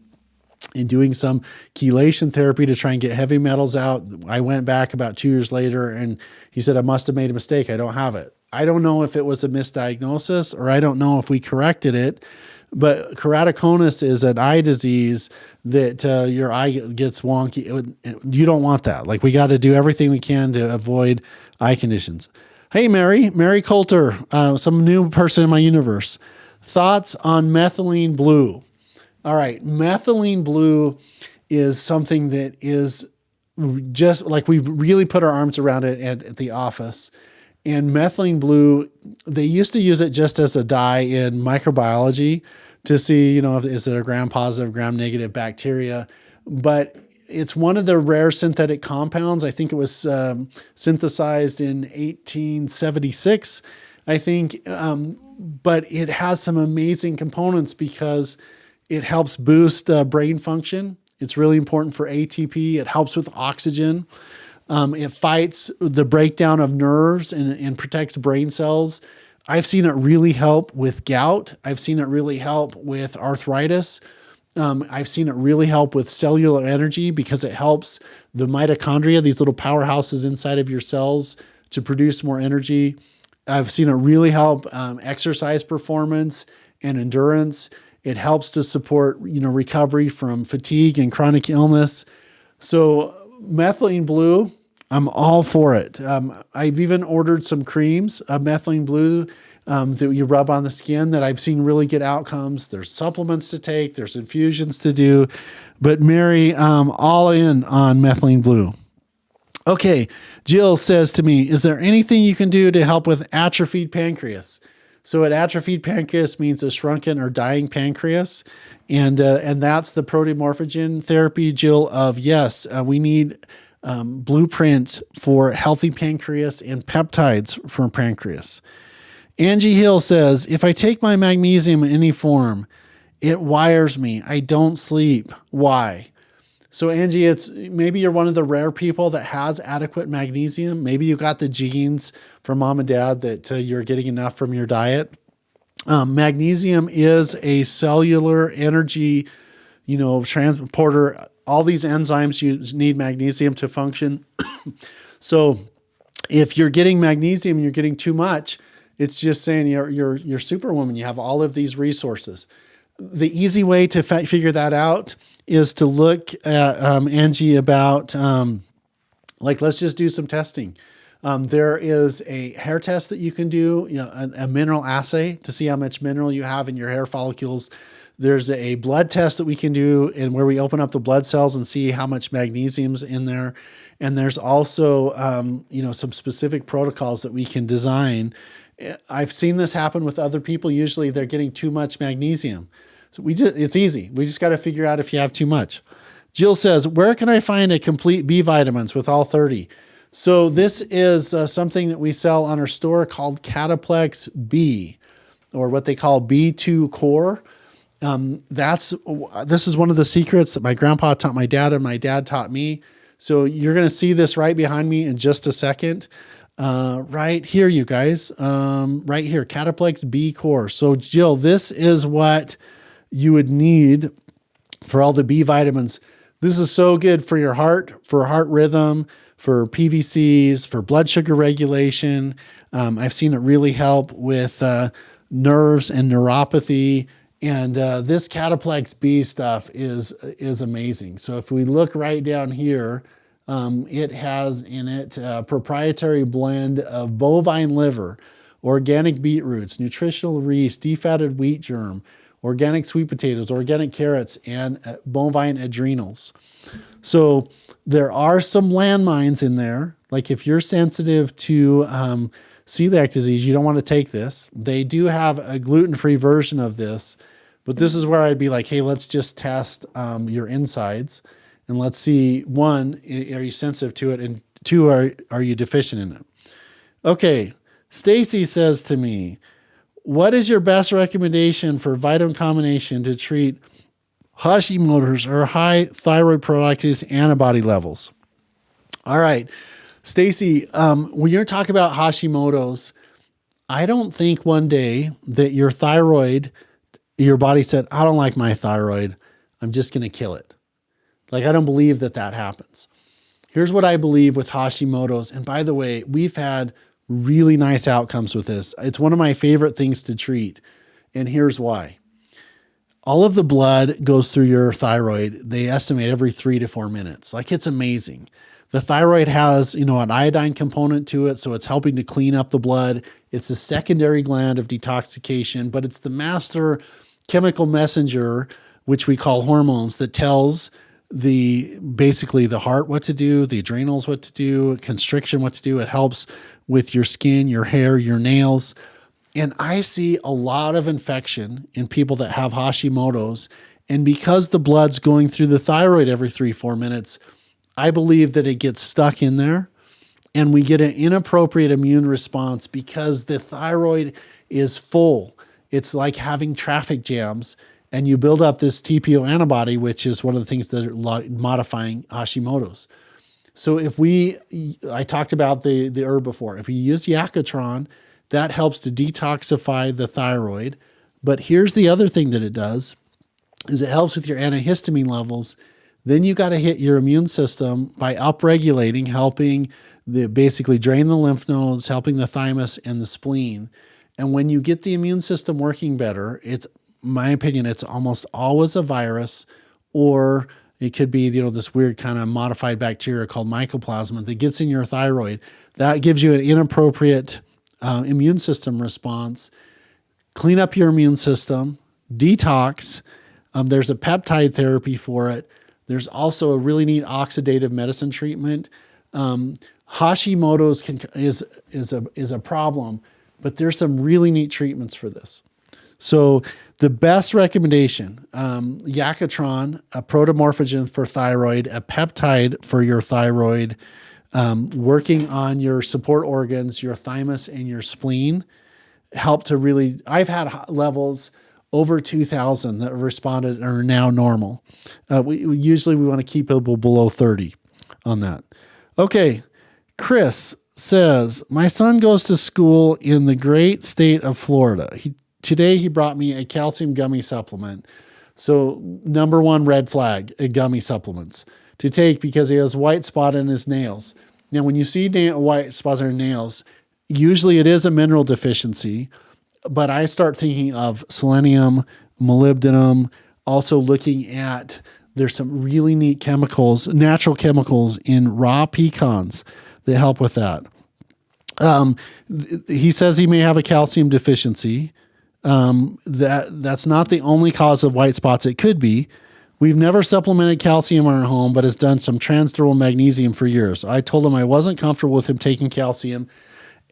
and doing some chelation therapy to try and get heavy metals out. I went back about 2 years later and he said, I must have made a mistake. I don't have it. I don't know if it was a misdiagnosis or I don't know if we corrected it, but keratoconus is an eye disease that your eye gets wonky. You don't want that. Like, we got to do everything we can to avoid eye conditions. Hey, Mary Coulter, some new person in my universe. Thoughts on methylene blue? All right, methylene blue is something that is just like, we really put our arms around it at the office. And methylene blue, they used to use it just as a dye in microbiology to see, is it a gram-positive, gram-negative bacteria. But it's one of the rare synthetic compounds. I think it was synthesized in 1876, I think. But it has some amazing components because it helps boost brain function. It's really important for ATP. It helps with oxygen. It fights the breakdown of nerves and protects brain cells. I've seen it really help with gout. I've seen it really help with arthritis. I've seen it really help with cellular energy because it helps the mitochondria, these little powerhouses inside of your cells, to produce more energy. I've seen it really help exercise performance and endurance. It helps to support, recovery from fatigue and chronic illness. So methylene blue, I'm all for it. I've even ordered some creams of methylene blue that you rub on the skin that I've seen really good outcomes. There's supplements to take. There's infusions to do. But Mary, all in on methylene blue. Okay, Jill says to me, is there anything you can do to help with atrophied pancreas? So an atrophied pancreas means a shrunken or dying pancreas. And that's the protomorphogen therapy, Jill, of yes, we need blueprints for healthy pancreas and peptides for pancreas. Angie Hill says, if I take my magnesium in any form, it wires me. I don't sleep. Why? So Angie, it's maybe you're one of the rare people that has adequate magnesium. Maybe you got the genes from mom and dad that you're getting enough from your diet. Magnesium is a cellular energy, transporter. All these enzymes need magnesium to function. So if you're getting magnesium and you're getting too much, it's just saying you're superwoman. You have all of these resources. The easy way to figure that out is to look at, Angie, about, let's just do some testing. There is a hair test that you can do, a mineral assay to see how much mineral you have in your hair follicles. There's a blood test that we can do, and where we open up the blood cells and see how much magnesium's in there. And there's also, some specific protocols that we can design. I've seen this happen with other people. Usually they're getting too much magnesium. So it's easy. We just got to figure out if you have too much. Jill says, where can I find a complete B vitamins with all 30? So this is something that we sell on our store called Cataplex B, or what they call B2 Core. This is one of the secrets that my grandpa taught my dad and my dad taught me. So you're going to see this right behind me in just a second. Right here, you guys, right here, Cataplex B Core. So Jill, this is what you would need for all the B vitamins. This is so good for your heart, for heart rhythm, for PVCs, for blood sugar regulation. I've seen it really help with nerves and neuropathy. And this Cataplex B stuff is amazing. So if we look right down here, it has in it a proprietary blend of bovine liver, organic beetroots, nutritional yeast, defatted wheat germ, organic sweet potatoes, organic carrots, and bovine adrenals. So there are some landmines in there. Like if you're sensitive to celiac disease, you don't want to take this. They do have a gluten-free version of this, but this is where I'd be like, hey, let's just test your insides and let's see, one, are you sensitive to it? And two, are you deficient in it? Okay, Stacy says to me, what is your best recommendation for vitamin combination to treat Hashimoto's or high thyroid productivity antibody levels? All right, Stacy, when you're talking about Hashimoto's, I don't think one day that your thyroid, your body said, I don't like my thyroid, I'm just going to kill it. Like, I don't believe that that happens. Here's what I believe with Hashimoto's. And by the way, we've had really nice outcomes with this. It's one of my favorite things to treat. And here's why. All of the blood goes through your thyroid. They estimate every 3 to 4 minutes. Like, it's amazing. The thyroid has, an iodine component to it, so it's helping to clean up the blood. It's a secondary gland of detoxification, but it's the master chemical messenger, which we call hormones, that tells basically the heart what to do, the adrenals what to do, constriction what to do. It helps with your skin, your hair, your nails. And I see a lot of infection in people that have Hashimoto's. And because the blood's going through the thyroid every 3-4 minutes, I believe that it gets stuck in there and we get an inappropriate immune response because the thyroid is full. It's like having traffic jams, and you build up this TPO antibody, which is one of the things that are modifying Hashimoto's. So I talked about the herb before. If you use Yakatron, that helps to detoxify the thyroid. But here's the other thing that it does, is it helps with your antihistamine levels. Then you got to hit your immune system by upregulating, helping basically drain the lymph nodes, helping the thymus and the spleen. And when you get the immune system working better, it's, in my opinion, it's almost always a virus, or it could be, this weird kind of modified bacteria called mycoplasma that gets in your thyroid. That gives you an inappropriate immune system response. Clean up your immune system, detox. There's a peptide therapy for it. There's also a really neat oxidative medicine treatment. Hashimoto's is a problem, but there's some really neat treatments for this. So the best recommendation, Yakatron, a protomorphogen for thyroid, a peptide for your thyroid, working on your support organs, your thymus and your spleen, help to really, I've had levels over 2,000 that responded and are now normal. We usually want to keep people below 30 on that. Okay, Chris says, my son goes to school in the great state of Florida. Today he brought me a calcium gummy supplement. So number one red flag, gummy supplements to take because he has white spot in his nails. Now, when you see white spots on your nails, usually it is a mineral deficiency, but I start thinking of selenium, molybdenum, also looking at, there's some really neat chemicals, natural chemicals in raw pecans that help with that. He says he may have a calcium deficiency. That's not the only cause of white spots. It could be. We've never supplemented calcium in our home, but has done some transdermal magnesium for years. I told him I wasn't comfortable with him taking calcium.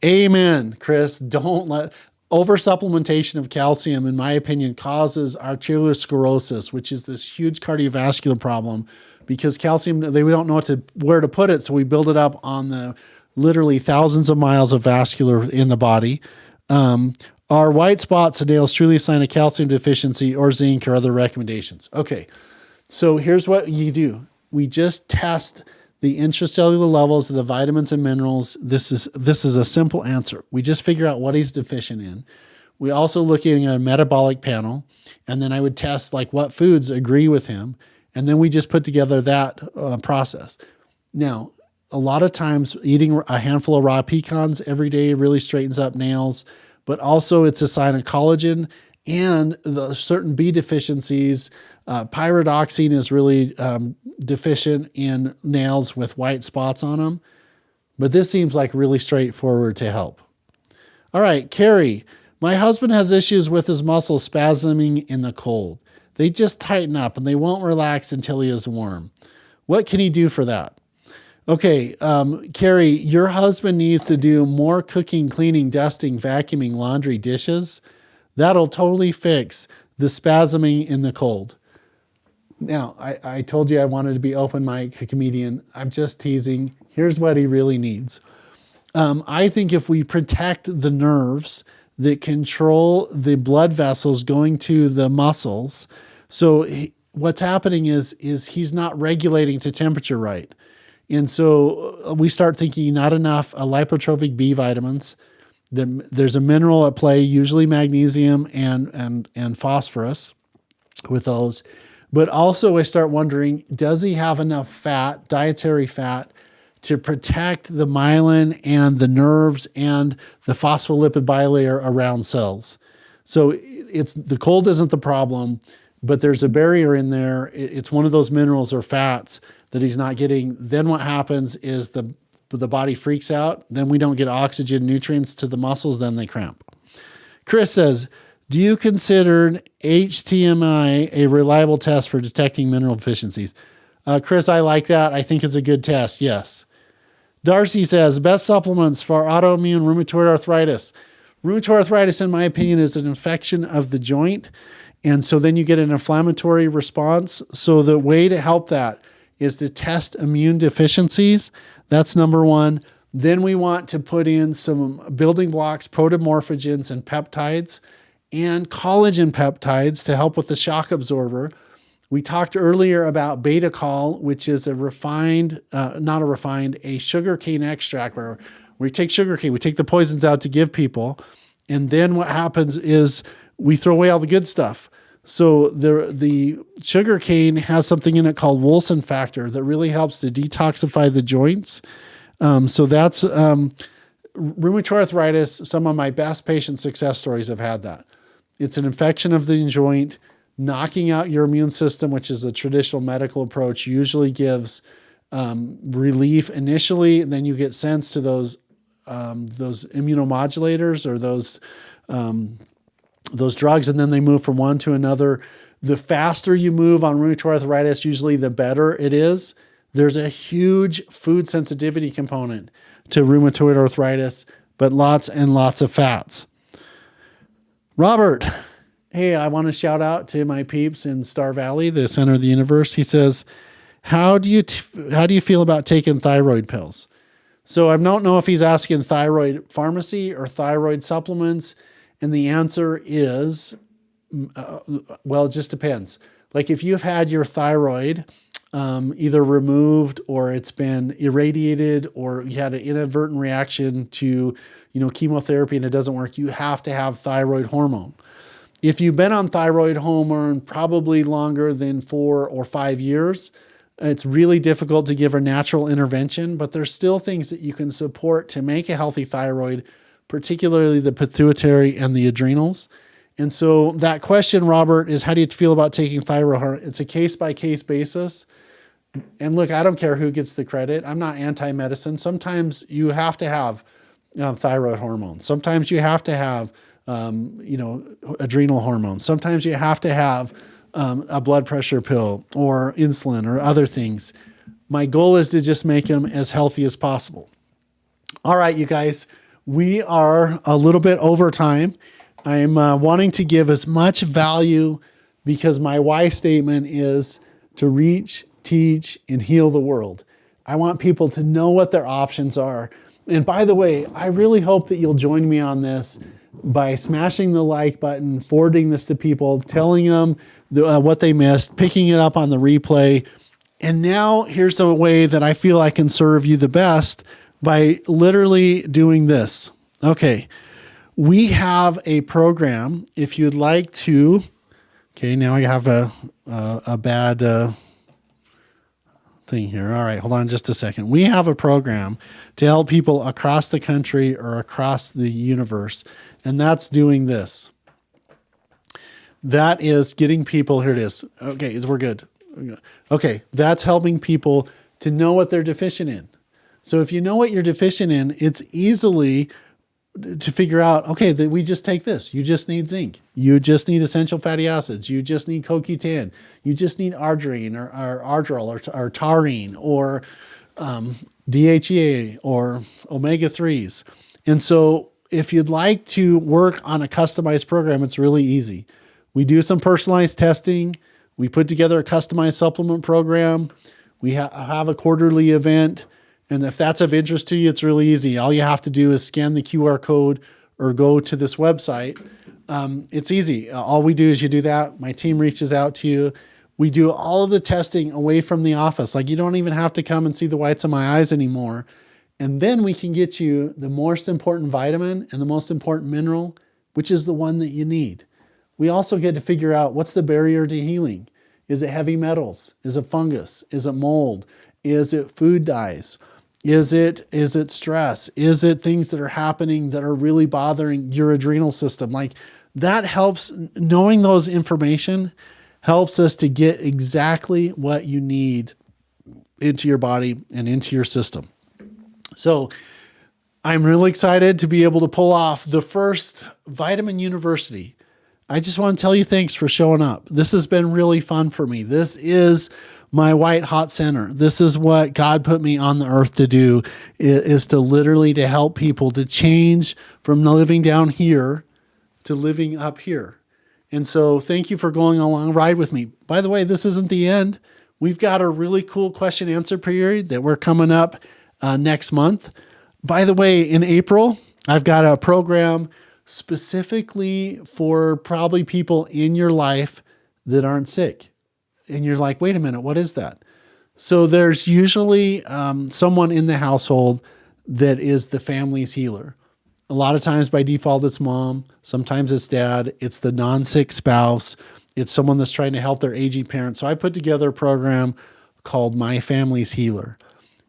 Amen, Chris. Don't let over supplementation of calcium, in my opinion, causes arteriosclerosis, which is this huge cardiovascular problem because calcium, we don't know where to put it. So we build it up on the literally thousands of miles of vascular in the body. Are white spots and nails truly a sign of calcium deficiency or zinc or other recommendations? Okay, so here's what you do. We just test the intracellular levels of the vitamins and minerals. This is a simple answer. We just figure out what he's deficient in. We also look at a metabolic panel, and then I would test like what foods agree with him, and then we just put together that process. Now, a lot of times eating a handful of raw pecans every day really straightens up nails, but also it's a sign of collagen and the certain B deficiencies. Pyridoxine is really deficient in nails with white spots on them, but this seems like really straightforward to help. All right, Carrie, my husband has issues with his muscles spasming in the cold. They just tighten up and they won't relax until he is warm. What can he do for that? Okay, Carrie, your husband needs to do more cooking, cleaning, dusting, vacuuming, laundry, dishes. That'll totally fix the spasming in the cold. Now, I told you I wanted to be open mic comedian. I'm just teasing. Here's what he really needs. I think if we protect the nerves that control the blood vessels going to the muscles, so what's happening is he's not regulating to temperature right. And so we start thinking not enough lipotropic B vitamins. There's a mineral at play, usually magnesium and phosphorus with those. But also I start wondering, does he have enough fat, dietary fat, to protect the myelin and the nerves and the phospholipid bilayer around cells? So it's the cold isn't the problem, but there's a barrier in there. It's one of those minerals or fats that he's not getting. Then what happens is the body freaks out. Then we don't get oxygen, nutrients to the muscles. Then they cramp. Chris says, do you consider HTMI a reliable test for detecting mineral deficiencies? Chris, I like that. I think it's a good test. Yes. Darcy says, best supplements for autoimmune rheumatoid arthritis. Rheumatoid arthritis, in my opinion, is an infection of the joint. And so then you get an inflammatory response. So the way to help that is to test immune deficiencies. That's number one. Then we want to put in some building blocks, protomorphogens and peptides, and collagen peptides to help with the shock absorber. We talked earlier about beta-col, which is a sugarcane extract where we take sugarcane, we take the poisons out to give people. And then what happens is we throw away all the good stuff. So the sugarcane has something in it called Wilson factor that really helps to detoxify the joints. So that's rheumatoid arthritis. Some of my best patient success stories have had that. It's an infection of the joint. Knocking out your immune system, which is a traditional medical approach, usually gives relief initially, and then you get sense to those immunomodulators or those drugs, and then they move from one to another. The faster you move on rheumatoid arthritis, usually the better it is. There's a huge food sensitivity component to rheumatoid arthritis, but lots and lots of fats. Robert, hey, I want to shout out to my peeps in Star Valley, the center of the universe. He says, how do you feel about taking thyroid pills? So I don't know if he's asking thyroid pharmacy or thyroid supplements. And the answer is, well, it just depends. Like if you've had your thyroid either removed or it's been irradiated or you had an inadvertent reaction to, chemotherapy and it doesn't work, you have to have thyroid hormone. If you've been on thyroid hormone probably longer than 4 or 5 years, it's really difficult to give a natural intervention, but there's still things that you can support to make a healthy thyroid, particularly the pituitary and the adrenals. And so that question, Robert, is how do you feel about taking thyroid hormone? It's a case-by-case basis. And look, I don't care who gets the credit. I'm not anti-medicine. Sometimes you have to have thyroid hormones. Sometimes you have to have adrenal hormones. Sometimes you have to have a blood pressure pill or insulin or other things. My goal is to just make them as healthy as possible. All right, you guys, we are a little bit over time. I'm wanting to give as much value because my why statement is to reach, teach, and heal the world. I want people to know what their options are. And by the way, I really hope that you'll join me on this by smashing the like button, forwarding this to people, telling them what they missed, picking it up on the replay. And now here's a way that I feel I can serve you the best by literally doing this. Okay, we have a program. If you'd like to, okay, now I have a bad thing here. All right, hold on just a second. We have a program to help people across the country or across the universe, and that's doing this. That is getting people, here it is. Okay, we're good. Okay, that's helping people to know what they're deficient in. So if you know what you're deficient in, it's easily to figure out, okay, that we just take this. You just need zinc. You just need essential fatty acids. You just need CoQ10. You just need arginine or argyl or taurine or DHEA or omega-3s. And so if you'd like to work on a customized program, it's really easy. We do some personalized testing. We put together a customized supplement program. We have a quarterly event. And if that's of interest to you, it's really easy. All you have to do is scan the QR code or go to this website. It's easy. All we do is you do that. My team reaches out to you. We do all of the testing away from the office. Like, you don't even have to come and see the whites of my eyes anymore. And then we can get you the most important vitamin and the most important mineral, which is the one that you need. We also get to figure out what's the barrier to healing. Is it heavy metals? Is it fungus? Is it mold? Is it food dyes? Is it stress? Is it things that are happening that are really bothering your adrenal system? Like, that helps. Knowing those information helps us to get exactly what you need into your body and into your system. So I'm really excited to be able to pull off the first Vitamin University. I just want to tell you thanks for showing up. This has been really fun for me. This is my white hot center. This is what God put me on the earth to do, is to literally to help people to change from living down here to living up here. And so thank you for going along a ride with me. By the way, this isn't the end. We've got a really cool question answer period that we're coming up next month. By the way, in April, I've got a program specifically for probably people in your life that aren't sick. And you're like, wait a minute, what is that? So there's usually someone in the household that is the family's healer. A lot of times by default, it's mom. Sometimes it's dad. It's the non-sick spouse. It's someone that's trying to help their aging parents. So I put together a program called My Family's Healer.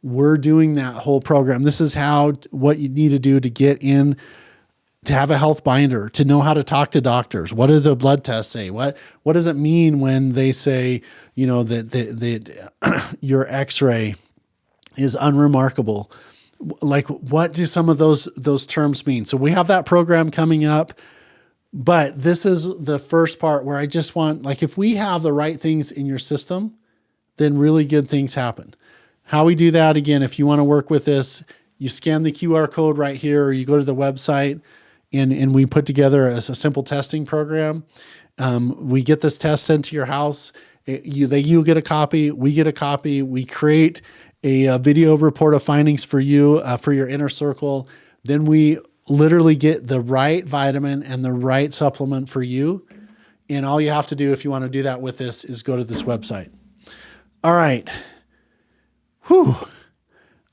We're doing that whole program. This is what you need to do to get in, to have a health binder, to know how to talk to doctors. What do the blood tests say? What does it mean when they say, that your x-ray is unremarkable? Like, what do some of those terms mean? So we have that program coming up, but this is the first part where I just want, like, if we have the right things in your system, then really good things happen. How we do that, again, if you want to work with this, you scan the QR code right here, or you go to the website, and we put together a simple testing program. We get this test sent to your house. You get a copy, we get a copy. We create a video report of findings for you, for your inner circle. Then we literally get the right vitamin and the right supplement for you. And all you have to do if you want to do that with this is go to this website. All right. Whew.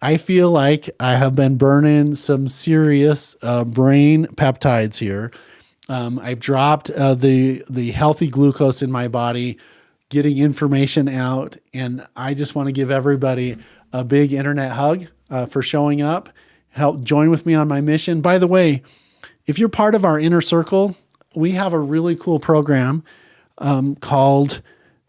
I feel like I have been burning some serious brain peptides here. I've dropped the healthy glucose in my body, getting information out. And I just want to give everybody a big internet hug for showing up. Help join with me on my mission. By the way, if you're part of our inner circle, we have a really cool program called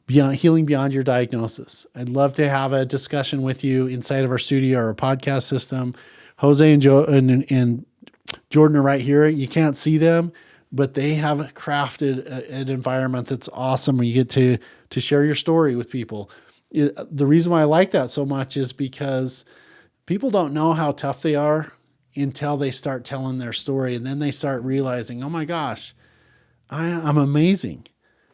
Healing Beyond Your Diagnosis. I'd love to have a discussion with you inside of our studio or our podcast system. Jose and Jordan are right here. You can't see them, but they have crafted an environment that's awesome where you get to share your story with people. The reason why I like that so much is because people don't know how tough they are until they start telling their story. And then they start realizing, oh my gosh, I'm amazing.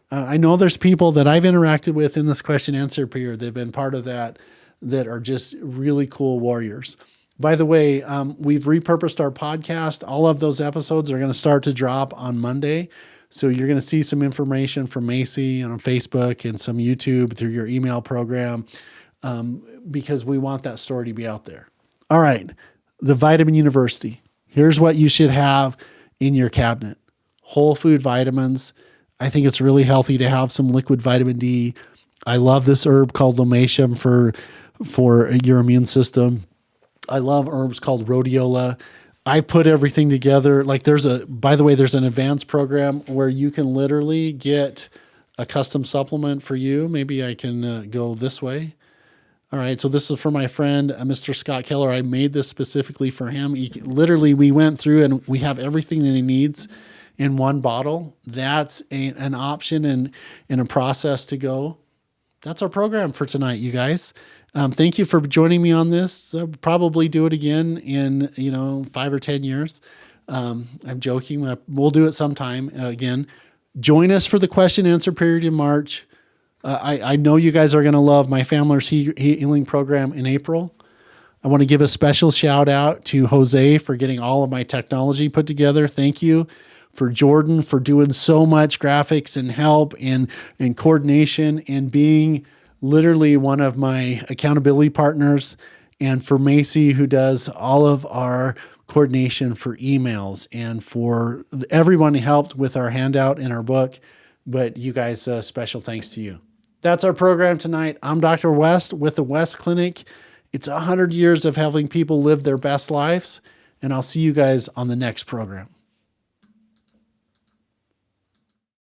I know there's people that I've interacted with in this question answer period that have been part of that are just really cool warriors. By the way, we've repurposed our podcast. All of those episodes are going to start to drop on Monday. So you're going to see some information from Macy on Facebook and some YouTube through your email program, because we want that story to be out there. All right. The Vitamin University. Here's what you should have in your cabinet. Whole food vitamins. I think it's really healthy to have some liquid vitamin D. I love this herb called lomatium for your immune system. I love herbs called rhodiola. I put everything together. Like, by the way, there's an advanced program where you can literally get a custom supplement for you. Maybe I can go this way. All right. So this is for my friend, Mr. Scott Keller. I made this specifically for him. Literally, we went through and we have everything that he needs in one bottle. That's an option and a process to go. That's our program for tonight, you guys. Thank you for joining me on this. I'll probably do it again in 5 or 10 years. I'm joking. We'll do it sometime again. Join us for the question answer period in March. I know you guys are going to love my Family's Healing Program in April. I want to give a special shout out to Jose for getting all of my technology put together. Thank you. For Jordan for doing so much graphics and help and coordination and being literally one of my accountability partners. And for Macy, who does all of our coordination for emails, and for everyone who helped with our handout and our book. But you guys, special thanks to you. That's our program tonight. I'm Dr. West with the West Clinic. It's 100 years of helping people live their best lives, and I'll see you guys on the next program.